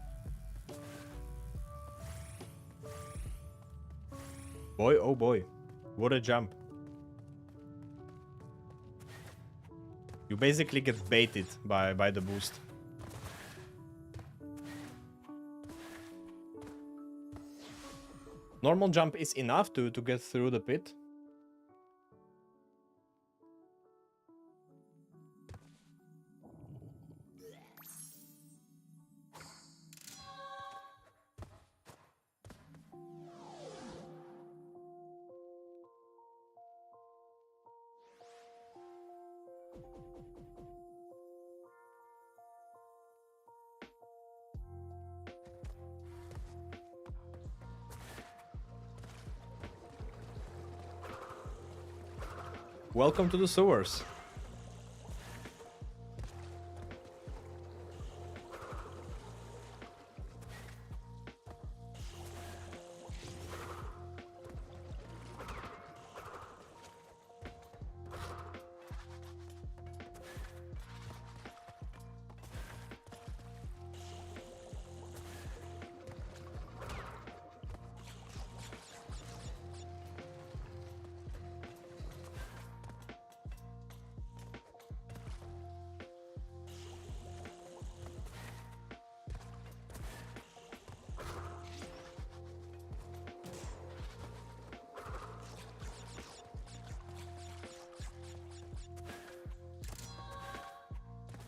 Speaker 1: Boy, oh boy. What a jump. You basically get baited by the boost. Normal jump is enough to get through the pit. Welcome to the sewers.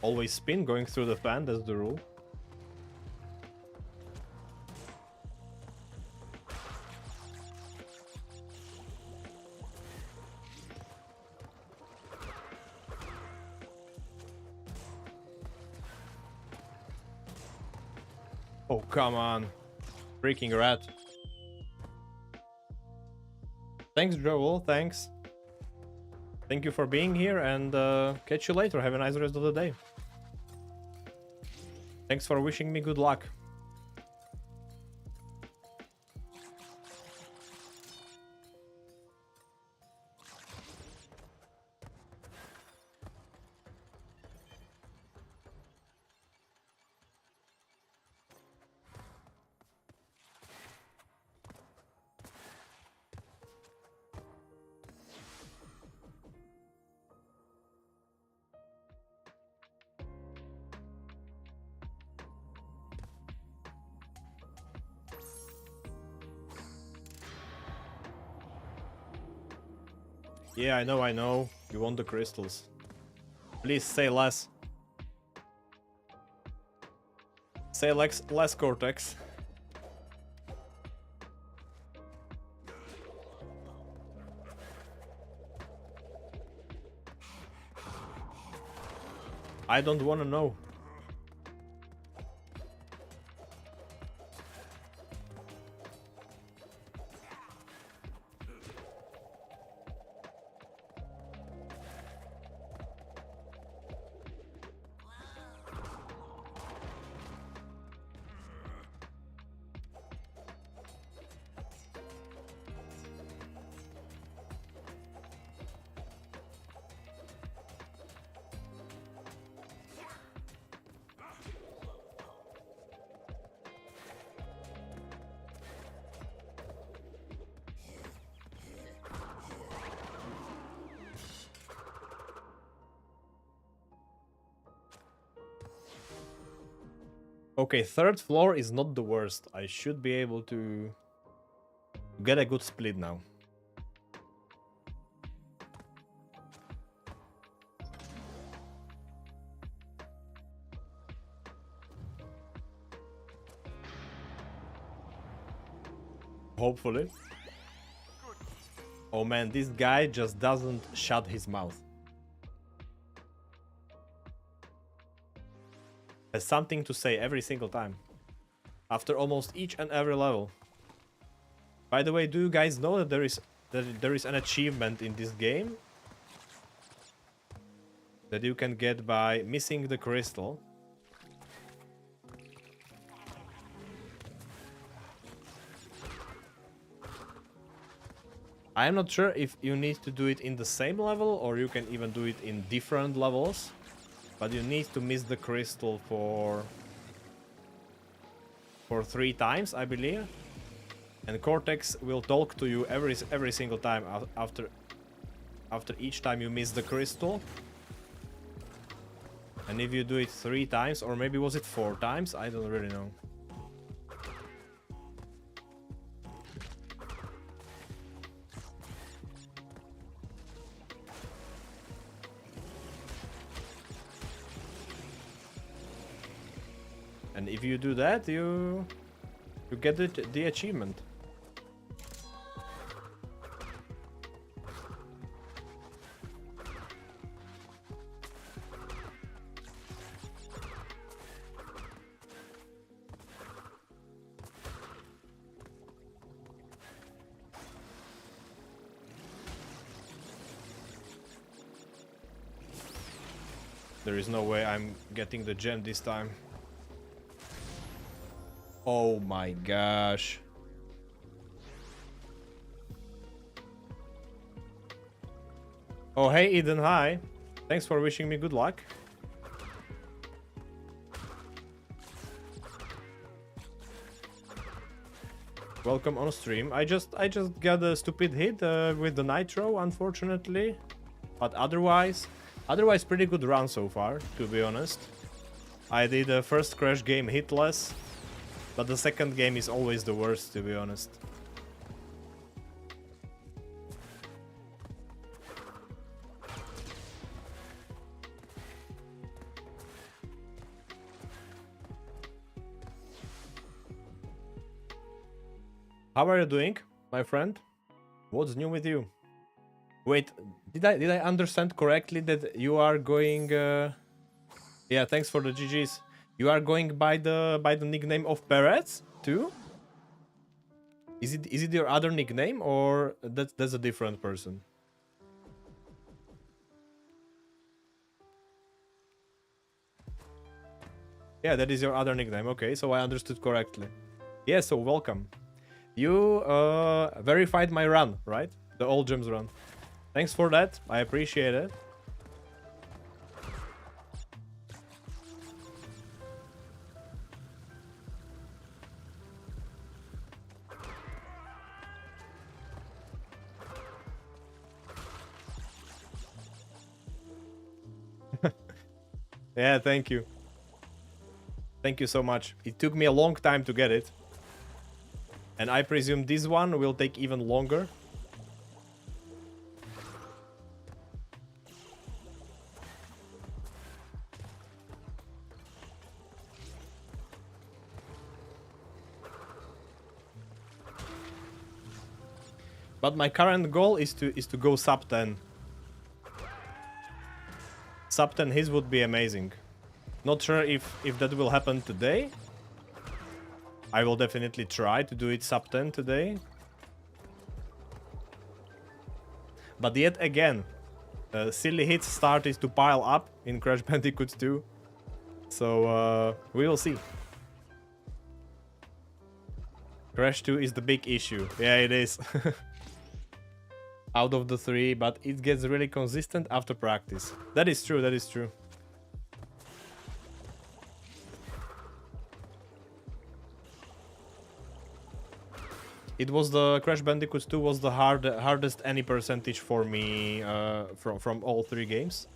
Speaker 1: Always spin going through the fan, that's the rule. Oh, come on. Freaking rat. Thanks, Joel, thanks. Thank you for being here, and catch you later. Have a nice rest of the day. Thanks for wishing me good luck. Yeah, I know. You want the crystals. Please say less. Say less Cortex. I don't wanna know. Okay, third floor is not the worst. I should be able to get a good split now. Hopefully. Oh man, this guy just doesn't shut his mouth. Has something to say every single time. After almost each and every level. By the way, do you guys know that there is an achievement in this game that you can get by missing the crystal? I'm not sure if you need to do it in the same level or you can even do it in different levels. But you need to miss the crystal for for 3 times, I believe. And Cortex will talk to you every single time after each time you miss the crystal. And if you do it 3 times, or maybe was it 4 times? I don't really know. And if you do that, you get the achievement. There is no way I'm getting the gem this time. Oh my gosh. Oh, hey Eden, hi. Thanks for wishing me good luck. Welcome on stream. I just got a stupid hit with the nitro, unfortunately. But otherwise pretty good run so far, to be honest. I did the first crash game hitless, but the second game is always the worst, to be honest. How are you doing, my friend? What's new with you? Wait, did I understand correctly that you are going? Yeah, thanks for the GGs. You are going by the nickname of Perez too? Is it your other nickname, or that's a different person? Yeah, that is your other nickname. Okay, so I understood correctly. Yeah, so welcome. You verified my run, right? The All Gems run. Thanks for that. I appreciate it. Yeah, thank you. Thank you so much. It took me a long time to get it. And I presume this one will take even longer. But my current goal is to go sub 10. Sub 10 his would be amazing. Not sure if that will happen today. I will definitely try to do it sub 10 today. But yet again, silly hits started to pile up in Crash Bandicoot 2. So we will see. Crash 2 is the big issue. Yeah, it is. Out of the 3, but it gets really consistent after practice. That is true, that is true. It was the Crash Bandicoot 2 was the hardest any percentage for me from all 3 games.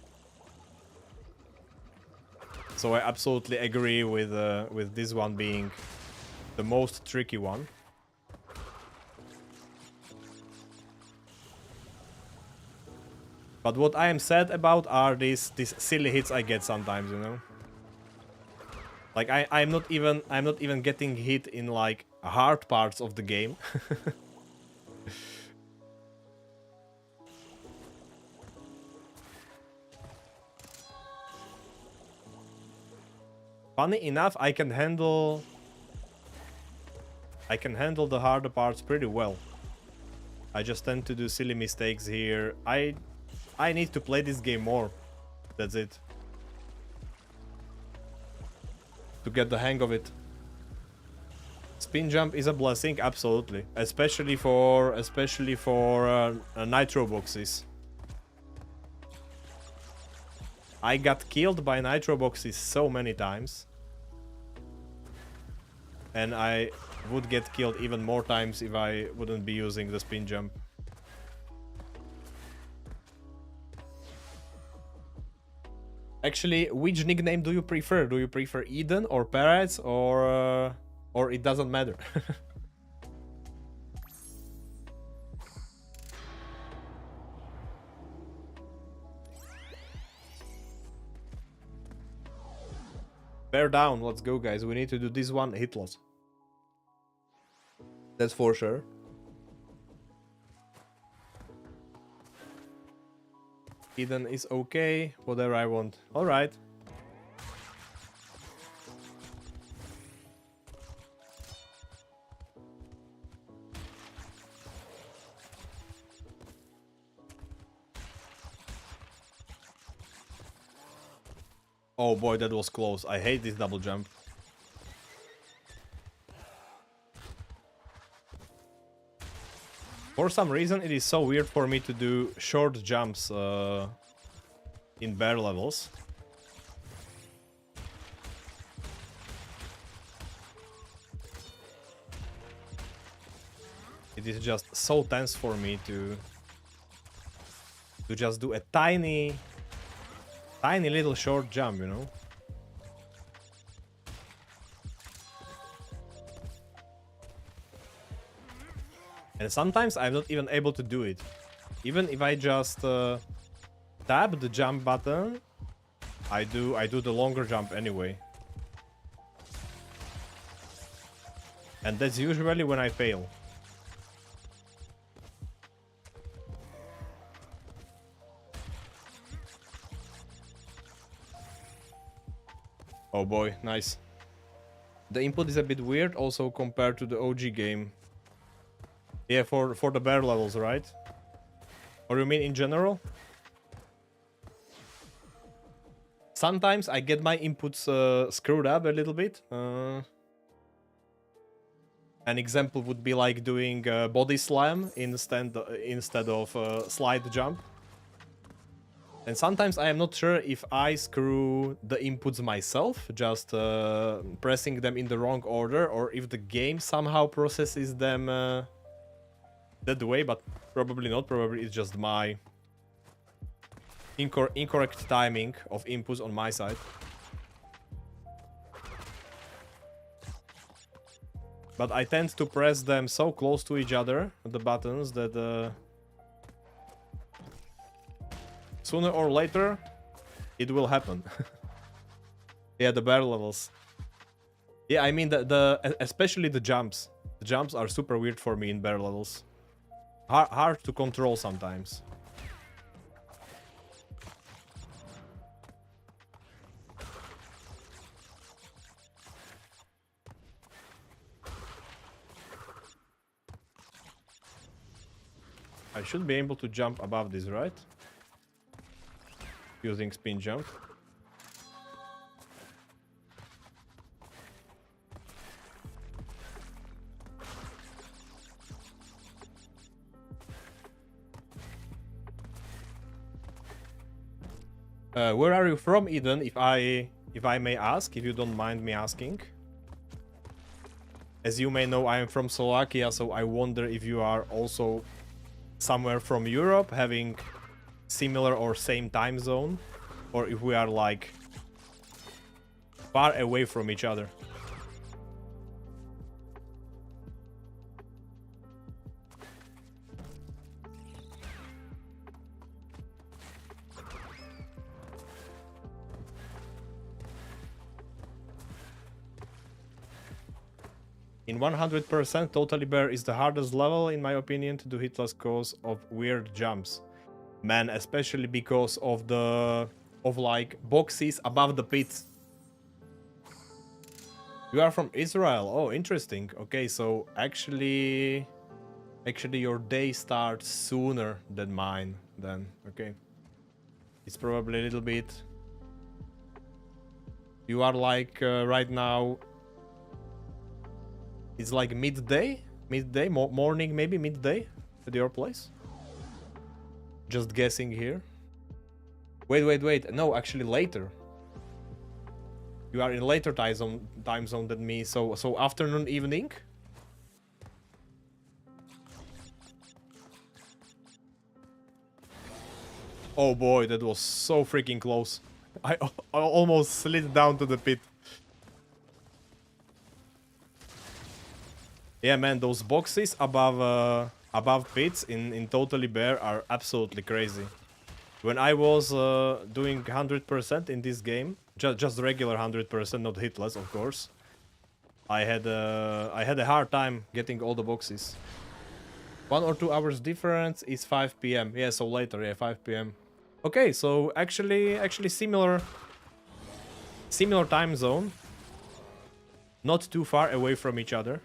Speaker 1: So I absolutely agree with this one being the most tricky one. But what I am sad about are these silly hits I get sometimes, you know. Like I'm not even getting hit in like hard parts of the game. Funny enough, I can handle the harder parts pretty well. I just tend to do silly mistakes here. I need to play this game more. That's it. To get the hang of it. Spin jump is a blessing, absolutely. Especially for nitro boxes. I got killed by nitro boxes so many times. And I would get killed even more times if I wouldn't be using the spin jump. Actually, which nickname do you prefer? Do you prefer Eden or Parrots or it doesn't matter? Bear down, let's go guys. We need to do this one hitless. That's for sure. Eden is okay, whatever I want. Alright. Oh boy, that was close. I hate this double jump. For some reason, it is so weird for me to do short jumps in bear levels. It is just so tense for me to just do a tiny little short jump, you know? And sometimes I'm not even able to do it. Even if I just tap the jump button, I do the longer jump anyway. And that's usually when I fail. Oh boy, nice. The input is a bit weird also compared to the OG game. Yeah, for the bear levels, right? Or you mean in general? Sometimes I get my inputs screwed up a little bit. An example would be like doing body slam instead of slide jump. And sometimes I am not sure if I screw the inputs myself, just pressing them in the wrong order, or if the game somehow processes them that way, but probably not. Probably it's just my incorrect timing of inputs on my side. But I tend to press them so close to each other, the buttons, that sooner or later it will happen. Yeah, the bear levels. Yeah, I mean especially the jumps. The jumps are super weird for me in bear levels. Hard to control sometimes. I should be able to jump above this, right? Using spin jump. Where are you from, Eden, if I may ask, if you don't mind me asking? As you may know, I am from Slovakia, so I wonder if you are also somewhere from Europe, having similar or same time zone, or if we are like far away from each other. In 100%, Totally Bear is the hardest level, in my opinion, to do hitless cause of weird jumps. Man, especially because of like boxes above the pits. You are from Israel. Oh, interesting. Okay, so actually your day starts sooner than mine then. Okay. It's probably a little bit. You are like right now. It's like midday, morning, maybe midday at your place. Just guessing here. Wait. No, actually later. You are in later time zone than me, so afternoon, evening. Oh boy, that was so freaking close. I almost slid down to the pit. Yeah, man, those boxes above pits in Totally Bear are absolutely crazy. When I was doing 100% in this game, just regular 100%, not hitless, of course, I had a hard time getting all the boxes. 1 or 2 hours difference is 5 p.m. Yeah, so later, yeah, 5 p.m. Okay, so actually similar time zone, not too far away from each other.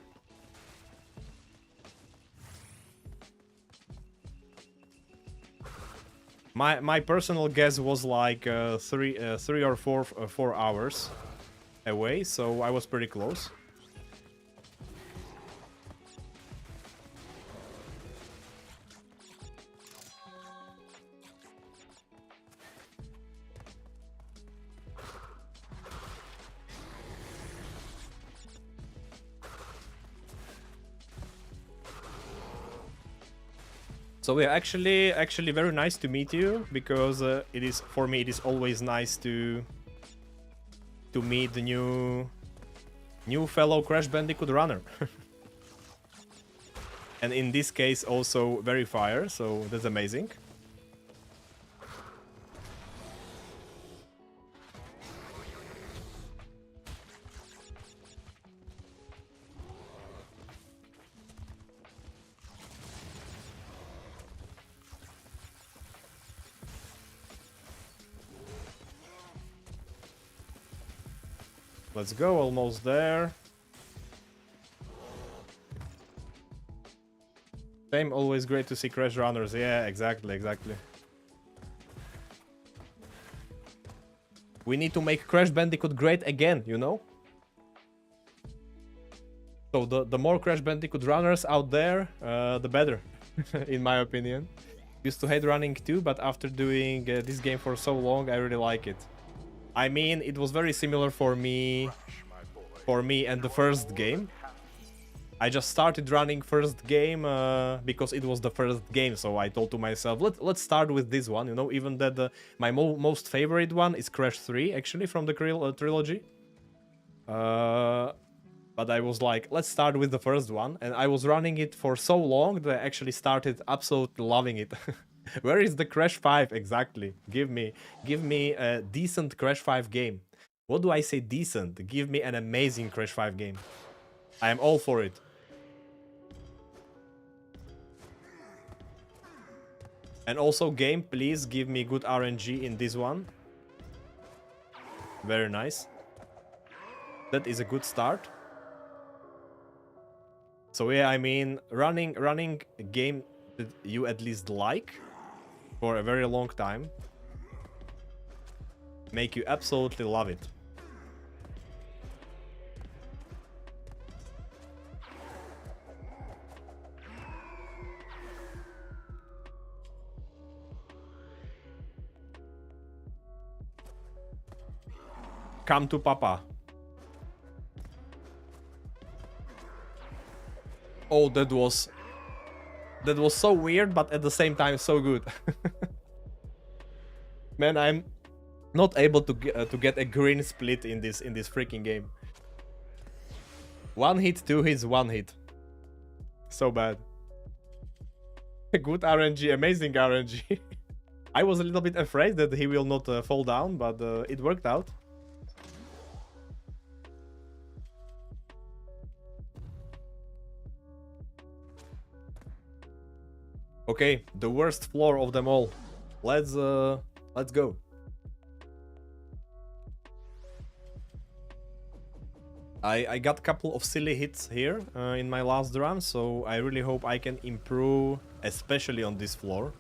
Speaker 1: My personal guess was like 3 or 4 hours away, so I was pretty close. So yeah, actually very nice to meet you, because it is, for me, it is always nice to meet the new fellow Crash Bandicoot runner. And in this case also very fire, so that's amazing. Let's go, almost there. Same, always great to see Crash runners. Yeah, exactly. We need to make Crash Bandicoot great again, you know? So the more Crash Bandicoot runners out there, the better, in my opinion. Used to hate running too, but after doing this game for so long, I really like it. I mean, it was very similar for me and the first game. I just started running first game because it was the first game, so I told to myself, let's start with this one, you know, even that my most favorite one is Crash 3, actually, from the Trilogy. But I was like, let's start with the first one, and I was running it for so long that I actually started absolutely loving it. Where is the Crash 5 exactly? Give me a decent Crash 5 game. What do I say decent? Give me an amazing Crash 5 game. I am all for it. And also, game, please give me good RNG in this one. Very nice. That is a good start. So yeah, I mean, running a game that you at least like for a very long time make you absolutely love it. Come to Papa. Oh, that was so weird, but at the same time so good. Man, I'm not able to get a green split in this freaking game. One hit, two hits, one hit. So bad. Good RNG, amazing RNG. I was a little bit afraid that he will not fall down, but it worked out. Okay, the worst floor of them all. Let's go. I got a couple of silly hits here in my last run, so I really hope I can improve, especially on this floor.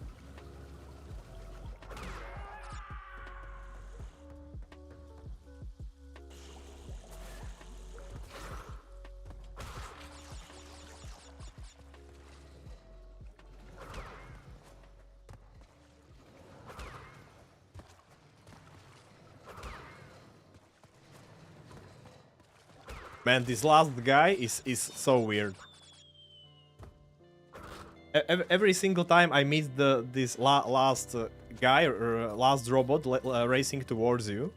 Speaker 1: Man, this last guy is so weird. Every single time I meet this last guy or last robot racing towards you,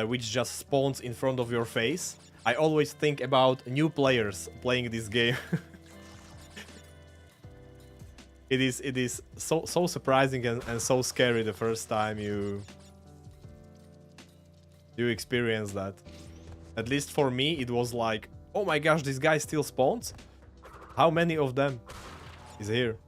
Speaker 1: which just spawns in front of your face, I always think about new players playing this game. It is so surprising and so scary the first time you experience that. At least for me, it was like, oh my gosh, this guy still spawns? How many of them is here?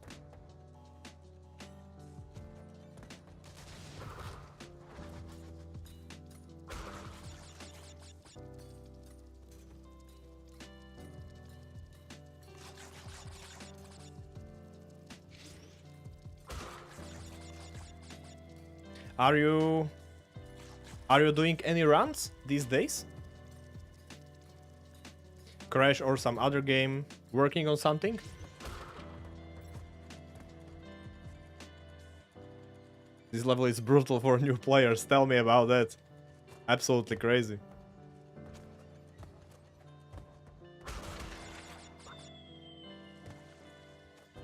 Speaker 1: Are you doing any runs these days? Crash or some other game, working on something? This level is brutal for new players, tell me about that. Absolutely crazy.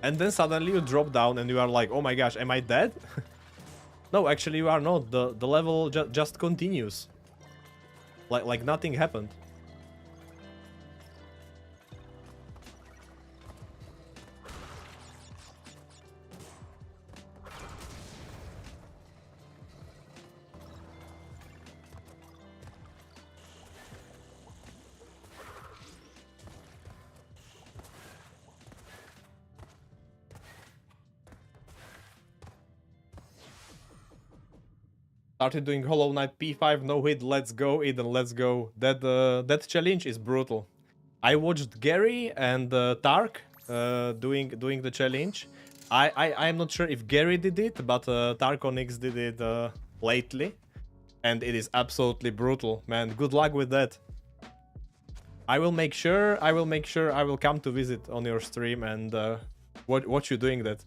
Speaker 1: And then suddenly you drop down and you are like, oh my gosh, am I dead? No, actually you are not. The level just continues. Like nothing happened. Started doing Hollow Knight P5, no hit, let's go, Eden, let's go. That challenge is brutal. I watched Gary and Tark doing the challenge. I'm not sure if Gary did it, but Tarkonix did it lately. And it is absolutely brutal, man. Good luck with that. I will make sure I will come to visit on your stream and watch you doing that.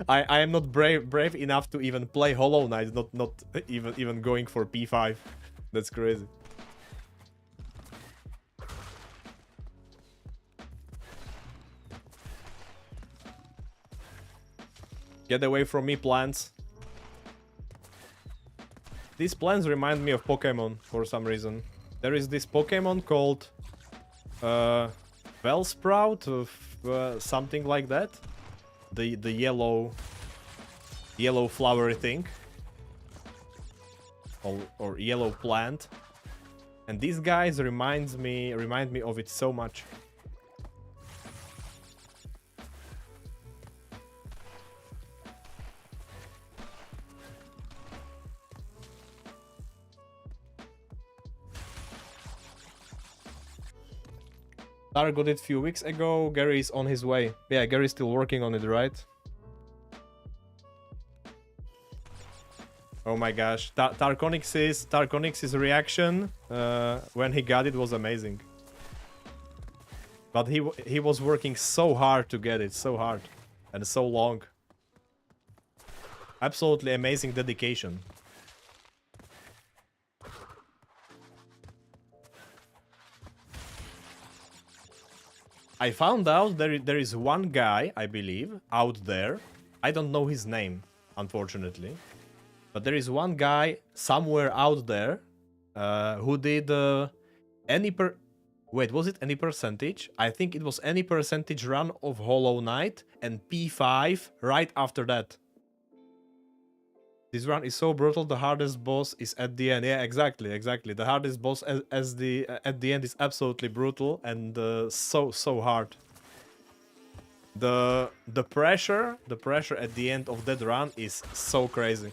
Speaker 1: I am not brave enough to even play Hollow Knight, not even going for P5. That's crazy. Get away from me, plants. These plants remind me of Pokemon for some reason. There is this Pokemon called Bellsprout, something like that. The yellow flowery thing, or yellow plant, and these guys remind me of it so much. Tar got it a few weeks ago. Gary is on his way. Yeah, Gary's still working on it, right? Oh my gosh, Tarkonix's reaction when he got it was amazing. But he was working so hard to get it, so hard and so long. Absolutely amazing dedication. I found out there is one guy, I believe, out there. I don't know his name, unfortunately. But there is one guy somewhere out there who did Wait, was it any percentage? I think it was any percentage run of Hollow Knight and P5 right after that. This run is so brutal, the hardest boss is at the end. Yeah, exactly. The hardest boss at the end is absolutely brutal and so hard. The pressure at the end of that run is so crazy.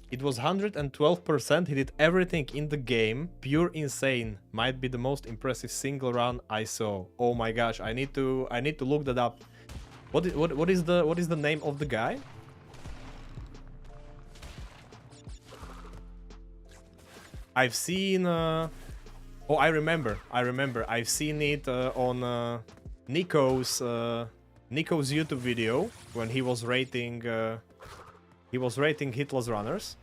Speaker 1: It was 112%, he did everything in the game, pure insane. Might be the most impressive single run I saw. Oh my gosh, I need to look that up. What is the name of the guy? I've seen. Oh, I remember. I've seen it on Nico's YouTube video when he was rating. He was rating hitless runners.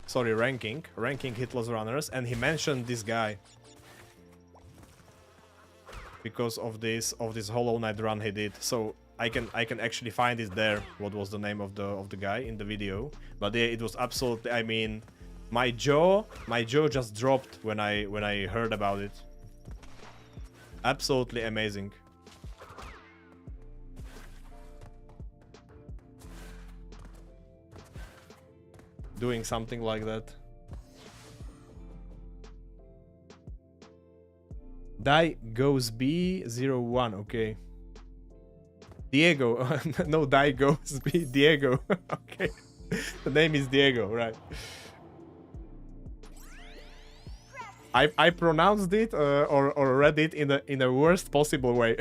Speaker 1: Sorry, ranking hitless runners, and he mentioned this guy because of this Hollow Knight run he did. So I can actually find it there. What was the name of the guy in the video? But yeah, it was absolutely. I mean, my jaw just dropped when I heard about it. Absolutely amazing. Doing something like that. Die goes B01, okay. Diego. No, Die goes B. Diego. Okay. The name is Diego, right? I pronounced it or read it in the worst possible way.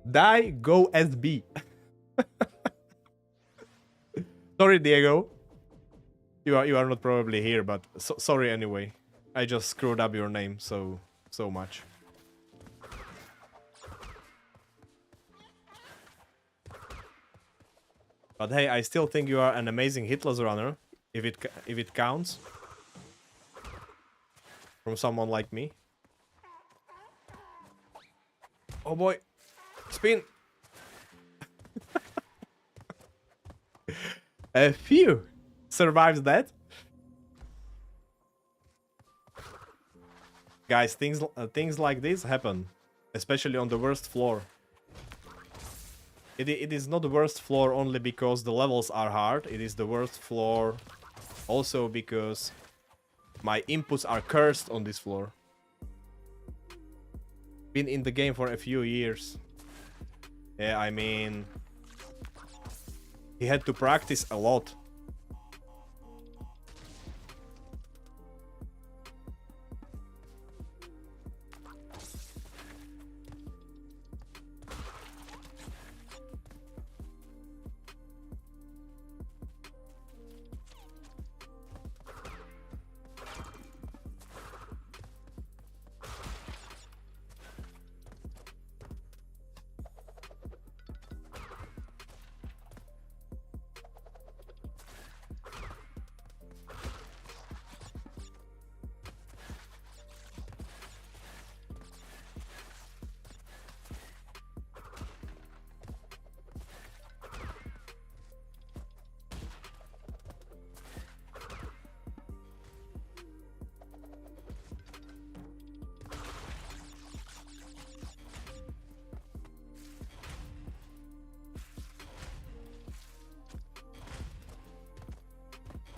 Speaker 1: Die go SB. Sorry, Diego. You are not probably here, but sorry anyway. I just screwed up your name so much. But hey, I still think you are an amazing hitless runner, if it counts. From someone like me. Oh boy, spin. A few survives that. Guys, things like this happen, especially on the worst floor. It is not the worst floor only because the levels are hard. It is the worst floor also because my inputs are cursed on this floor. Been in the game for a few years. Yeah, I mean, he had to practice a lot.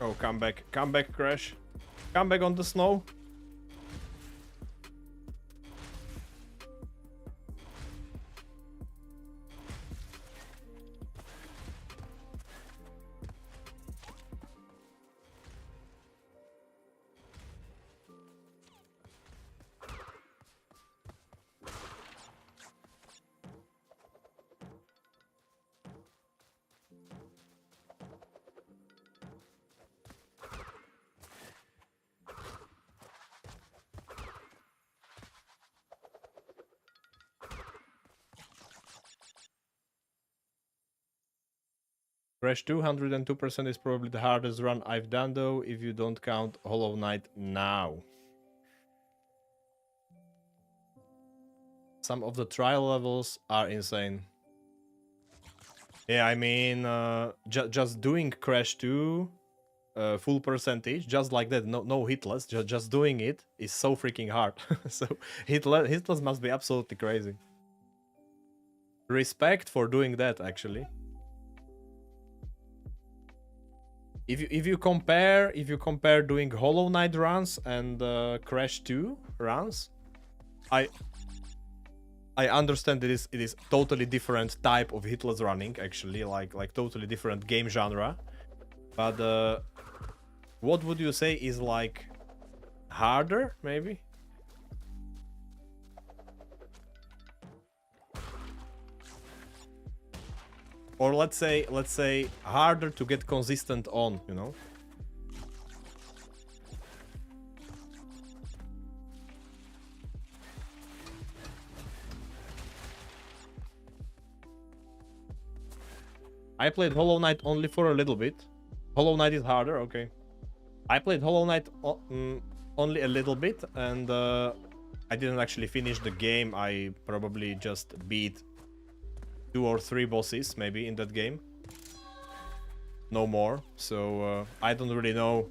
Speaker 1: Oh, come back, Crash. Come back on the snow. Crash 202% is probably the hardest run I've done though, if you don't count Hollow Knight now. Some of the trial levels are insane. Yeah, I mean, just doing Crash 2 full percentage, just like that, no hitless, just doing it is so freaking hard. So hitless must be absolutely crazy. Respect for doing that, actually. If you compare doing Hollow Knight runs and Crash 2 runs, I understand it is totally different type of hitless running, actually, like totally different game genre. But what would you say is like harder, maybe? or let's say harder to get consistent on, you know. I played Hollow Knight only for a little bit. Hollow Knight is harder, okay. I played Hollow Knight only a little bit, and I didn't actually finish the game. I probably just beat 2 or 3 bosses maybe in that game. No more. So I don't really know.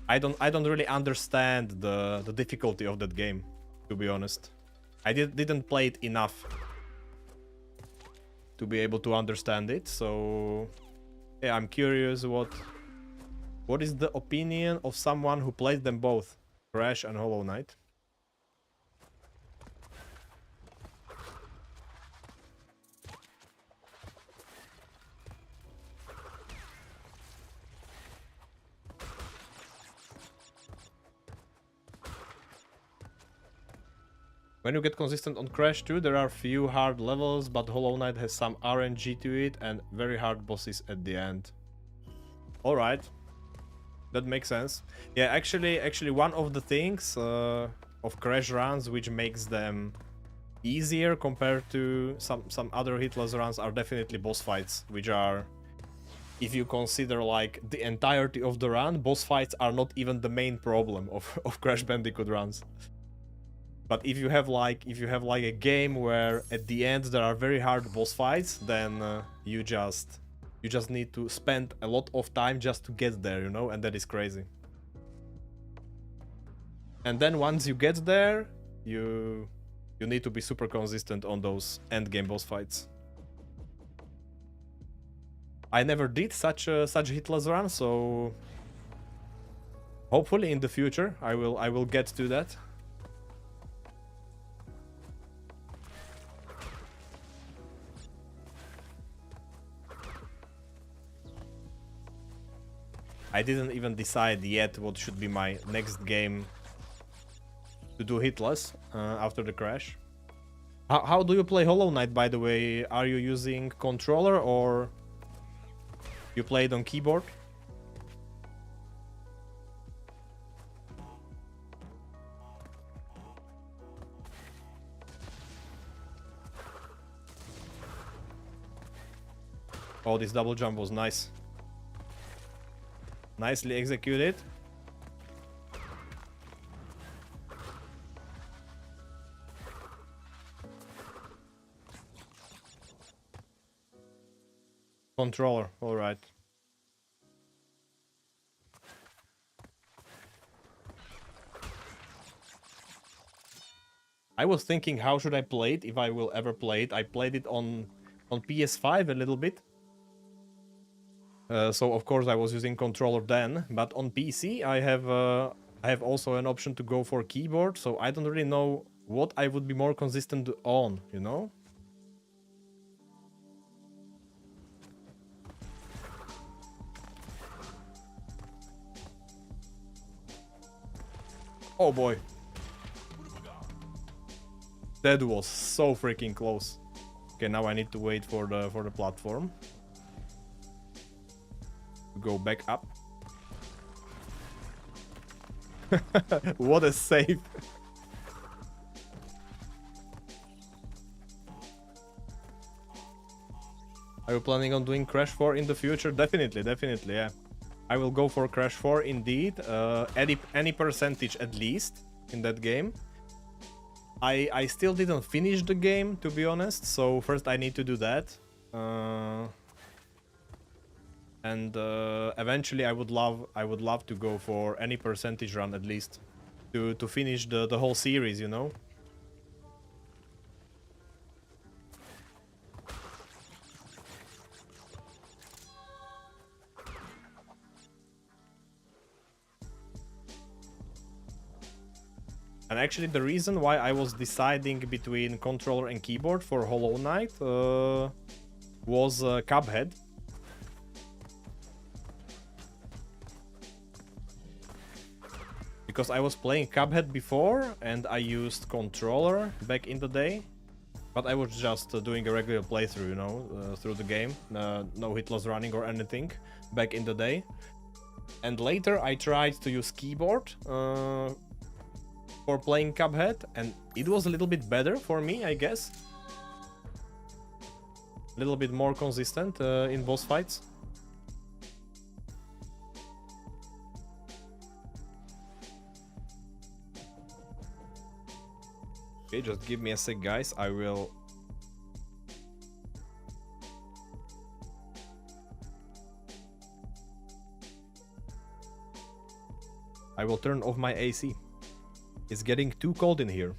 Speaker 1: I don't really understand the difficulty of that game, to be honest. I didn't play it enough to be able to understand it. So yeah, I'm curious what is the opinion of someone who played them both, Crash and Hollow Knight. When you get consistent on Crash 2, there are few hard levels, but Hollow Knight has some RNG to it and very hard bosses at the end. Alright. That makes sense. Yeah, actually one of the things of Crash runs which makes them easier compared to some other hitless runs are definitely boss fights, which are, if you consider like the entirety of the run, boss fights are not even the main problem of Crash Bandicoot runs. But if you have like a game where at the end there are very hard boss fights, then you just need to spend a lot of time just to get there, you know, and that is crazy. And then once you get there, you need to be super consistent on those end game boss fights. I never did such hitless run, so hopefully in the future I will get to that. I didn't even decide yet what should be my next game to do hitless after the crash. How do you play Hollow Knight, by the way? Are you using controller or you play it on keyboard? Oh, this double jump was nice. Nicely executed. Controller, all right. I was thinking, how should I play it if I will ever play it? I played it on PS5 a little bit. So of course I was using controller then, but on PC I have also an option to go for keyboard, so I don't really know what I would be more consistent on, you know? Oh boy. That was so freaking close. Okay, now I need to wait for the platform. Go back up. What a save. Are you planning on doing Crash 4 in the future? Definitely, yeah. I will go for Crash 4 indeed. Any percentage at least in that game. I still didn't finish the game, to be honest, so first I need to do that. And eventually I would love to go for any percentage run at least to finish the whole series, you know. And actually the reason why I was deciding between controller and keyboard for Hollow Knight was Cuphead. Because I was playing Cuphead before and I used controller back in the day. But I was just doing a regular playthrough, you know, through the game. No hit loss running or anything back in the day. And later I tried to use keyboard for playing Cuphead, and it was a little bit better for me, I guess. A little bit more consistent in boss fights. Okay, just give me a sec, guys. I will turn off my AC. It's getting too cold in here.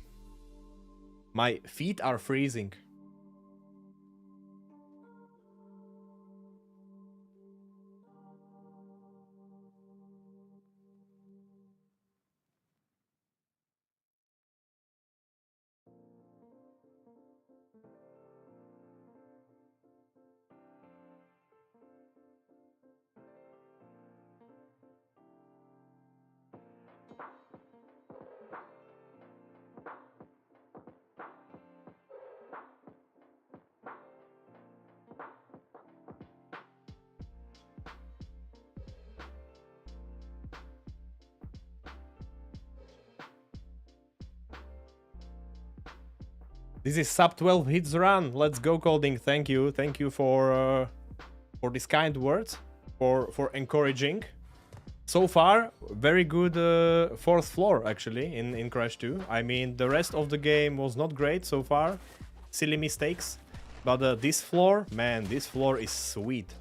Speaker 1: My feet are freezing. This is sub 12 hits run. Let's go, Colding. Thank you for this kind words, for encouraging. So far, very good fourth floor actually in Crash 2. I mean, the rest of the game was not great so far, silly mistakes. But this floor, man, this floor is sweet.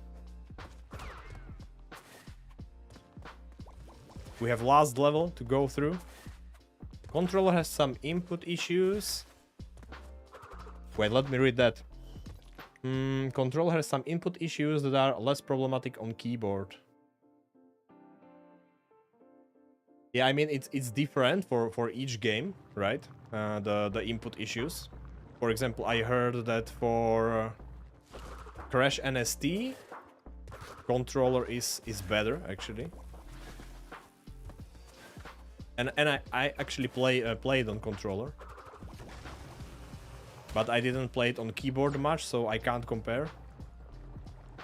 Speaker 1: We have last level to go through. Controller has some input issues. Wait, let me read that. Controller has some input issues that are less problematic on keyboard. Yeah, I mean, it's different for each game, right? The input issues. For example, I heard that for Crash NST, controller is better, actually. And I actually played on controller. But I didn't play it on keyboard much, so I can't compare.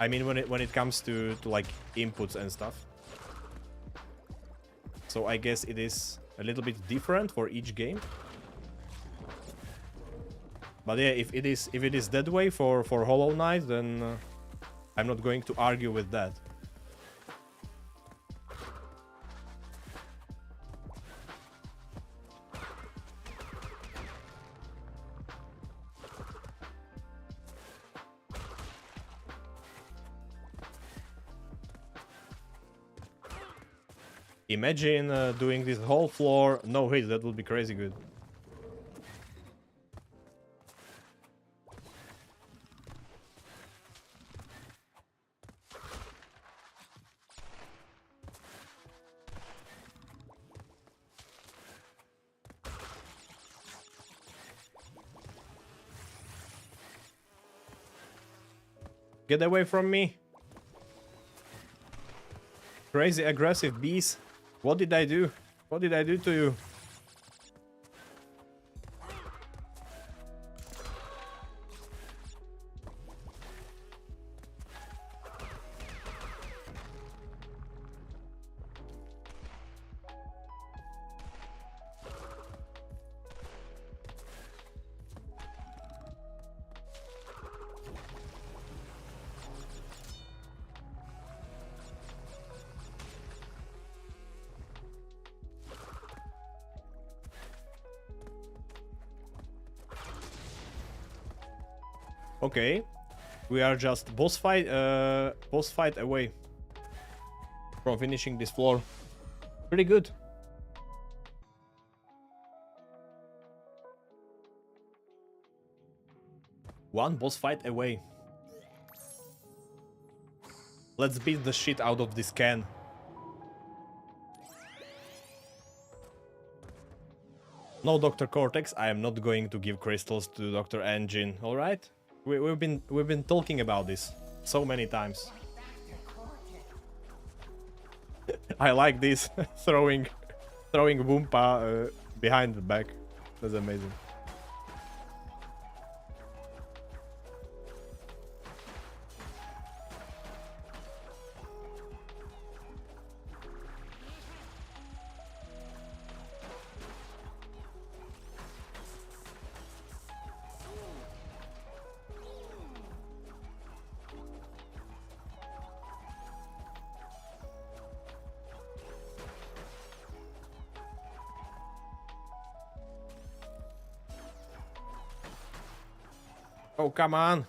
Speaker 1: I mean, when it comes to like inputs and stuff. So I guess it is a little bit different for each game. But yeah, if it is that way for Hollow Knight, then I'm not going to argue with that. Imagine doing this whole floor no hit. That would be crazy good. Get away from me. Crazy aggressive beast. What did I do? What did I do to you? Okay, we are just boss fight away from finishing this floor. Pretty good. One boss fight away. Let's beat the shit out of this can. No, Dr. Cortex, I am not going to give crystals to Dr. Engine, alright? We've been talking about this so many times. I like this throwing Boompa behind the back. That's amazing. Oh, come on.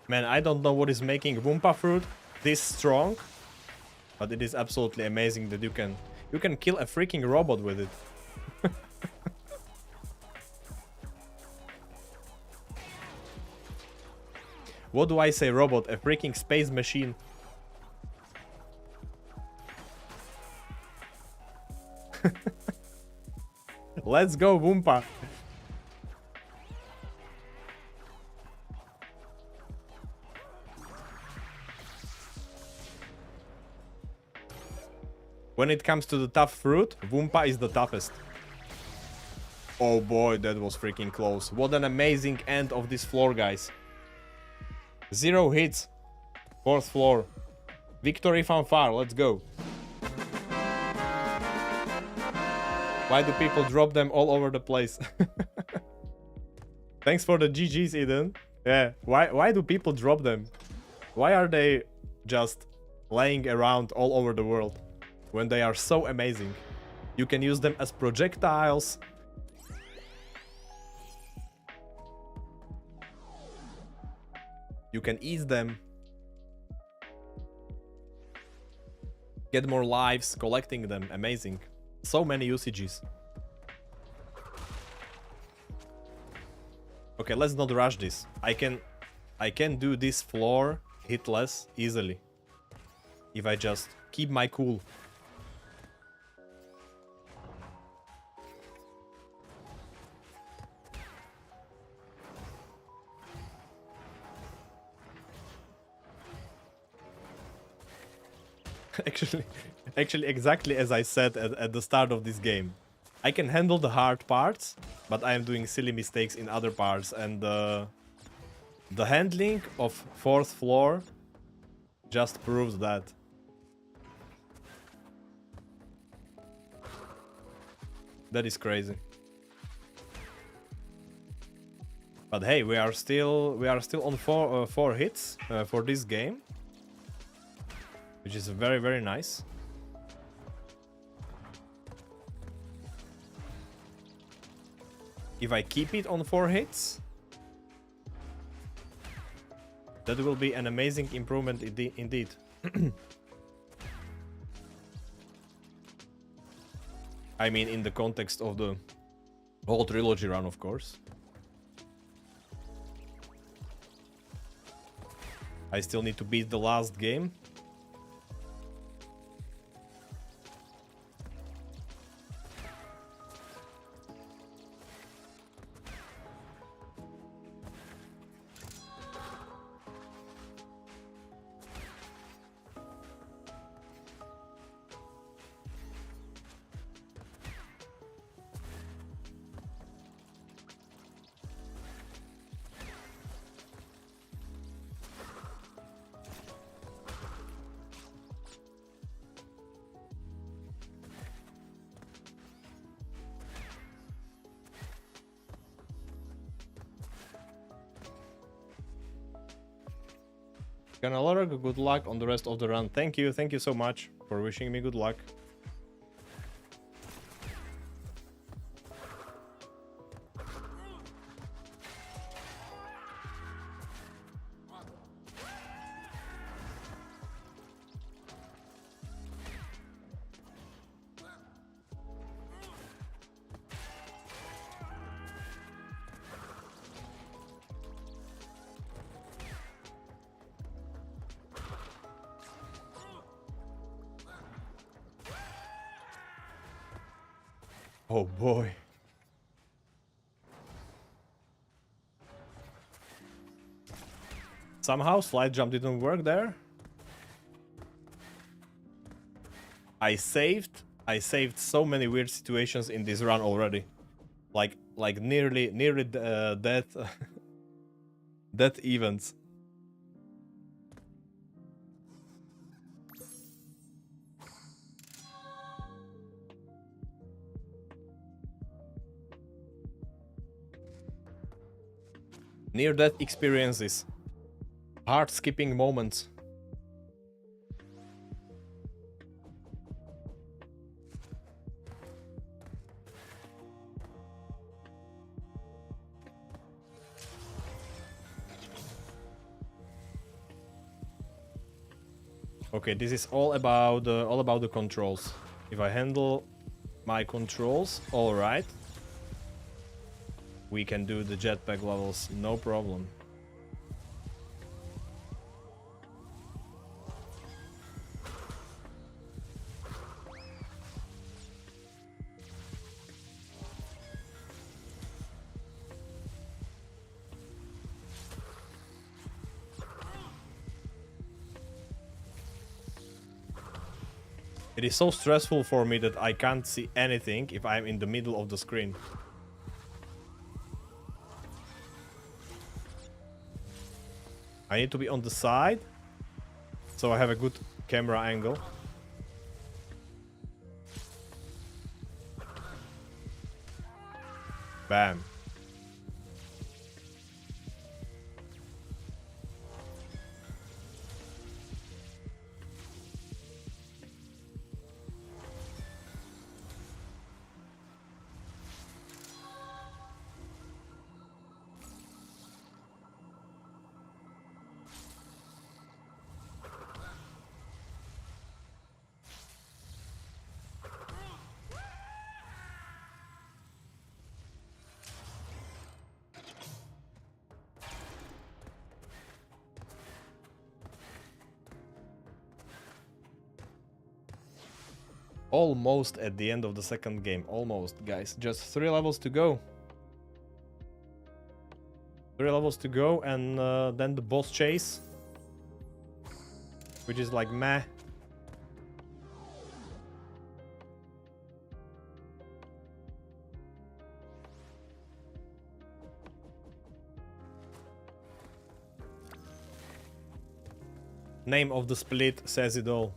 Speaker 1: Man, I don't know what is making Wumpa fruit this strong, but it is absolutely amazing that you can kill a freaking robot with it. What do I say, robot? A freaking space machine. Let's go, Wumpa. When it comes to the tough fruit, Wumpa is the toughest. Oh boy, that was freaking close. What an amazing end of this floor, guys. 0 hits. 4th floor. Victory fanfare, let's go. Why do people drop them all over the place? Thanks for the GGs, Eden. Yeah, why do people drop them? Why are they just laying around all over the world when they are so amazing? You can use them as projectiles. You can ease them. Get more lives, collecting them, amazing. So many usages. Okay, let's not rush this. I can do this floor hitless easily if I just keep my cool. Actually, exactly as I said at the start of this game. I can handle the hard parts, but I am doing silly mistakes in other parts, and the handling of 4th floor just proves that. That is crazy. But hey, we are still on four hits for this game, which is very, very nice. If I keep it on 4 hits, that will be an amazing improvement indeed. I mean, in the context of the whole trilogy run, of course. I still need to beat the last game. Ganalorg, good luck on the rest of the run. Thank you so much for wishing me good luck. Oh boy. Somehow slide jump didn't work there. I saved so many weird situations in this run already. Like nearly death death events. Near death experiences. Hard skipping moments. Okay, this is all about the controls. If I handle my controls, all right, we can do the jetpack levels, no problem. It is so stressful for me that I can't see anything if I'm in the middle of the screen. I need to be on the side, so I have a good camera angle. Bam. Almost at the end of the second game. Almost, guys. Just 3 levels to go. 3 levels to go, and then the boss chase. Which is like meh. Name of the split says it all.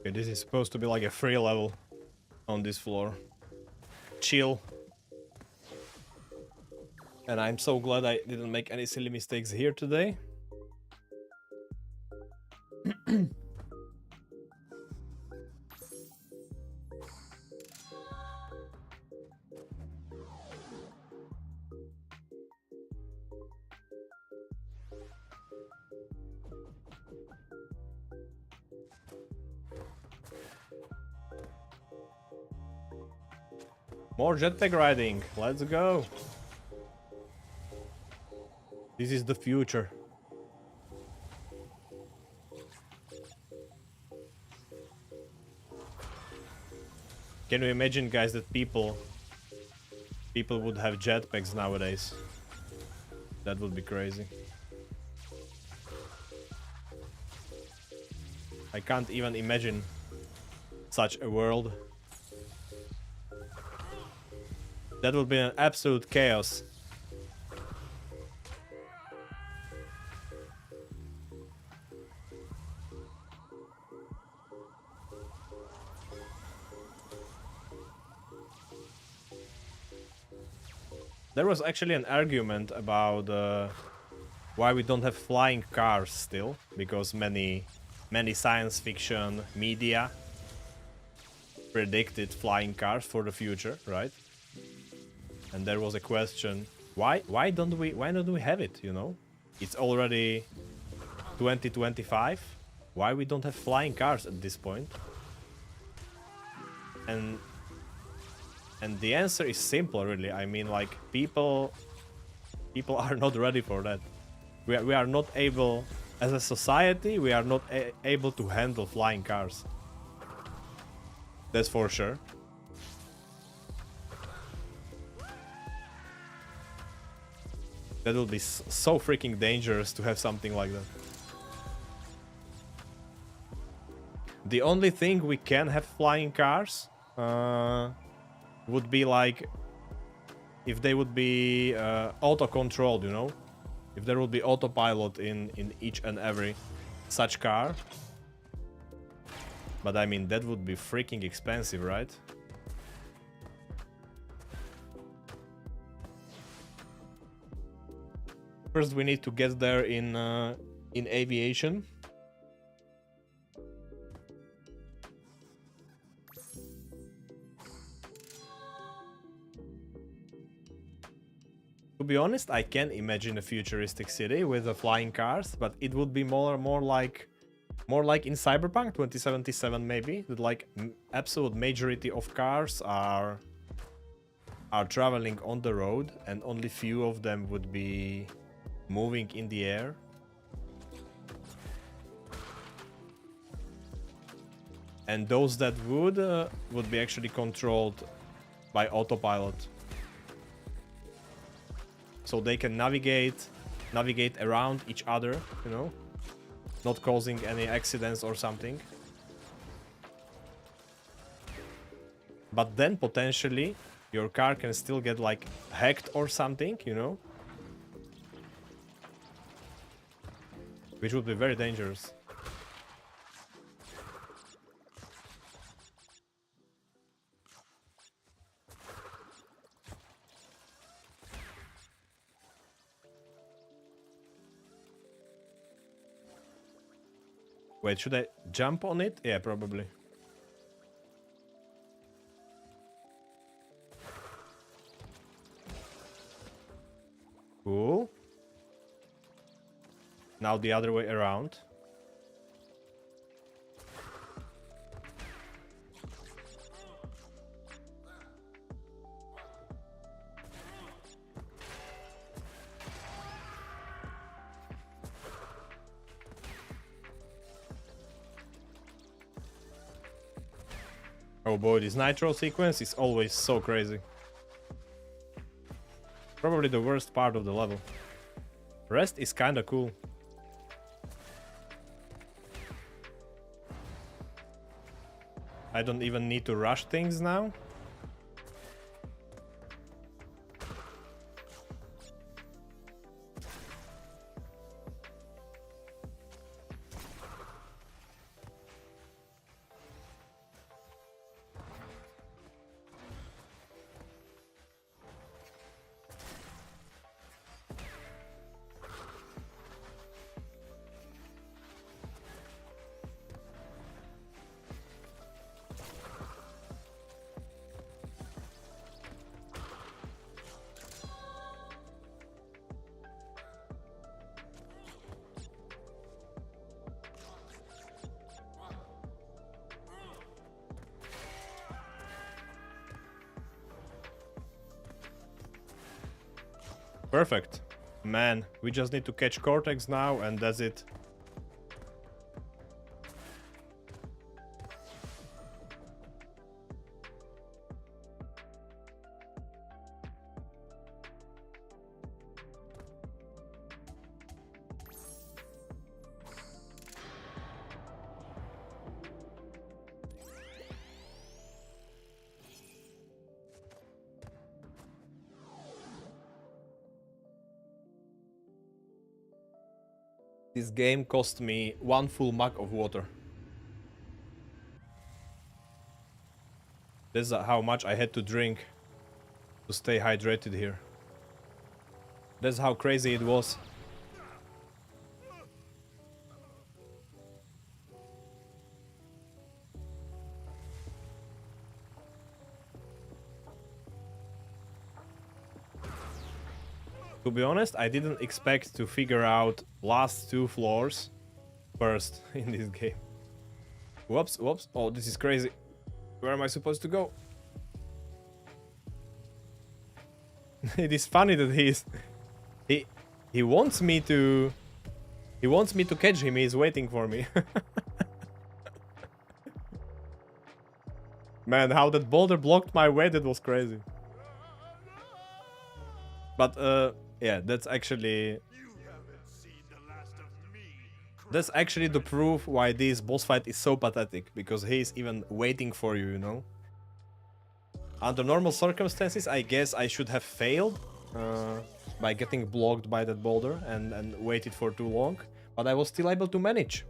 Speaker 1: Okay, this is supposed to be like a free level on this floor. Chill. And I'm so glad I didn't make any silly mistakes here today. More jetpack riding. Let's go. This is the future. Can you imagine, guys, that people would have jetpacks nowadays? That would be crazy. I can't even imagine such a world. That would be an absolute chaos. There was actually an argument about why we don't have flying cars still, because many science fiction media predicted flying cars for the future, right? And there was a question, why don't we have it, you know? It's already 2025. Why we don't have flying cars at this point? And the answer is simple, really. I mean, like, people are not ready for that. We are not able, as a society, we are not able to handle flying cars. That's for sure. That would be so freaking dangerous to have something like that. The only thing we can have flying cars would be like if they would be auto-controlled, you know? If there would be autopilot in each and every such car. But I mean, that would be freaking expensive, right? First, we need to get there in aviation. To be honest, I can imagine a futuristic city with flying cars, but it would be more like in Cyberpunk 2077 maybe, that like absolute majority of cars are traveling on the road and only few of them would be moving in the air. And those that would be actually controlled by autopilot. So they can navigate around each other, you know, not causing any accidents or something. But then potentially your car can still get like hacked or something, you know, which would be very dangerous. Wait, should I jump on it? Yeah, probably. Cool. Now the other way around. Oh boy, this nitro sequence is always so crazy. Probably the worst part of the level. Rest is kinda cool. I don't even need to rush things now. Perfect. Man, we just need to catch Cortex now and that's it. This game cost me 1 full mug of water. This is how much I had to drink to stay hydrated here. That's how crazy it was. To be honest, I didn't expect to figure out last 2 floors first in this game. Whoops, whoops. Oh, this is crazy. Where am I supposed to go? It is funny that he wants me to catch him. He's waiting for me. Man, how that boulder blocked my way, that was crazy. But yeah, that's actually the proof why this boss fight is so pathetic, because he's even waiting for you, you know? Under normal circumstances, I guess I should have failed by getting blocked by that boulder and waited for too long, but I was still able to manage.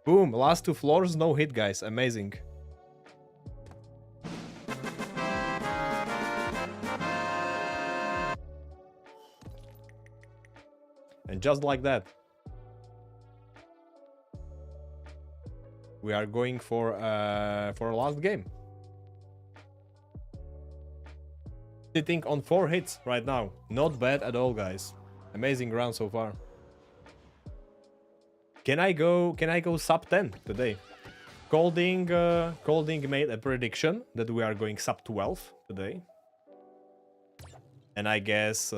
Speaker 1: Boom, last 2 floors, no hit, guys. Amazing. And just like that, we are going for a last game. Sitting on 4 hits right now. Not bad at all, guys. Amazing round so far. Can I go sub 10 today? Colding made a prediction that we are going sub 12 today. And I guess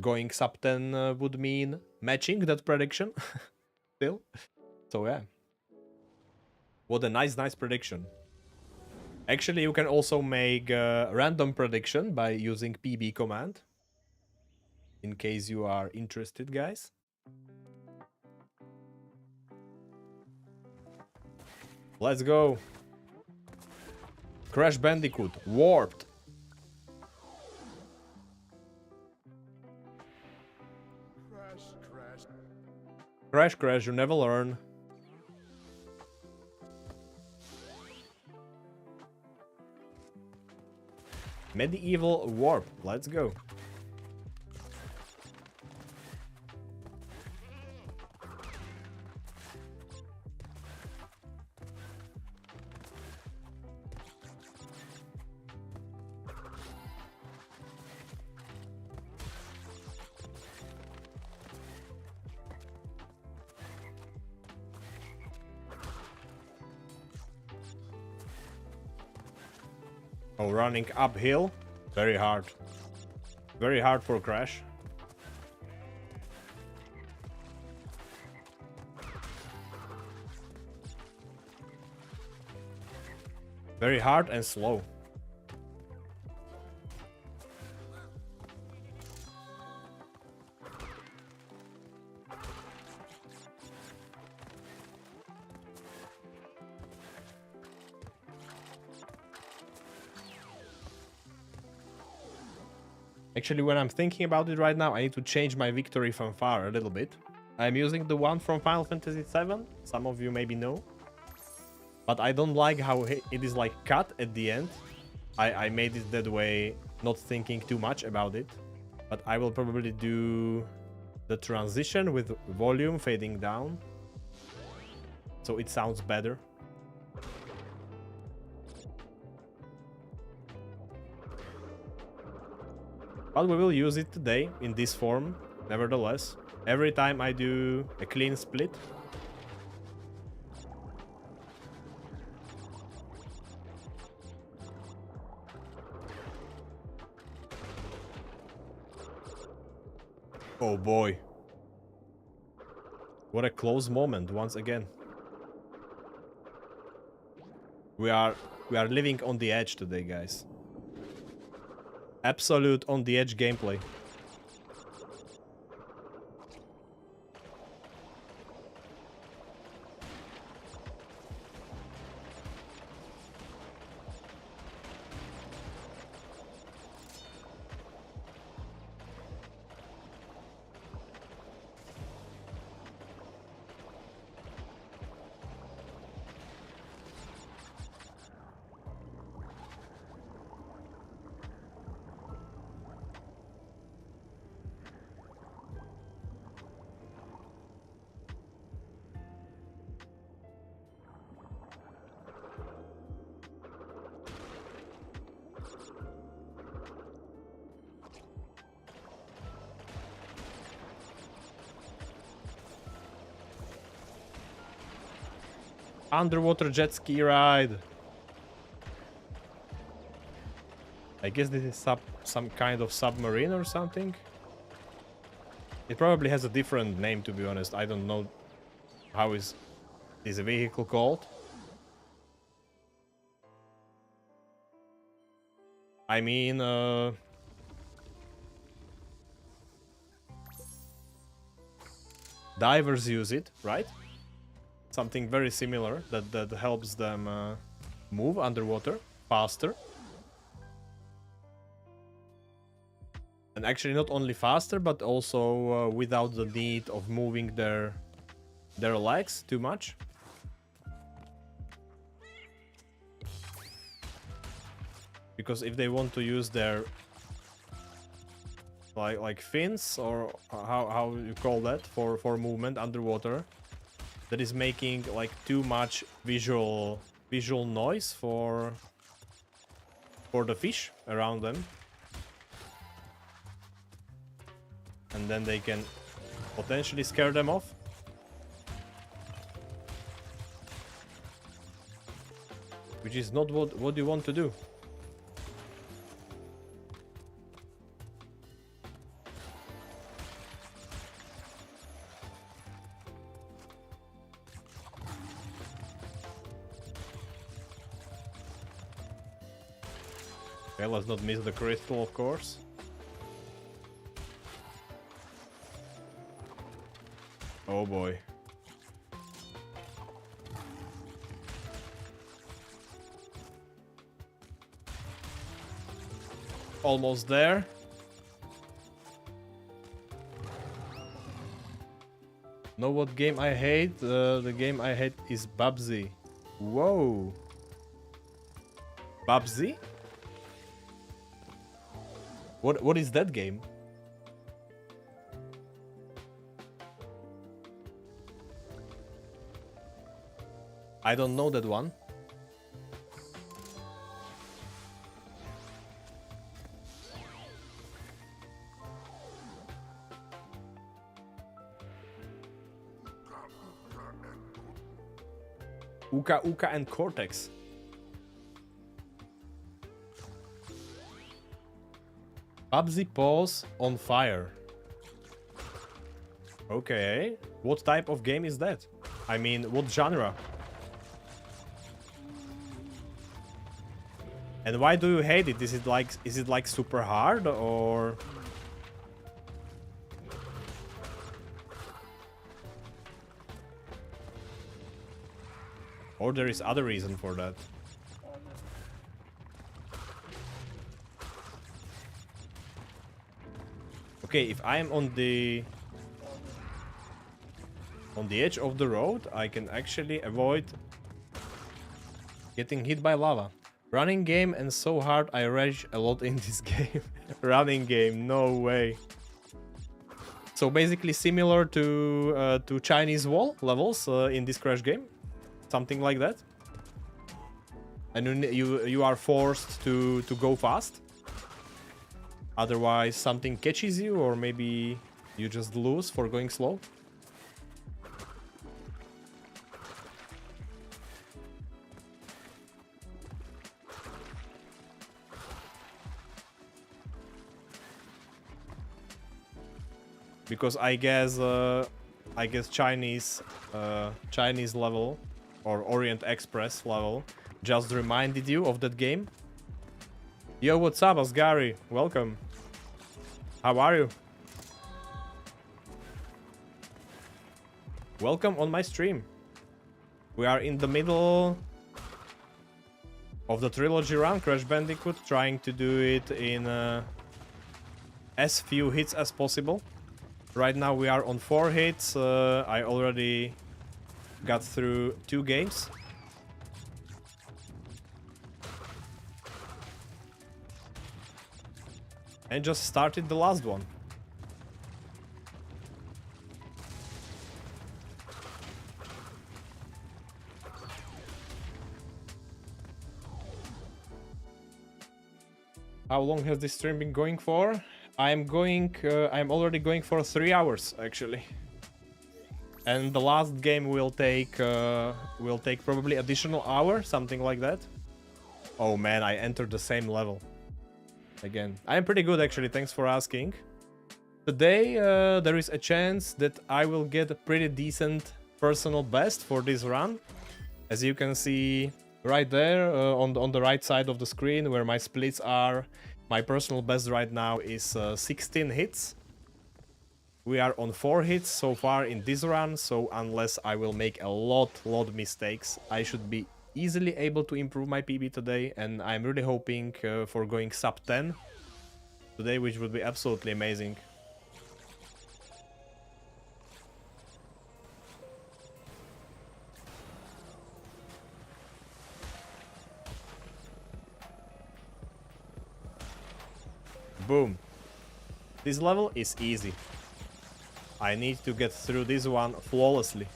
Speaker 1: going sub 10 would mean matching that prediction. Still. So yeah. What a nice prediction. Actually, you can also make a random prediction by using PB command. In case you are interested, guys. Let's go. Crash Bandicoot. Warped. Crash, you never learn. Medieval warp. Let's go. Oh, running uphill. Very hard. Very hard for Crash. Very hard and slow. Actually, when I'm thinking about it right now, I need to change my victory fanfare a little bit. I'm using the one from Final Fantasy VII. Some of you maybe know. But I don't like how it is like cut at the end. I made it that way, not thinking too much about it. But I will probably do the transition with volume fading down, so it sounds better. But we will use it today in this form, nevertheless. Every time I do a clean split. Oh boy. What a close moment once again. We are living on the edge today, guys. Absolute on the edge gameplay. Underwater jet ski ride. I guess this is some kind of submarine or something. It probably has a different name, to be honest. I don't know how is this vehicle called. I mean, divers use it, right? Something very similar that helps them move underwater faster. And actually not only faster, but also without the need of moving their legs too much. Because if they want to use their like fins, or how you call that, for movement underwater, that is making like too much visual noise for the fish around them. And then they can potentially scare them off. Which is not what you want to do. Okay, let's not miss the crystal, of course. Oh boy. Almost there. Know what game I hate? The game I hate is Babsy. Whoa. Babsy? What is that game? I don't know that one. Uka Uka and Cortex. Babsy Paws on Fire. Okay. What type of game is that? I mean, what genre? And why do you hate it? Is it like super hard, or there is other reason for that? Okay, if I am on the edge of the road, I can actually avoid getting hit by lava. Running game and so hard I rage a lot in this game. Running game, no way. So basically similar to Chinese wall levels in this Crash game, something like that. And you are forced to go fast. Otherwise something catches you, or maybe you just lose for going slow. Because I guess Chinese level or Orient Express level just reminded you of that game. Yo, what's up, Asgari? Welcome. How are you? Welcome on my stream. We are in the middle of the Trilogy run, Crash Bandicoot, trying to do it in as few hits as possible. Right now we are on 4 hits. I already got through 2 games. And just started the last one. How long has this stream been going for? I'm already going for 3 hours, actually. And the last game will take probably additional hour, something like that. Oh man, I entered the same level again. I am pretty good actually, thanks for asking. Today there is a chance that I will get a pretty decent personal best for this run. As you can see right there on the right side of the screen where my splits are, my personal best right now is 16 hits. We are on 4 hits so far in this run, so unless I will make a lot mistakes, I should be easily able to improve my PB today, and I'm really hoping for going sub 10 today, which would be absolutely amazing. Boom. This level is easy. I need to get through this one flawlessly.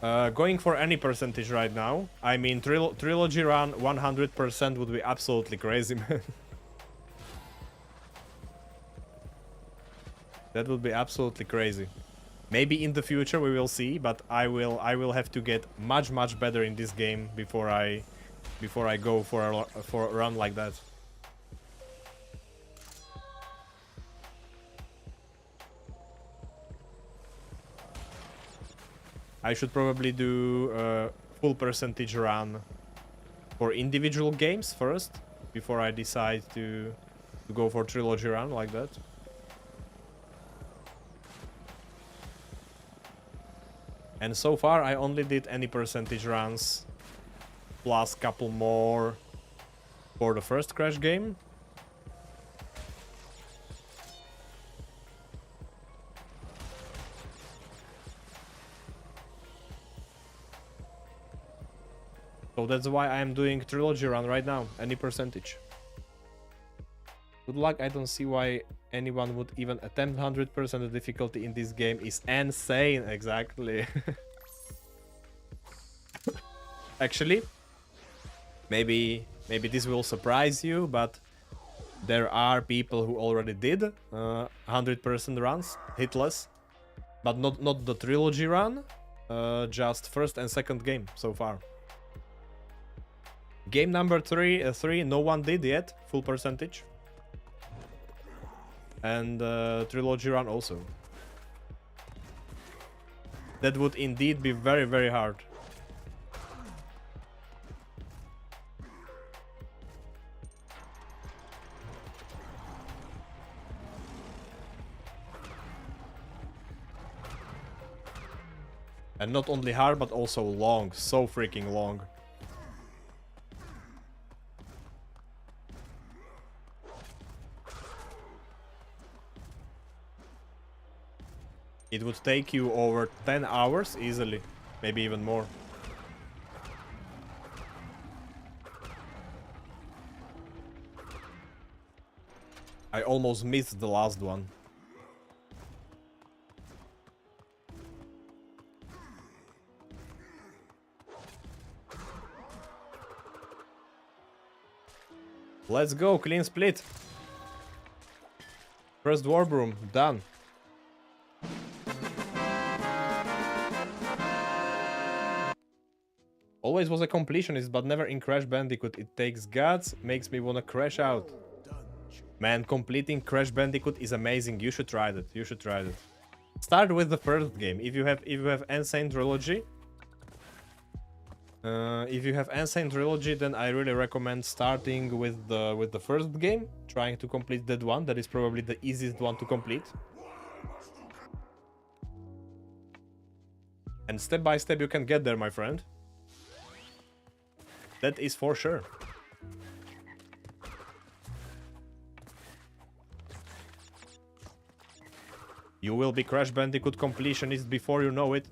Speaker 1: Going for any percentage right now. I mean, Trilogy run 100% would be absolutely crazy, man. That would be absolutely crazy. Maybe in the future we will see, but I will have to get much better in this game before I go for a run like that. I should probably do a full percentage run for individual games first before I decide to go for Trilogy run like that. And so far I only did any percentage runs plus couple more for the first Crash game. So that's why I'm doing Trilogy run right now, any percentage. Good luck, I don't see why anyone would even attempt 100%. The difficulty in this game is insane, exactly. Actually, maybe this will surprise you, but there are people who already did 100% runs, hitless, but not the Trilogy run, just first and second game so far. Game number 3, no one did yet, full percentage. And Trilogy run also. That would indeed be very hard. And not only hard, but also long, so freaking long. It would take you over 10 hours easily, maybe even more. I almost missed the last one. Let's go, clean split. First warp room, done. Always was a completionist, but never in Crash Bandicoot. It takes guts, makes me wanna crash out. Man, completing Crash Bandicoot is amazing. You should try that. You should try it. Start with the first game. If you have Insane Trilogy, then I really recommend starting with the first game, trying to complete that one. That is probably the easiest one to complete. And step by step you can get there, my friend. That is for sure. You will be Crash Bandicoot completionist before you know it.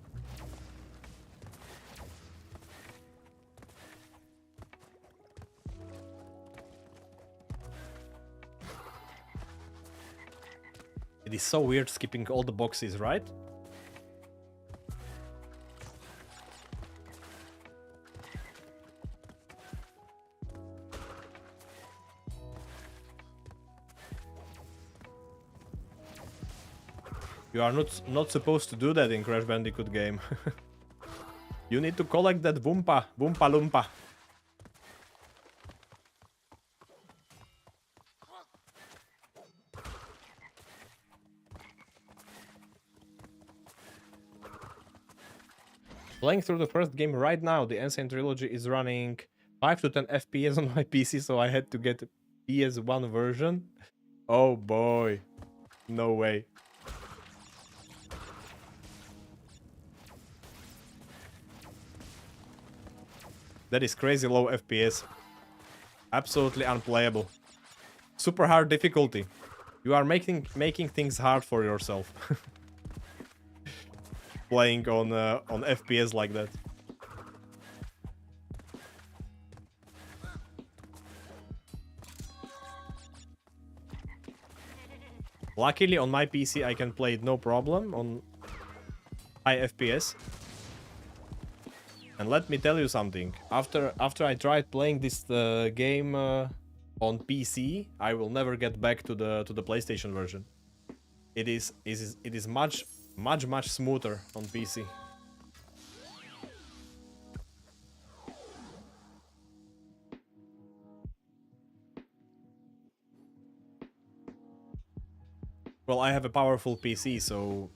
Speaker 1: It is so weird skipping all the boxes, right? You are not supposed to do that in Crash Bandicoot game. You need to collect that Boompa Loompa. Playing through the first game right now, the Insane Trilogy is running 5 to 10 FPS on my PC, so I had to get PS1 version. Oh boy. No way. That is crazy low FPS. Absolutely unplayable. Super hard difficulty. You are making things hard for yourself. Playing on FPS like that. Luckily on my PC I can play it no problem on high FPS. And let me tell you something. After I tried playing this game on PC, I will never get back to the PlayStation version. It is much smoother on PC. Well, I have a powerful PC, so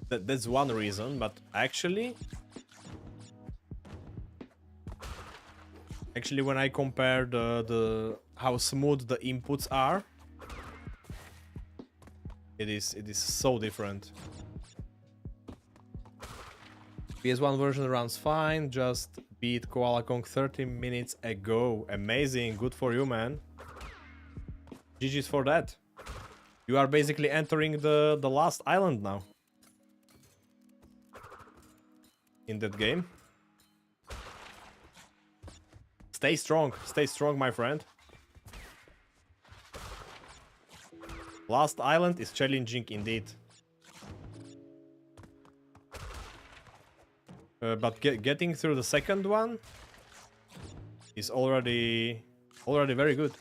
Speaker 1: that's one reason, but actually when I compare the how smooth the inputs are, it is so different. PS1 version runs fine, just beat Koala Kong 30 minutes ago. Amazing, good for you, man. GG's for that. You are basically entering the last island now. In that game. Stay strong, my friend. Last island is challenging indeed. But getting through the second one is already very good.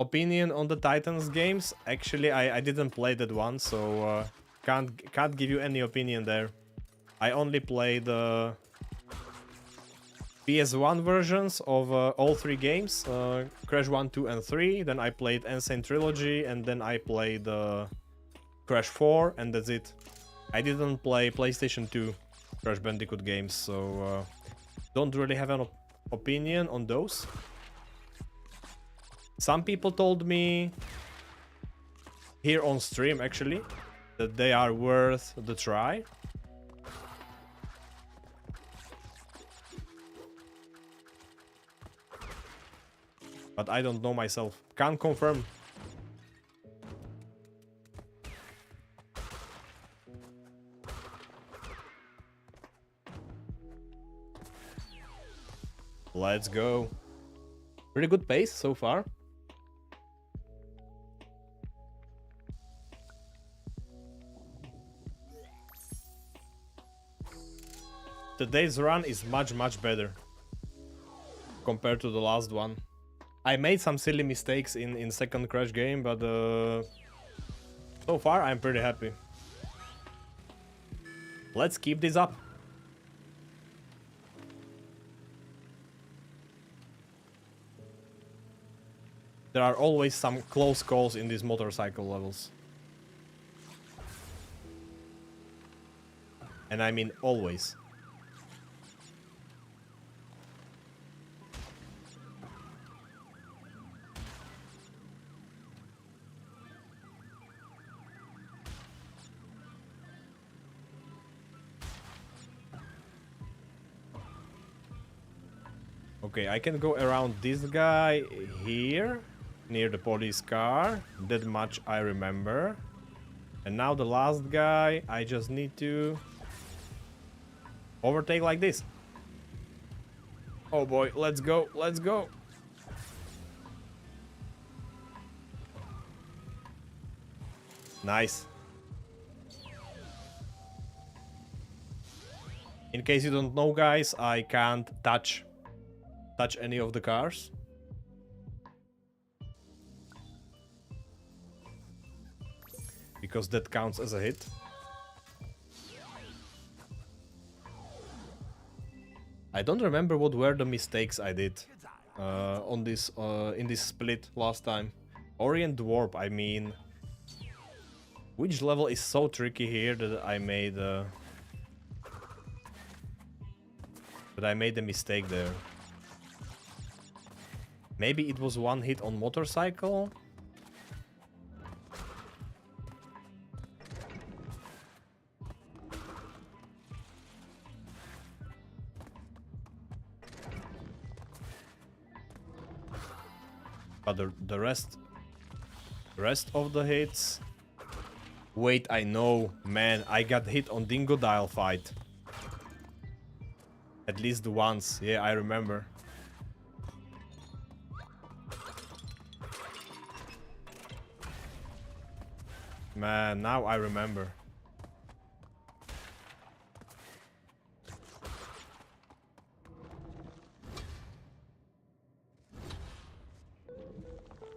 Speaker 1: Opinion on the Titans games? Actually, I didn't play that one, so can't give you any opinion there. I only played the PS1 versions of all three games, Crash 1, 2 and 3, then I played Insane Trilogy, and then I played Crash 4, and that's it. I didn't play PlayStation 2 Crash Bandicoot games, so don't really have an opinion on those. Some people told me here on stream actually that they are worth the try. But I don't know myself. Can't confirm. Let's go. Pretty good pace so far. Today's run is much better compared to the last one. I made some silly mistakes in second Crash game, but so far I'm pretty happy. Let's keep this up. There are always some close calls in these motorcycle levels. And I mean always. Okay, I can go around this guy here, near the police car. That much I remember. And now the last guy, I just need to overtake like this. Oh boy, let's go, let's go. Nice. In case you don't know, guys, I can't touch any of the cars. because that counts as a hit. I don't remember what were the mistakes I did on this in this split last time. Orient Dwarf, I mean, which level is so tricky here that I made a mistake there. Maybe it was one hit on motorcycle. But the rest of the hits. Wait, I know, man, I got hit on Dingodile fight. At least once, yeah, I remember. Man, now I remember.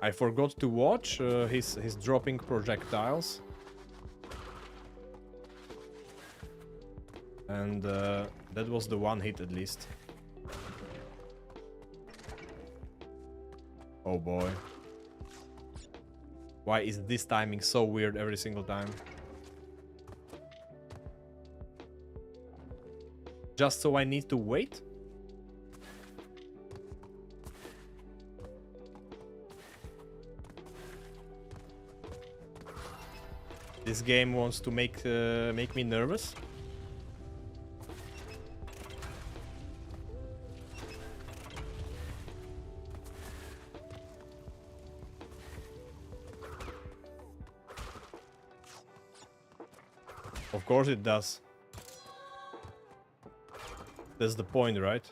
Speaker 1: I forgot to watch his dropping projectiles. And that was the one hit at least. Oh boy. Why is this timing so weird every single time? Just so I need to wait? This game wants to make me nervous. Of course it does. That's the point, right?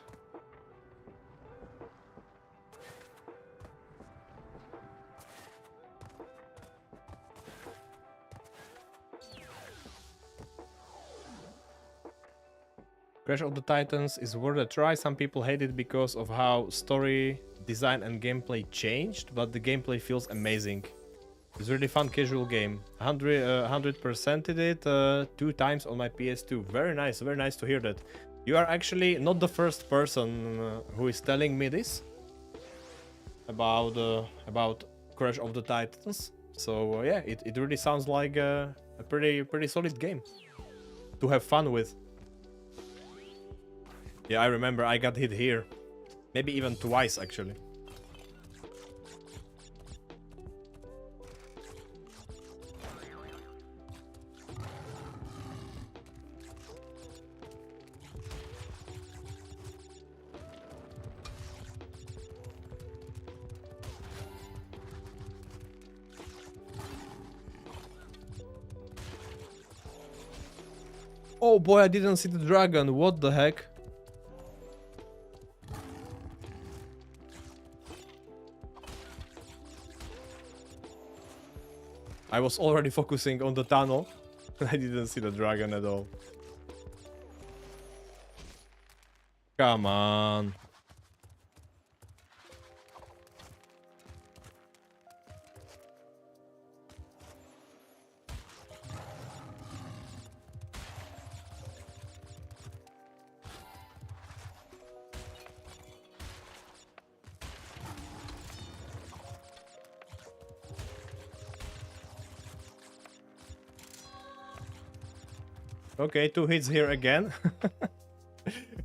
Speaker 1: Crash of the Titans is worth a try. Some people hate it because of how story, design and gameplay changed, but the gameplay feels amazing. It's a really fun casual game. 100%ed it 2 times on my PS2. Very nice to hear that. You are actually not the first person who is telling me this about Crash of the Titans. So yeah, it really sounds like a pretty solid game to have fun with. Yeah, I remember I got hit here. Maybe even twice, actually. Oh boy, I didn't see the dragon. What the heck? I was already focusing on the tunnel. I didn't see the dragon at all. Come on. Okay, 2 hits here again.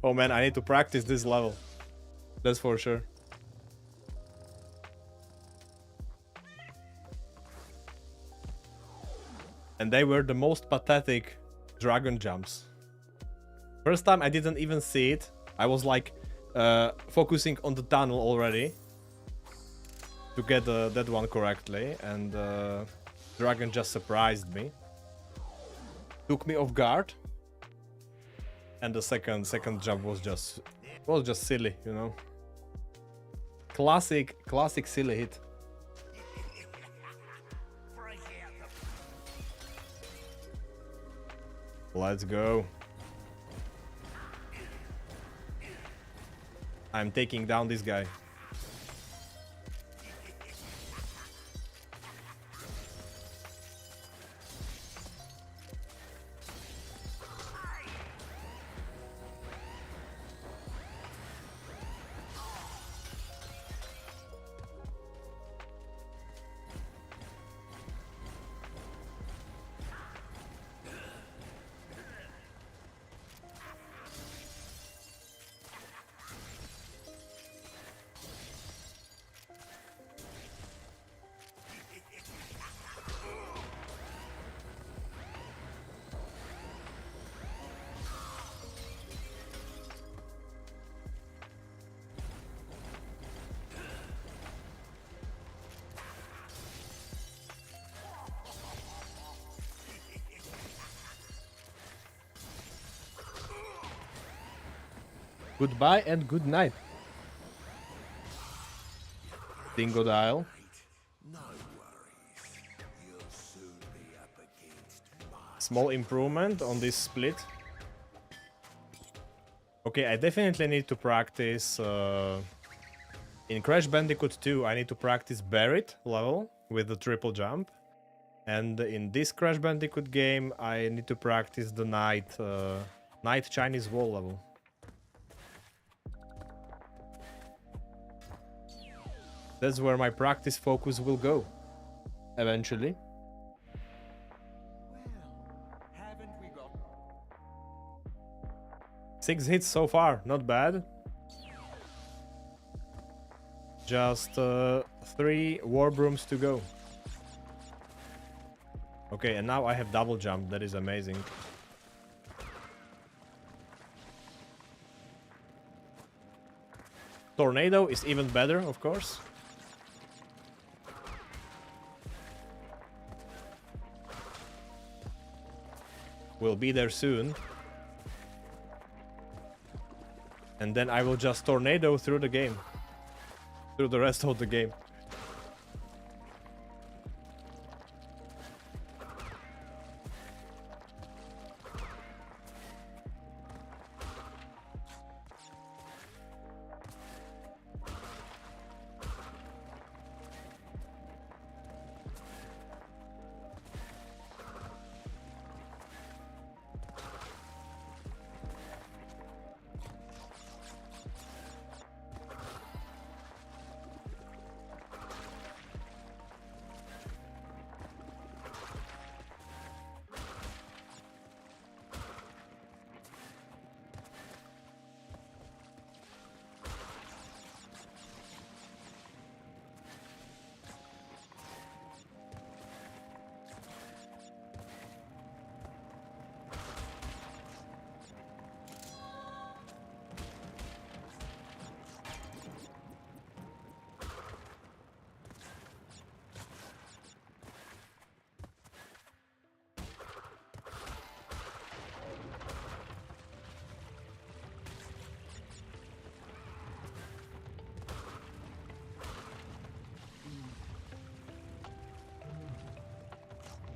Speaker 1: Oh man, I need to practice this level. That's for sure. And they were the most pathetic dragon jumps. First time I didn't even see it. I was like focusing on the tunnel already to get that one correctly, and dragon just surprised me. Took me off guard, and the second jump was just silly, you know. Classic silly hit. Let's go. I'm taking down this guy. Goodbye and good night. Dingo dial. Small improvement on this split. Okay, I definitely need to practice. In Crash Bandicoot 2, I need to practice Barret level with the triple jump. And in this Crash Bandicoot game, I need to practice the night Chinese wall level. That's where my practice focus will go, eventually.
Speaker 3: Well, haven't we got
Speaker 1: 6 hits so far, not bad. Just 3 war brooms to go. Okay, and now I have double jump, that is amazing. Tornado is even better, of course. We'll be there soon. And then I will just tornado through the game. Through the rest of the game.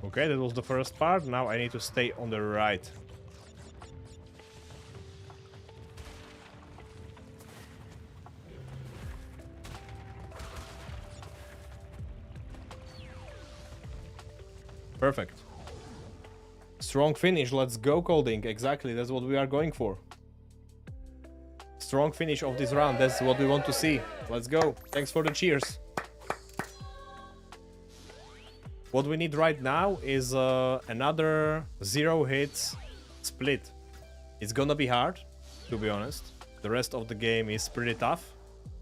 Speaker 1: Okay, that was the first part. Now I need to stay on the right. Perfect. Strong finish. Let's go, Colding. Exactly, that's what we are going for. Strong finish of this round. That's what we want to see. Let's go. Thanks for the cheers. What we need right now is another 0 hits split. It's gonna be hard, to be honest. The rest of the game is pretty tough.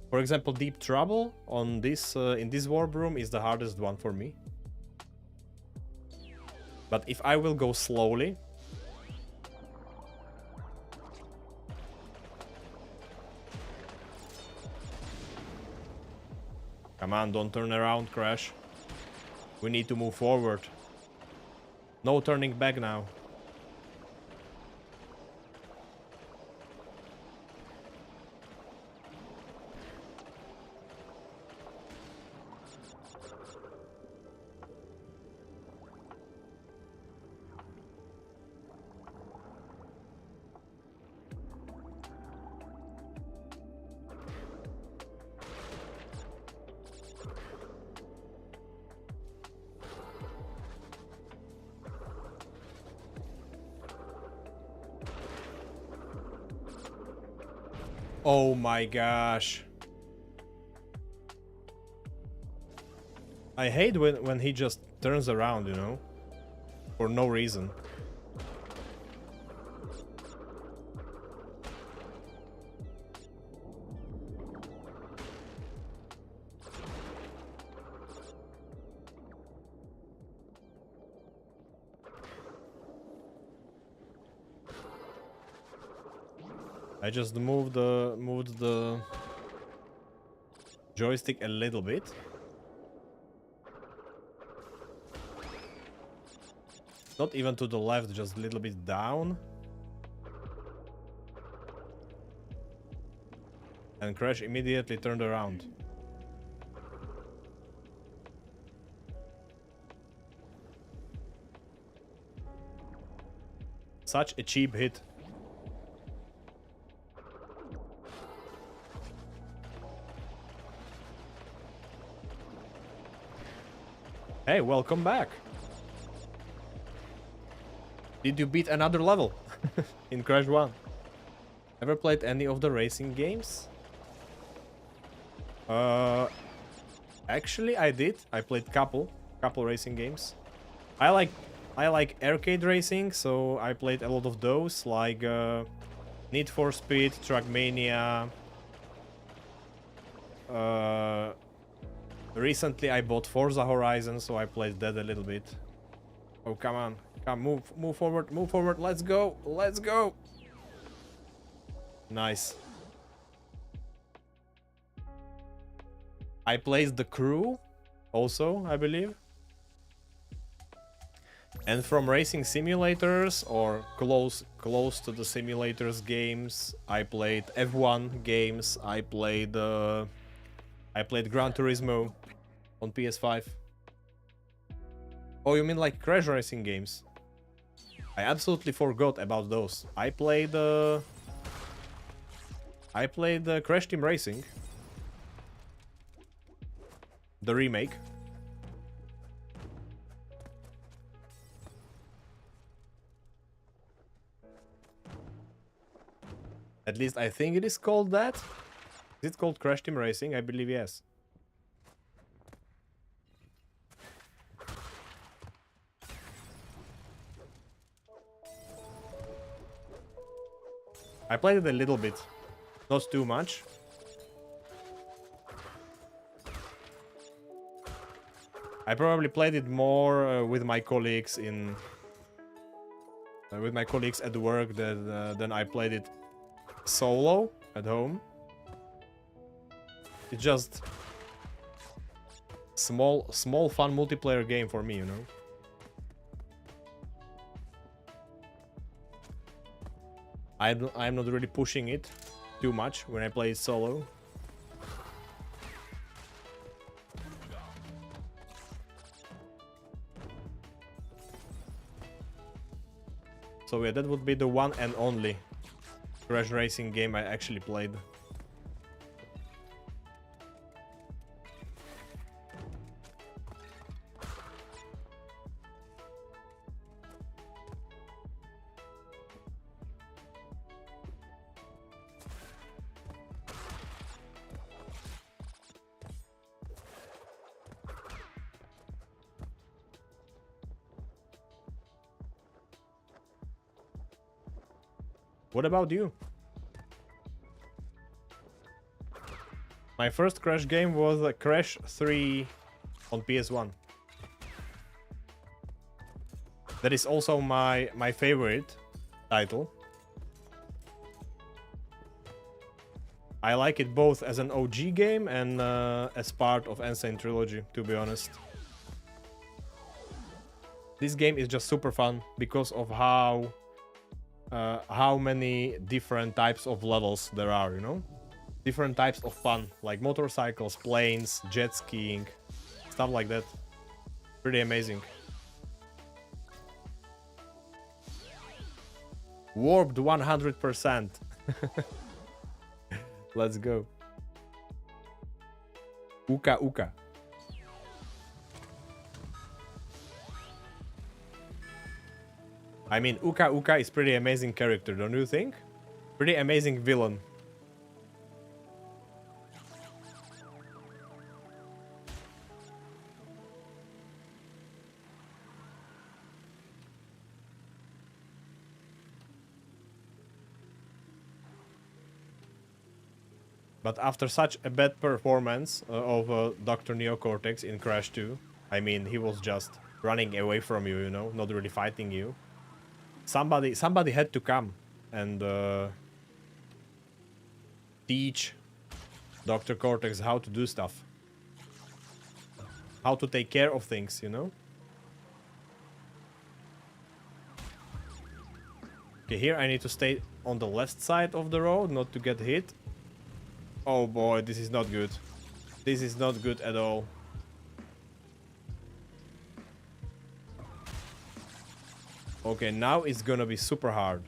Speaker 1: For example, Deep Trouble on this in this war room is the hardest one for me. But if I will go slowly, come on, don't turn around, Crash. We need to move forward. No turning back now. Oh my gosh. I hate when he just turns around, you know? For no reason. I just moved the joystick a little bit. Not even to the left, just a little bit down. And Crash immediately turned around. Such a cheap hit. Hey, welcome back. Did you beat another level in Crash 1? Ever played any of the racing games? Actually I did. I played couple racing games. I like arcade racing, so I played a lot of those, like Need for Speed, Trackmania. Recently I bought Forza Horizon, so I played that a little bit. Oh, come on. Come, move forward. Let's go. Let's go. Nice. I played The Crew also, I believe. And from racing simulators or close to the simulators games, I played F1 games. I played Gran Turismo on PS5. Oh, you mean like Crash racing games? I absolutely forgot about those. I played Crash Team Racing, the remake. At least I think it is called that. Is it called Crash Team Racing? I believe yes. I played it a little bit, not too much. I probably played it more with my colleagues at work than I played it solo at home. It's just small fun multiplayer game for me, you know. I'm not really pushing it too much when I play it solo. So yeah, that would be the one and only Crash racing game I actually played. What about you? My first Crash game was Crash 3 on PS1. That is also my favorite title. I like it both as an OG game and as part of Insane Trilogy, to be honest. This game is just super fun because of how many different types of levels there are, you know? Different types of fun, like motorcycles, planes, jet skiing, stuff like that. Pretty amazing. Warped 100%. Let's go. Uka Uka. I mean, Uka Uka is pretty amazing character, don't you think? Pretty amazing villain. But after such a bad performance of Dr. Neocortex in Crash 2, I mean, he was just running away from you, you know, not really fighting you. Somebody had to come and teach Dr. Cortex how to do stuff. How to take care of things, you know? Okay, here I need to stay on the left side of the road, not to get hit. Oh boy, this is not good. This is not good at all. Okay, now it's gonna be super hard.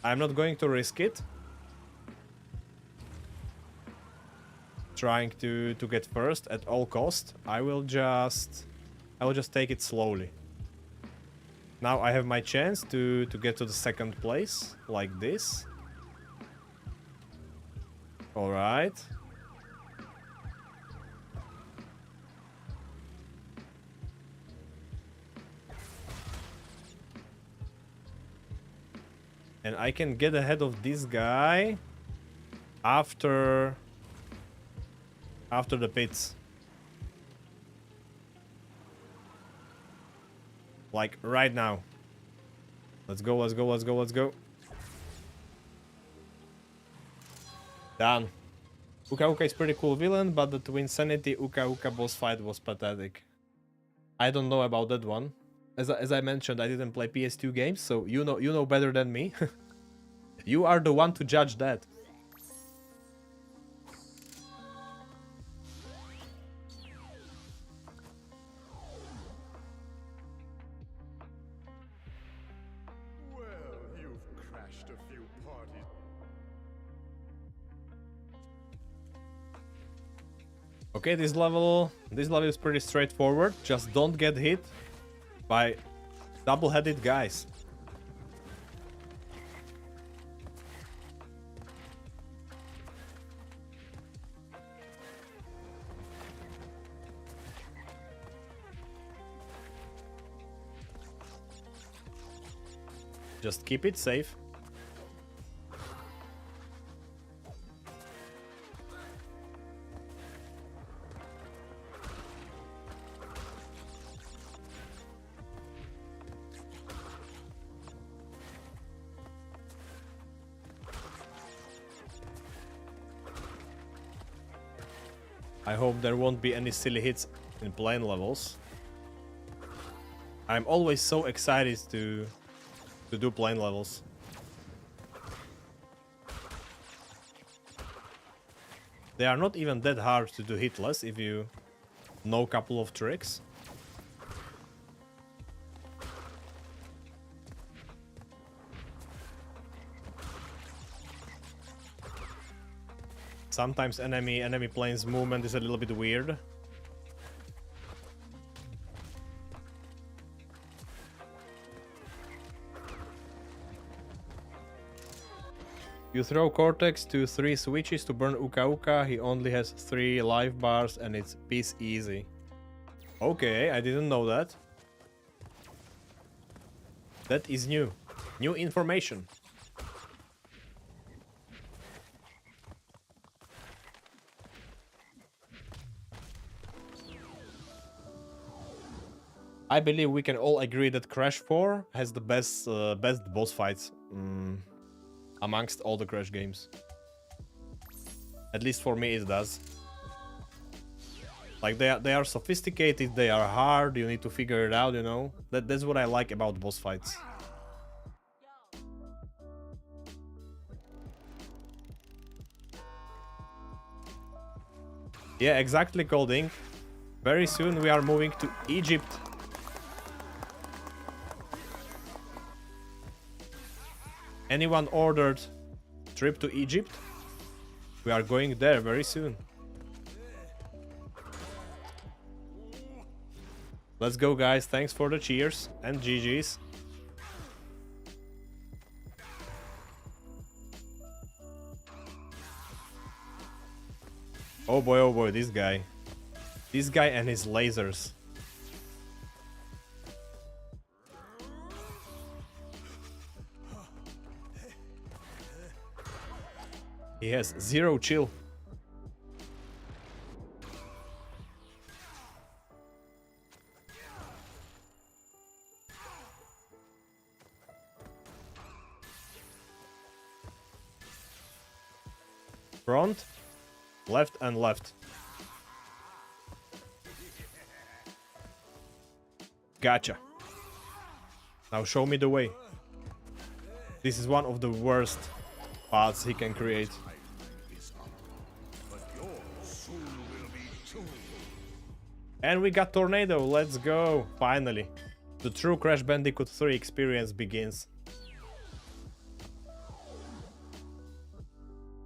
Speaker 1: I'm not going to risk it. Trying to get first at all cost. I will just take it slowly. Now I have my chance to get to the second place, like this. Alright. And I can get ahead of this guy after the pits. Like right now. Let's go, let's go, let's go, let's go. Done. Uka Uka is pretty cool villain, but the Twin Sanity Uka Uka boss fight was pathetic. I don't know about that one. As I mentioned, I didn't play PS2 games, so you know better than me. You are the one to judge that.
Speaker 2: Well, you've crashed a few parties.
Speaker 1: Okay, this level is pretty straightforward. Just don't get hit by double-headed guys. Just keep it safe. I hope there won't be any silly hits in plane levels. I'm always so excited to do plane levels. They are not even that hard to do hitless if you know a couple of tricks. Sometimes enemy plane's movement is a little bit weird. You throw Cortex to 3 switches to burn Uka Uka. He only has 3 life bars and it's piece easy. Okay, I didn't know that. That is new. New information. I believe we can all agree that Crash 4 has the best boss fights amongst all the Crash games. At least for me it does. Like they are sophisticated, they are hard, you need to figure it out, you know. That's what I like about boss fights. Yeah, exactly, Colding. Very soon we are moving to Egypt. Anyone ordered trip to Egypt? We are going there very soon. Let's go, guys. Thanks for the cheers and GG's. Oh boy, this guy. This guy and his lasers. He has 0 chill. Front, left and left. Gotcha. Now show me the way. This is one of the worst paths he can create. And we got Tornado, let's go! Finally, the true Crash Bandicoot 3 experience begins.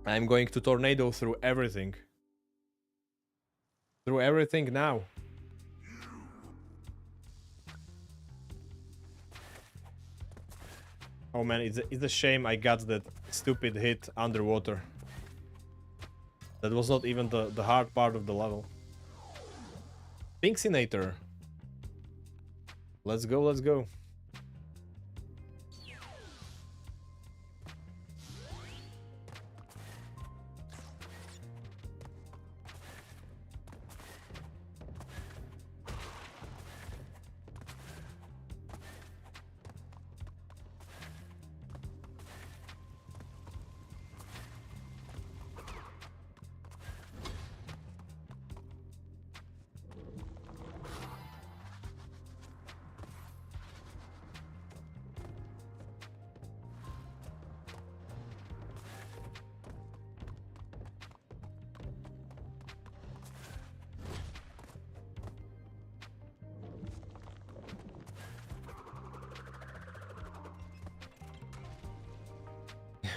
Speaker 1: I'm going to Tornado through everything. Through everything now. Oh man, it's a shame I got that stupid hit underwater. That was not even the hard part of the level. Pinxinator. Let's go, let's go.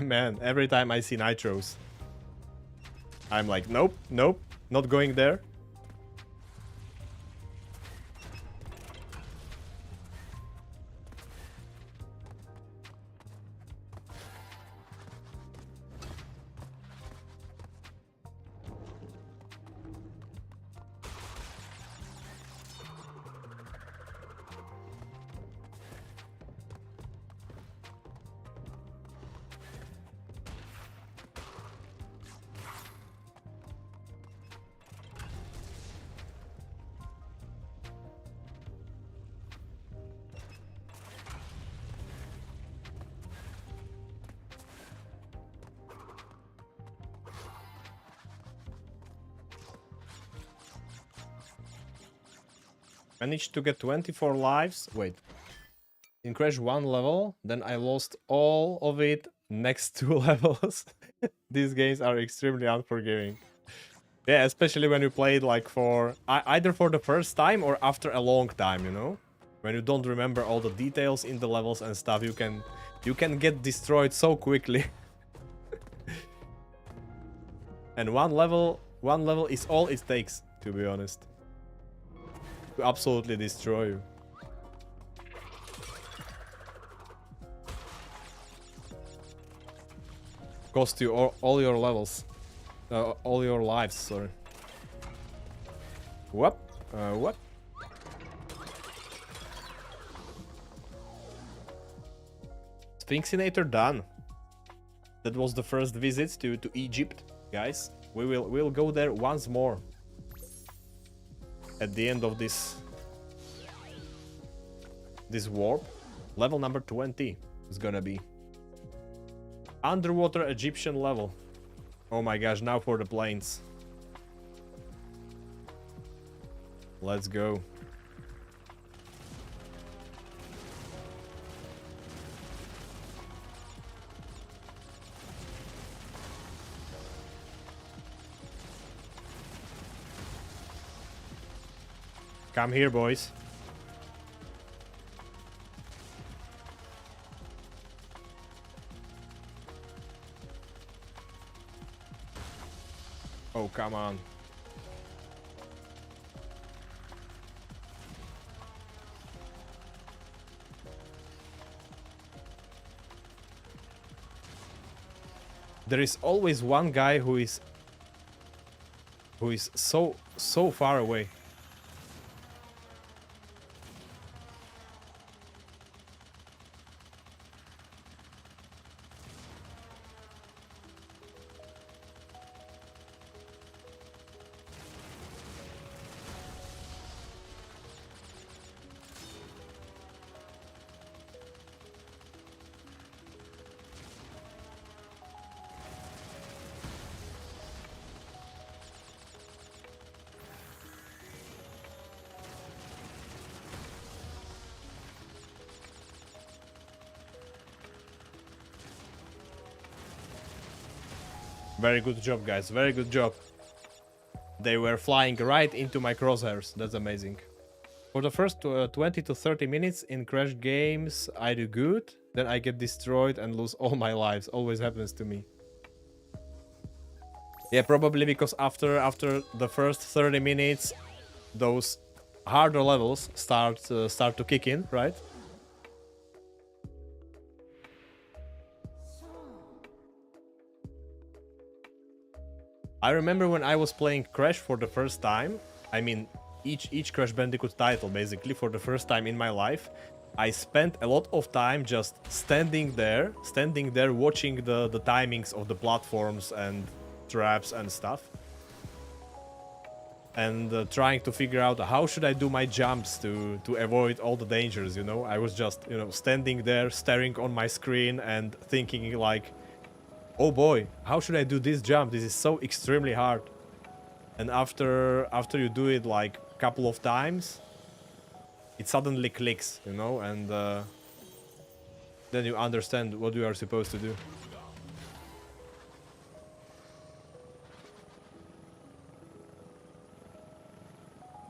Speaker 1: Man, every time I see nitros, I'm like, nope, nope, not going there. Managed to get 24 lives. Wait. In Crash 1 level, then I lost all of it next 2 levels. These games are extremely unforgiving. Yeah, especially when you play it like for either for the first time or after a long time, you know? When you don't remember all the details in the levels and stuff, you can get destroyed so quickly. And one level is all it takes, to be honest. To absolutely destroy you. Cost you all your levels. All your lives, sorry. What? What? Sphinxinator done. That was the first visit to Egypt, guys. We'll go there once more. At the end of this warp. Level number 20 is gonna be. Underwater Egyptian level. Oh my gosh, now for the planes. Let's go. Come here, boys. Oh, come on. There is always one guy who is so far away. Very good job, guys. Very good job. They were flying right into my crosshairs. That's amazing. For the first 20 to 30 minutes in Crash games, I do good. Then I get destroyed and lose all my lives. Always happens to me. Yeah, probably because after the first 30 minutes, those harder levels start to kick in, right? I remember when I was playing Crash for the first time. I mean, each Crash Bandicoot title basically for the first time in my life. I spent a lot of time just standing there watching the timings of the platforms and traps and stuff. And trying to figure out how should I do my jumps to avoid all the dangers, you know? I was just, you know, standing there staring on my screen and thinking like, oh boy, how should I do this jump? This is so extremely hard. And after you do it like a couple of times, it suddenly clicks, you know, and then you understand what you are supposed to do.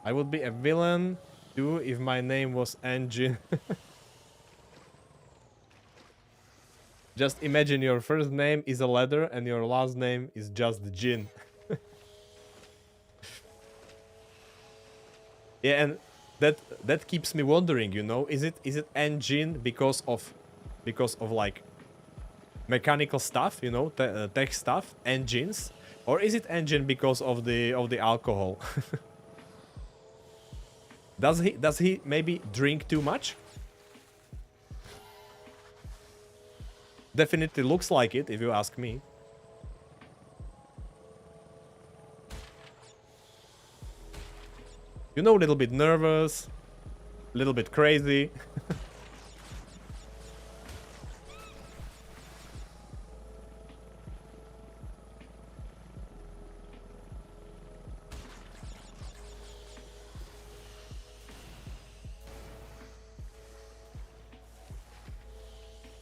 Speaker 1: I would be a villain too if my name was Engine. Just imagine your first name is a letter and your last name is just Jin. Yeah, and that keeps me wondering, you know, is it engine because of like mechanical stuff, you know, tech stuff, engines, or is it engine because of the alcohol? Does he maybe drink too much? Definitely looks like it, if you ask me. You know, a little bit nervous, a little bit crazy.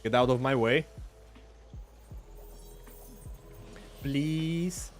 Speaker 1: Get out of my way. Please.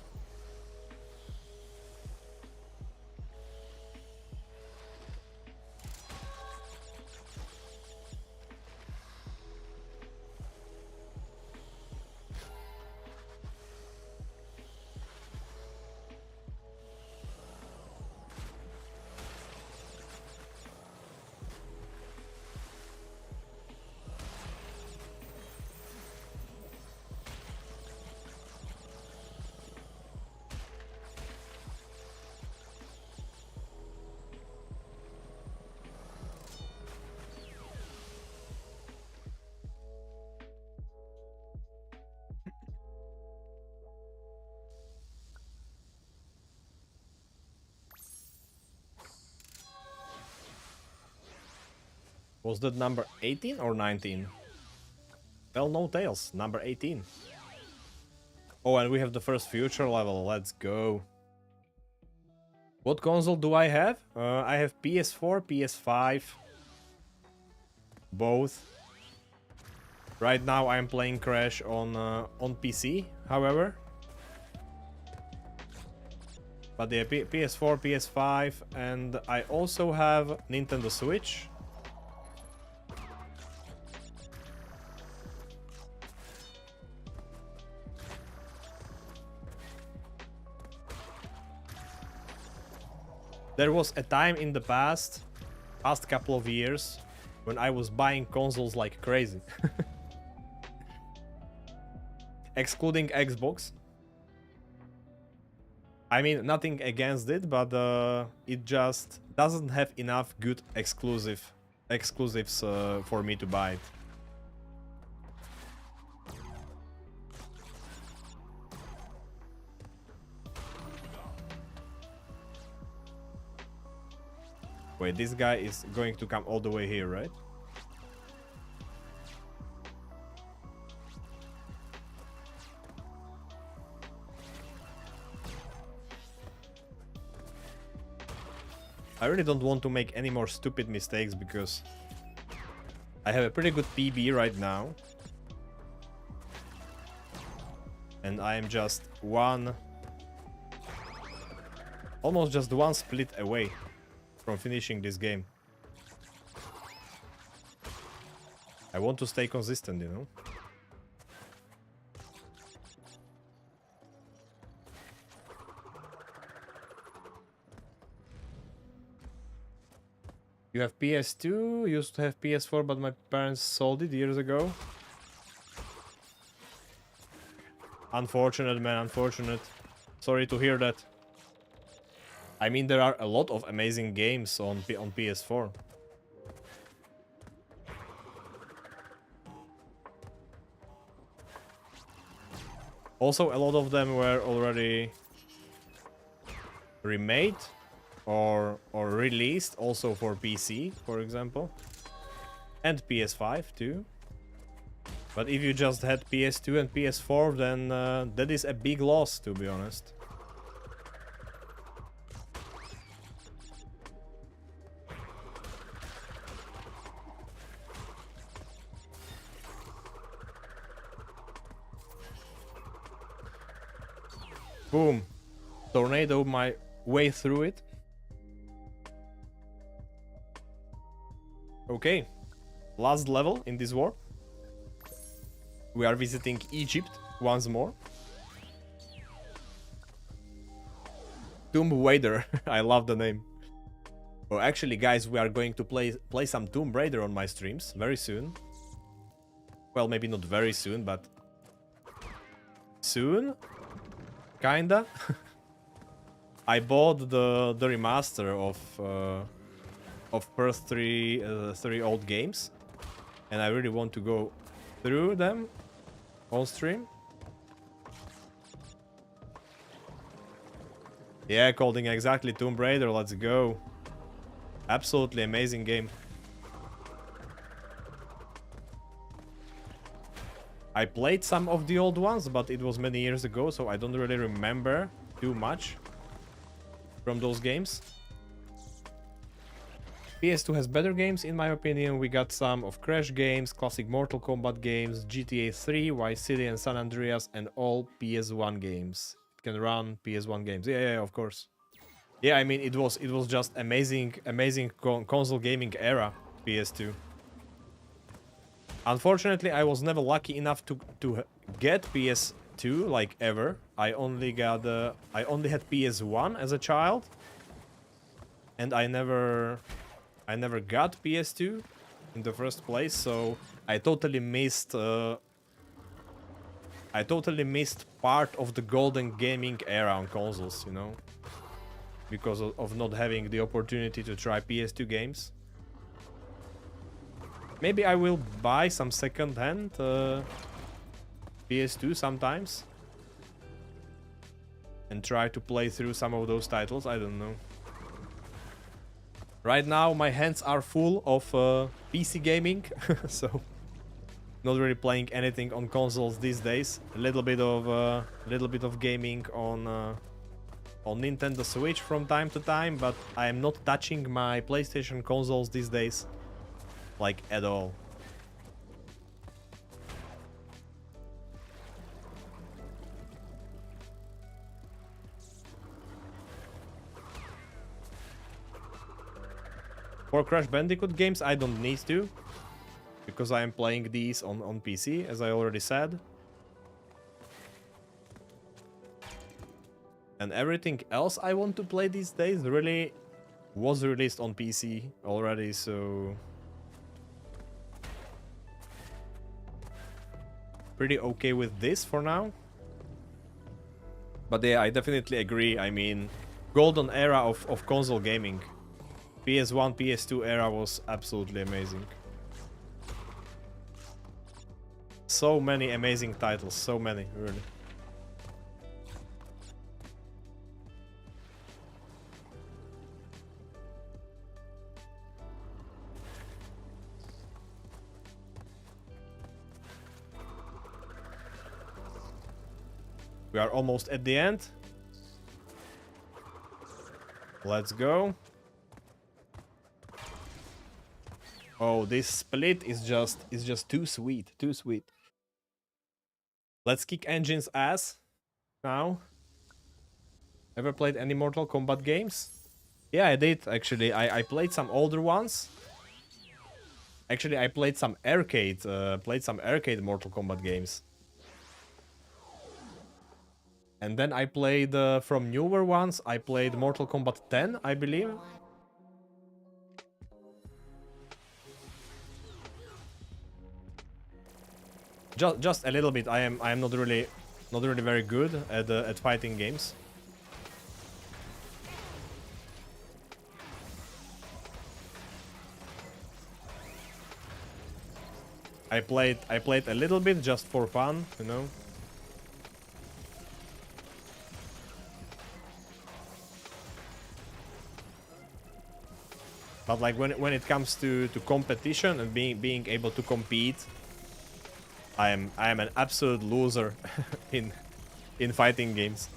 Speaker 1: Was that number 18 or 19? Well, no tails. Number 18. Oh, and we have the first future level. Let's go. What console do I have? I have PS4, PS5. Both. Right now I'm playing Crash on PC, however. But yeah, PS4, PS5, and I also have Nintendo Switch. There was a time in the past couple of years, when I was buying consoles like crazy. Excluding Xbox. I mean, nothing against it, but it just doesn't have enough good exclusives for me to buy it. Wait, this guy is going to come all the way here, right? I really don't want to make any more stupid mistakes because I have a pretty good PB right now. And I am just almost just one split away from finishing this game. I want to stay consistent, you know? You have PS2, used to have PS4, but my parents sold it years ago. Unfortunate, man, unfortunate. Sorry to hear that. I mean, there are a lot of amazing games on PS4. Also, a lot of them were already remade or released also for PC, for example. And PS5 too. But if you just had PS2 and PS4, then that is a big loss, to be honest. Boom. Tornado my way through it. Okay. Last level in this war. We are visiting Egypt once more. Tomb Raider. I love the name. Oh, actually, guys, we are going to play some Tomb Raider on my streams very soon. Well, maybe not very soon, but soon? Kinda. I bought the remaster of first three old games, and I really want to go through them on stream. Yeah, calling exactly Tomb Raider. Let's go. Absolutely amazing game. I played some of the old ones, but it was many years ago, so I don't really remember too much from those games. PS2 has better games, in my opinion. We got some of Crash games, classic Mortal Kombat games, GTA 3, Vice City and San Andreas, and all PS1 games. It can run PS1 games. Yeah, of course. Yeah, I mean, it was just amazing console gaming era, PS2. Unfortunately, I was never lucky enough to get PS2 like ever. I only had PS1 as a child, and I never got PS2 in the first place. So I totally missed part of the golden gaming era on consoles, you know, because of not having the opportunity to try PS2 games. Maybe I will buy some second-hand PS2 sometimes and try to play through some of those titles. I don't know. Right now my hands are full of PC gaming, so not really playing anything on consoles these days. A little bit of gaming on Nintendo Switch from time to time, but I am not touching my PlayStation consoles these days. Like, at all. For Crash Bandicoot games, I don't need to, because I am playing these on PC, as I already said. And everything else I want to play these days really was released on PC already, so... pretty okay with this for now. But yeah, I definitely agree. I mean, golden era of console gaming. PS1, PS2 era was absolutely amazing. So many amazing titles, so many, really. We are almost at the end. Let's go. Oh, this split is just too sweet, too sweet. Let's kick Engine's ass now. Ever played any Mortal Kombat games? Yeah, I did actually. I played some older ones. Actually, I played some arcade Mortal Kombat games. And then I played from newer ones. I played Mortal Kombat 10, I believe. Just a little bit. I am not really very good at fighting games. I played a little bit just for fun, you know. But like when it comes to competition and being able to compete, I am an absolute loser in fighting games.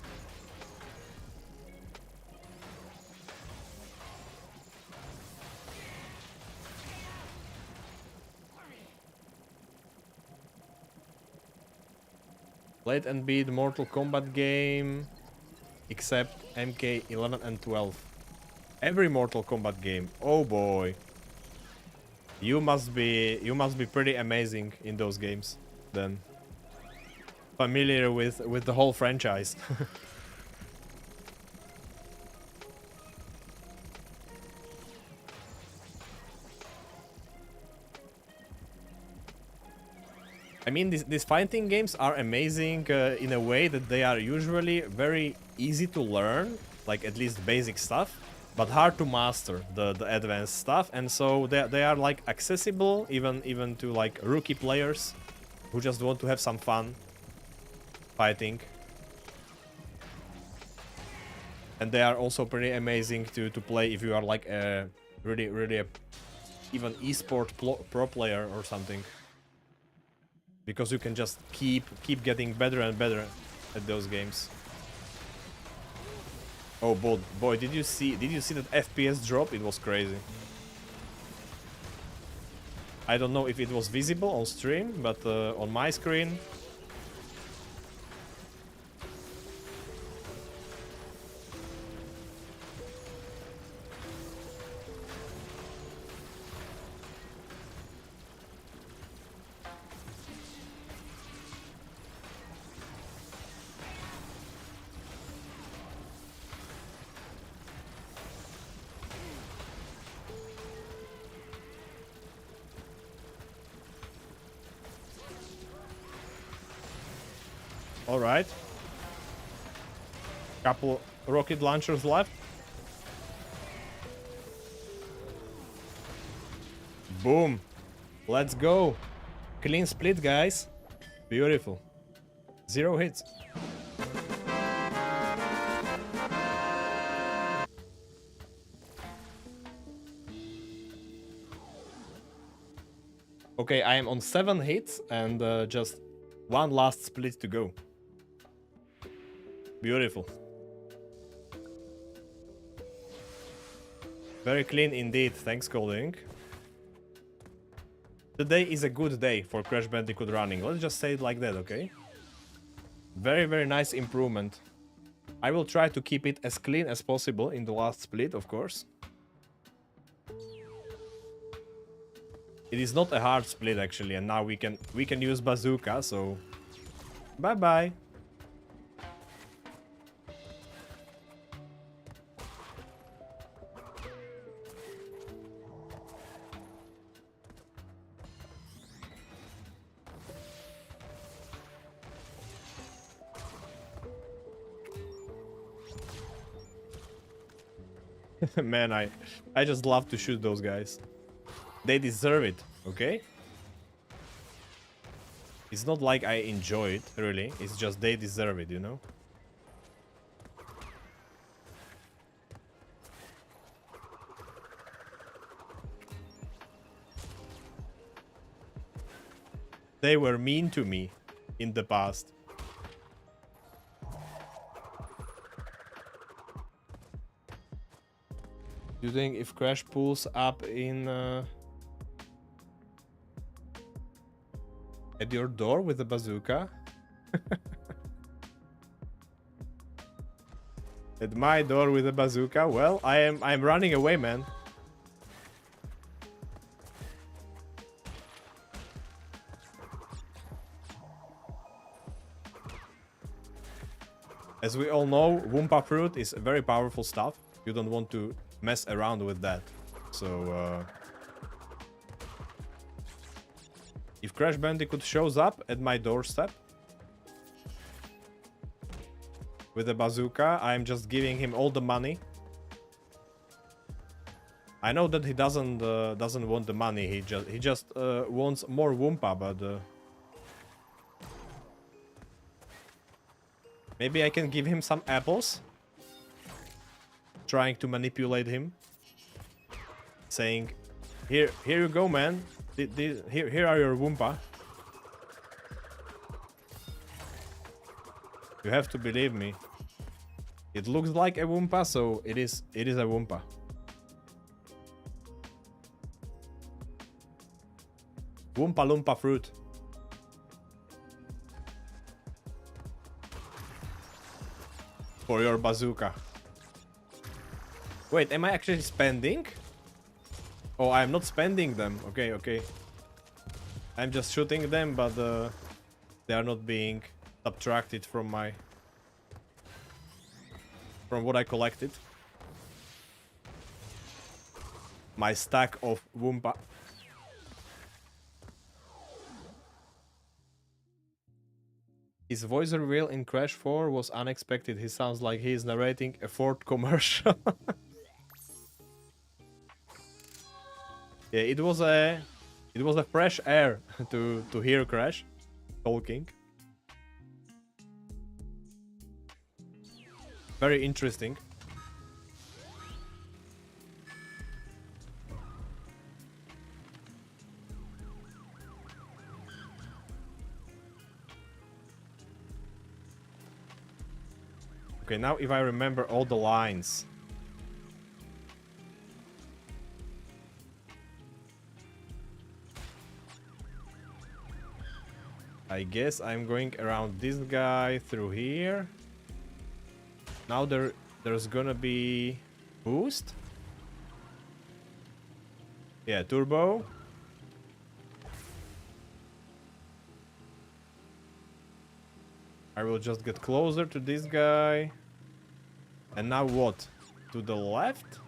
Speaker 1: Played and beat Mortal Kombat game except MK 11 and 12. Every Mortal Kombat game. Oh boy. You must be pretty amazing in those games then. Familiar with the whole franchise. I mean, these fighting games are amazing in a way that they are usually very easy to learn, like at least basic stuff, but hard to master the advanced stuff, and so they are like accessible even to like rookie players who just want to have some fun fighting. And they are also pretty amazing to play if you are like a really even esport pro player or something. Because you can just keep getting better and better at those games. Oh boy, did you see that FPS drop? It was crazy. I don't know if it was visible on stream, but on my screen. All right. Couple rocket launchers left. Boom. Let's go. Clean split, guys. Beautiful. 0 hits. Okay, I am on 7 hits and just one last split to go. Beautiful. Very clean indeed, thanks Colding. Today is a good day for Crash Bandicoot running, let's just say it like that, okay? Very nice improvement. I will try to keep it as clean as possible in the last split, of course. It is not a hard split actually, and now we can use bazooka, so bye bye. Man, I just love to shoot those guys. They deserve it, okay? It's not like I enjoy it, really. It's just they deserve it, you know? They were mean to me in the past. Do you think if Crash pulls up in at your door with a bazooka, At my door with a bazooka. Well, I'm running away, man. As we all know, Wumpa fruit is very powerful stuff. You don't want to mess around with that. So, if Crash Bandicoot shows up at my doorstep with a bazooka, I'm just giving him all the money. I know that he doesn't want the money. He just wants more Wumpa, but maybe I can give him some apples. Trying to manipulate him, saying, "Here you go, man. Here are your Wumpa. You have to believe me. It looks like a Wumpa, so it is a Wumpa." Wumpa Loompa fruit. For your bazooka. Wait, am I actually spending? Oh, I'm not spending them. Okay, okay. I'm just shooting them, but they are not being subtracted from what I collected. My stack of Wumpa. His voice reveal in Crash 4 was unexpected. He sounds like he is narrating a Ford commercial. Yeah, it was a fresh air to hear Crash talking. Very interesting. Okay, now if I remember all the lines. I guess I'm going around this guy through here. Now there's gonna be boost. Yeah, turbo. I will just get closer to this guy. And now what? To the left?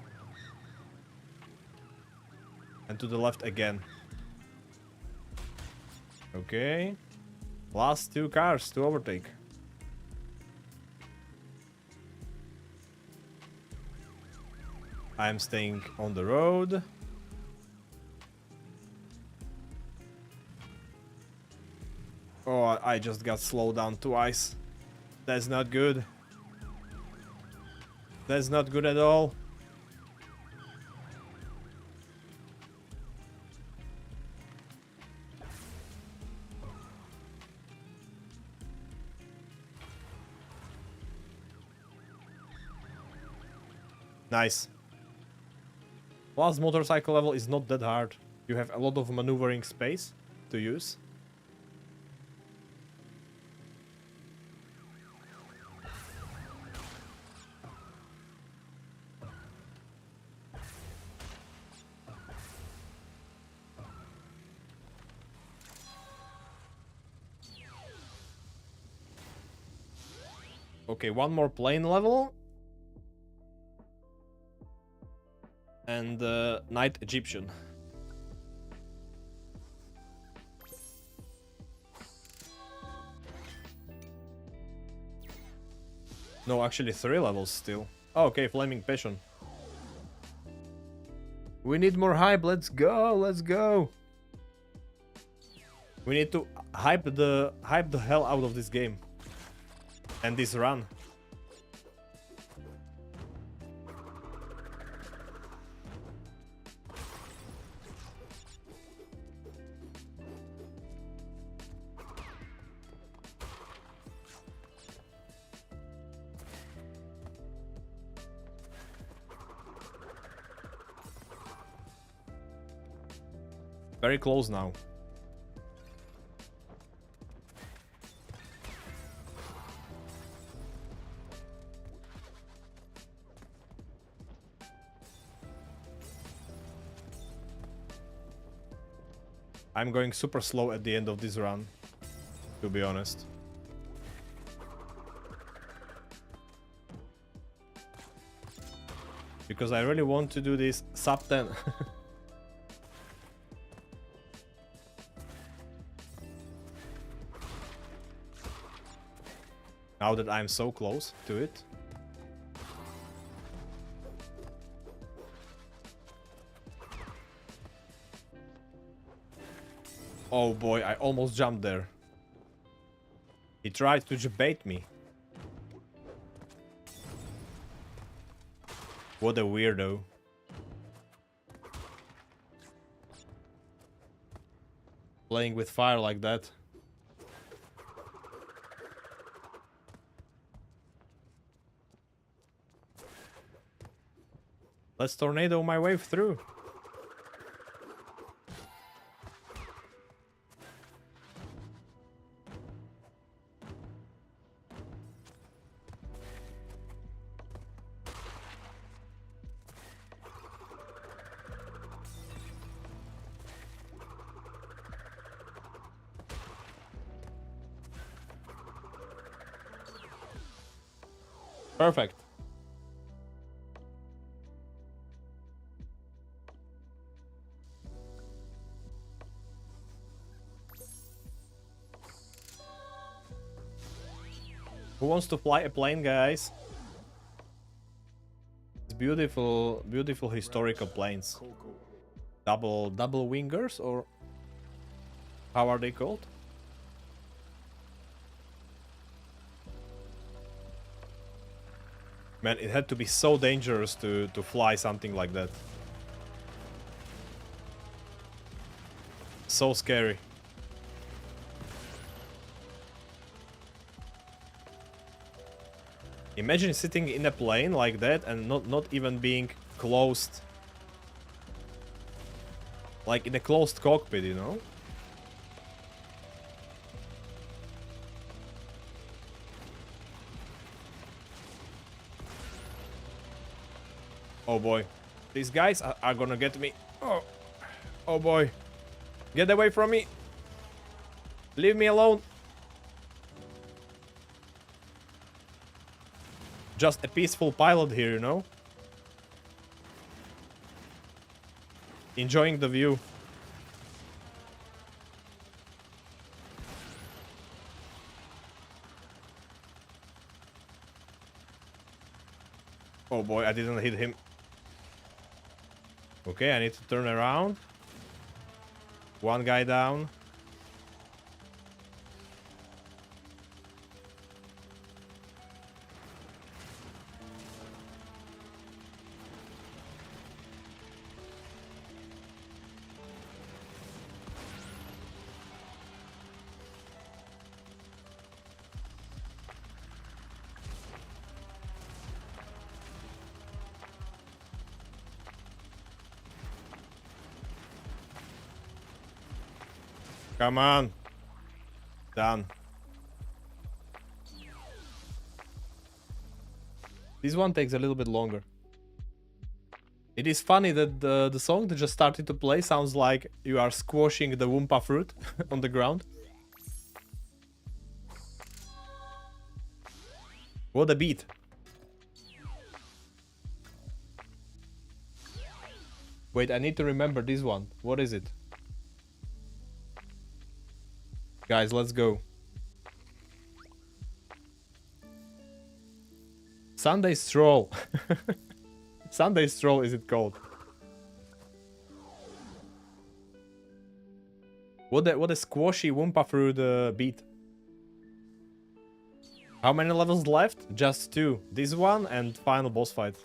Speaker 1: And to the left again. Okay. Last two cars to overtake. I'm staying on the road. Oh, I just got slowed down twice. That's not good. That's not good at all. Nice. Last motorcycle level is not that hard. You have a lot of maneuvering space to use. Okay, one more plane level. And Night Egyptian. No, actually 3 levels still. Oh, okay, Flaming Passion. We need more hype. Let's go. Let's go. We need to hype the hell out of this game. And this run. Very close now. I'm going super slow at the end of this run, to be honest. Because I really want to do this sub 10. Now that I'm so close to it. Oh boy, I almost jumped there. He tried to bait me. What a weirdo. Playing with fire like that. Let's tornado my way through. Perfect. Who wants to fly a plane, guys? It's beautiful, beautiful historical planes. Double wingers, or how are they called? Man, it had to be so dangerous to fly something like that. So scary. Imagine sitting in a plane like that and not even being closed. Like in a closed cockpit, you know? Oh boy. These guys are gonna get me. Oh. Oh boy. Get away from me. Leave me alone. Just a peaceful pilot here, you know? Enjoying the view. Oh boy, I didn't hit him. Okay, I need to turn around. One guy down. Come on. Done. This one takes a little bit longer. It is funny that the song that just started to play sounds like you are squashing the Wumpa fruit on the ground. What a beat. Wait, I need to remember this one. What is it? Guys, let's go. Sunday Stroll. Sunday Stroll is it called? What a squashy Wumpa fruit beat. How many levels left? Just 2. This one and final boss fight.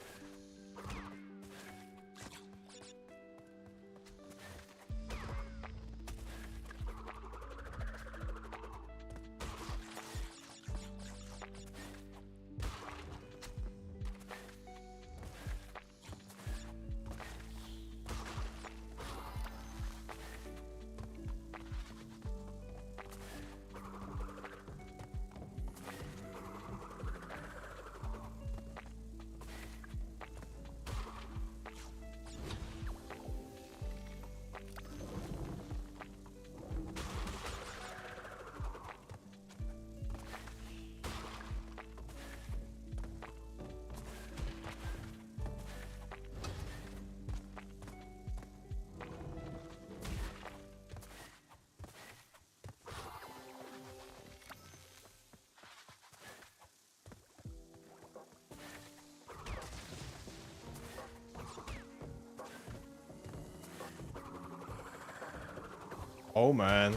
Speaker 1: Oh man.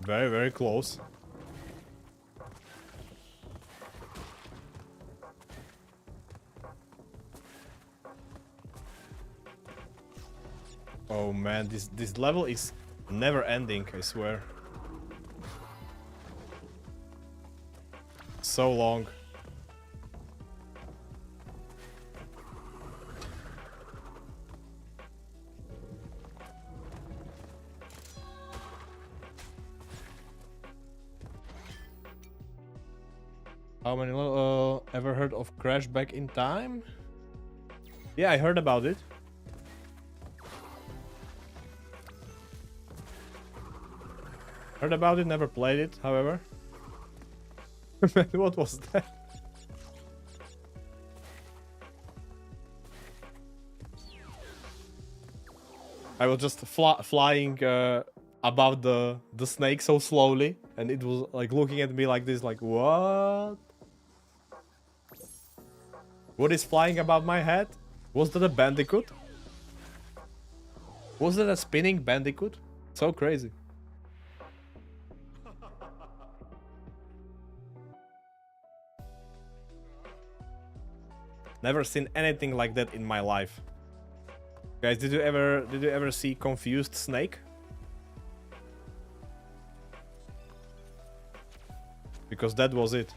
Speaker 1: Very, very close. Oh man, this level is never ending, I swear. So long. How many ever heard of Crash Back in Time? Yeah, I heard about it. Heard about it, never played it, however. What was that? I was just flying above the snake so slowly, and it was like looking at me like this, like what? What is flying above my head? Was that a Bandicoot? Was that a spinning Bandicoot? So crazy. Never seen anything like that in my life. Guys, did you ever see Confused Snake? Because that was it.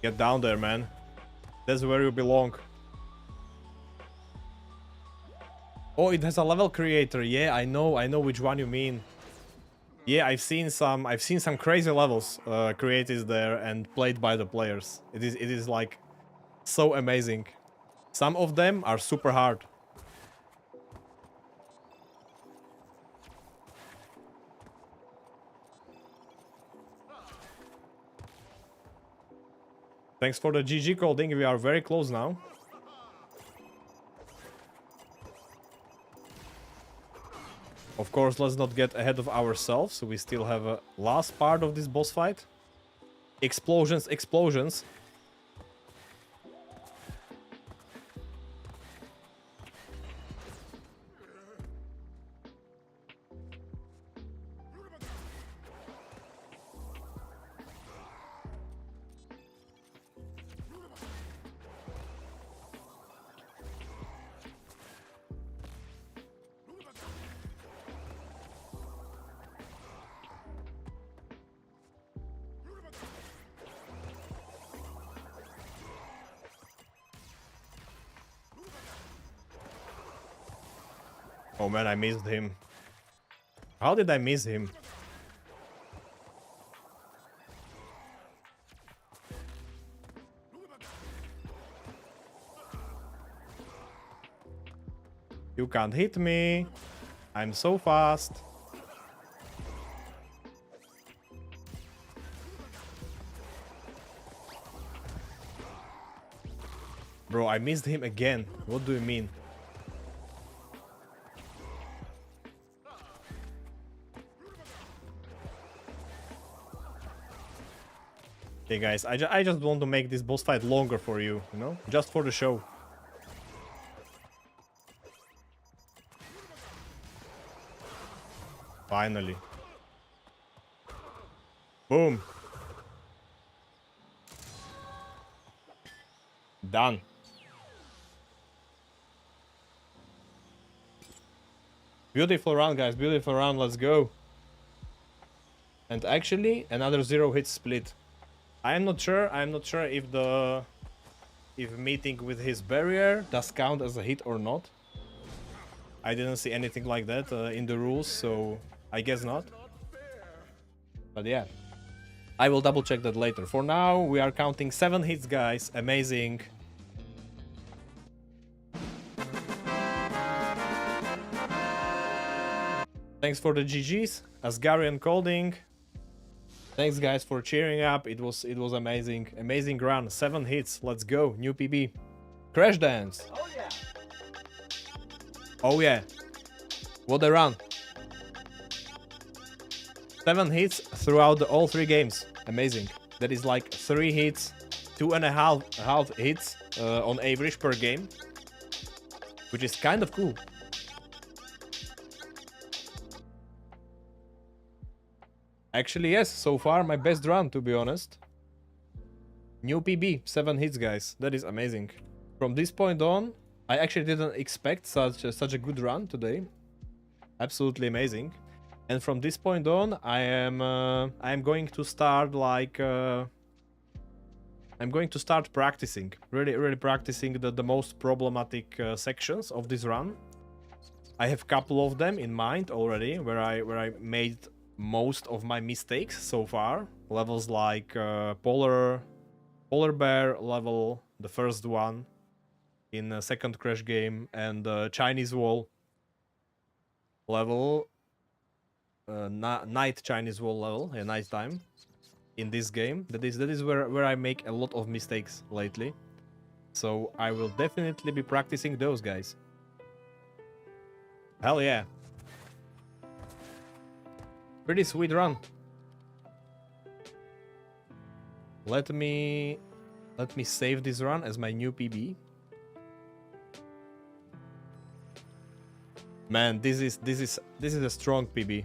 Speaker 1: Get down there, man. That's where you belong. Oh, it has a level creator. Yeah, I know which one you mean. Yeah, I've seen some crazy levels created there and played by the players. It is like so amazing. Some of them are super hard. Thanks for the GG coding. We are very close now. Of course, let's not get ahead of ourselves. We still have a last part of this boss fight. Explosions, explosions. Oh man, I missed him. How did I miss him? You can't hit me. I'm so fast. Bro, I missed him again. What do you mean? Hey guys, I just want to make this boss fight longer for you, you know? Just for the show. Finally. Boom. Done. Beautiful round, guys. Beautiful round. Let's go. And actually, another 0-hit split. I am not sure if meeting with his barrier does count as a hit or not. I didn't see anything like that in the rules, so I guess not. But yeah, I will double check that later. For now, we are counting 7 hits, guys. Amazing. Thanks for the GGs, Asgarian Colding. Thanks guys for cheering up. It was amazing. Amazing run. 7 hits. Let's go. New PB. Crash Dance. Oh yeah. What a run. 7 hits throughout all 3 games. Amazing. That is like 3 hits, 2.5 hits on average per game, which is kind of cool. Actually, yes, so far my best run, to be honest. New PB, 7 hits, guys. That is amazing. From this point on, I actually didn't expect such a good run today. Absolutely amazing. And from this point on, I am going to start like I'm going to start practicing, really practicing the most problematic sections of this run. I have a couple of them in mind already, where I made most of my mistakes so far. Levels like polar bear level, the first one in the second Crash game, and Chinese wall level, night Chinese wall level, night time in this game. That is where I make a lot of mistakes lately. So I will definitely be practicing those, guys. Hell yeah. Pretty sweet run. Let me save this run as my new PB. Man, this is a strong PB.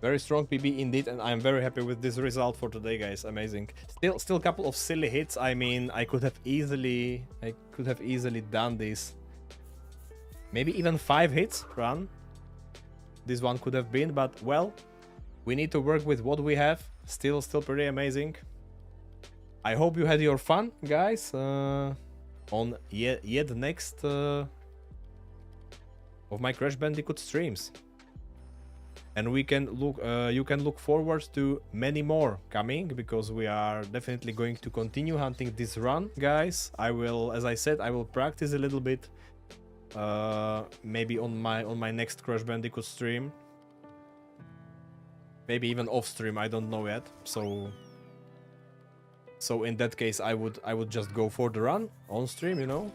Speaker 1: Very strong PB indeed, and I'm very happy with this result for today, guys. Amazing. Still a couple of silly hits. I mean, I could have easily done this. Maybe even 5 hits run. This one could have been, but well, we need to work with what we have. Still pretty amazing. I hope you had your fun, guys, on yet next of my Crash Bandicoot streams. And we can look, you can look forward to many more coming, because we are definitely going to continue hunting this run, guys. I will, as I said, I will practice a little bit, maybe on my next Crash Bandicoot stream, maybe even off stream. I don't know yet. So in that case, I would just go for the run on stream, you know.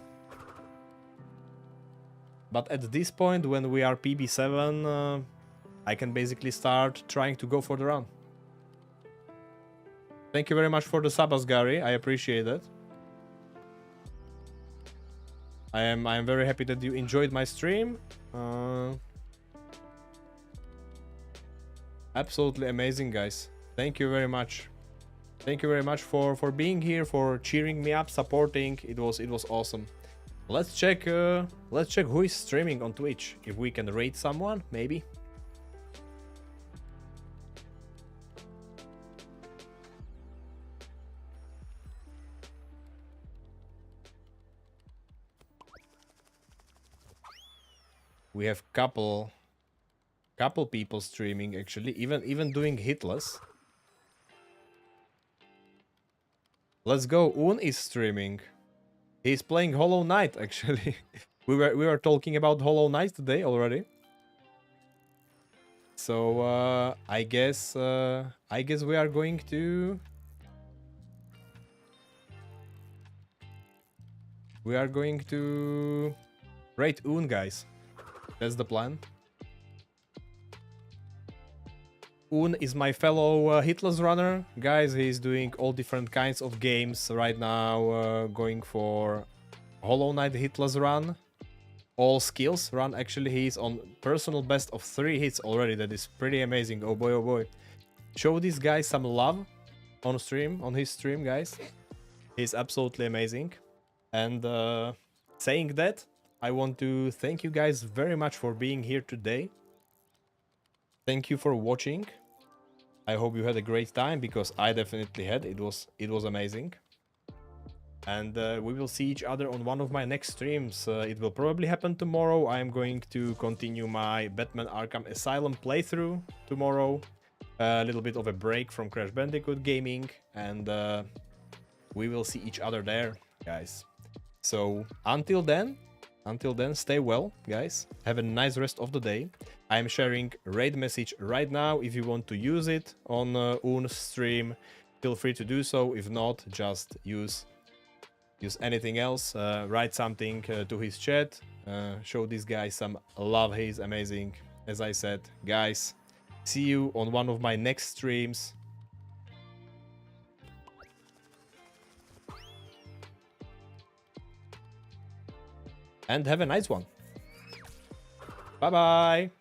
Speaker 1: But at this point, when we are PB7. I can basically start trying to go for the run. Thank you very much for the subs, Gary. I appreciate it. I am very happy that you enjoyed my stream. Absolutely amazing, guys. Thank you very much. Thank you very much for being here, for cheering me up, supporting. It was awesome. Let's check who is streaming on Twitch. If we can rate someone, maybe. We have couple people streaming, actually, even doing hitless. Let's go. Un is streaming. He's playing Hollow Knight, actually. we were talking about Hollow Knight today already. So I guess we are going to rate Un, guys. That's the plan. Un is my fellow hitless runner. Guys, he's doing all different kinds of games right now, going for Hollow Knight hitless run. All skills run, actually. He's on personal best of 3 hits already. That is pretty amazing. Oh boy, oh boy. Show this guy some love on stream, on his stream, guys. He's absolutely amazing. And saying that, I want to thank you guys very much for being here today. Thank you for watching. I hope you had a great time, because I definitely had. It was amazing. And we will see each other on one of my next streams. It will probably happen tomorrow. I am going to continue my Batman Arkham Asylum playthrough tomorrow. A little bit of a break from Crash Bandicoot gaming, and we will see each other there, guys. So until then, stay well, guys. Have a nice rest of the day. I'm sharing raid message right now. If you want to use it on Un's stream, feel free to do so. If not, just use anything else. Write something to his chat. Show this guy some love. He's amazing. As I said, guys, see you on one of my next streams. And have a nice one. Bye bye.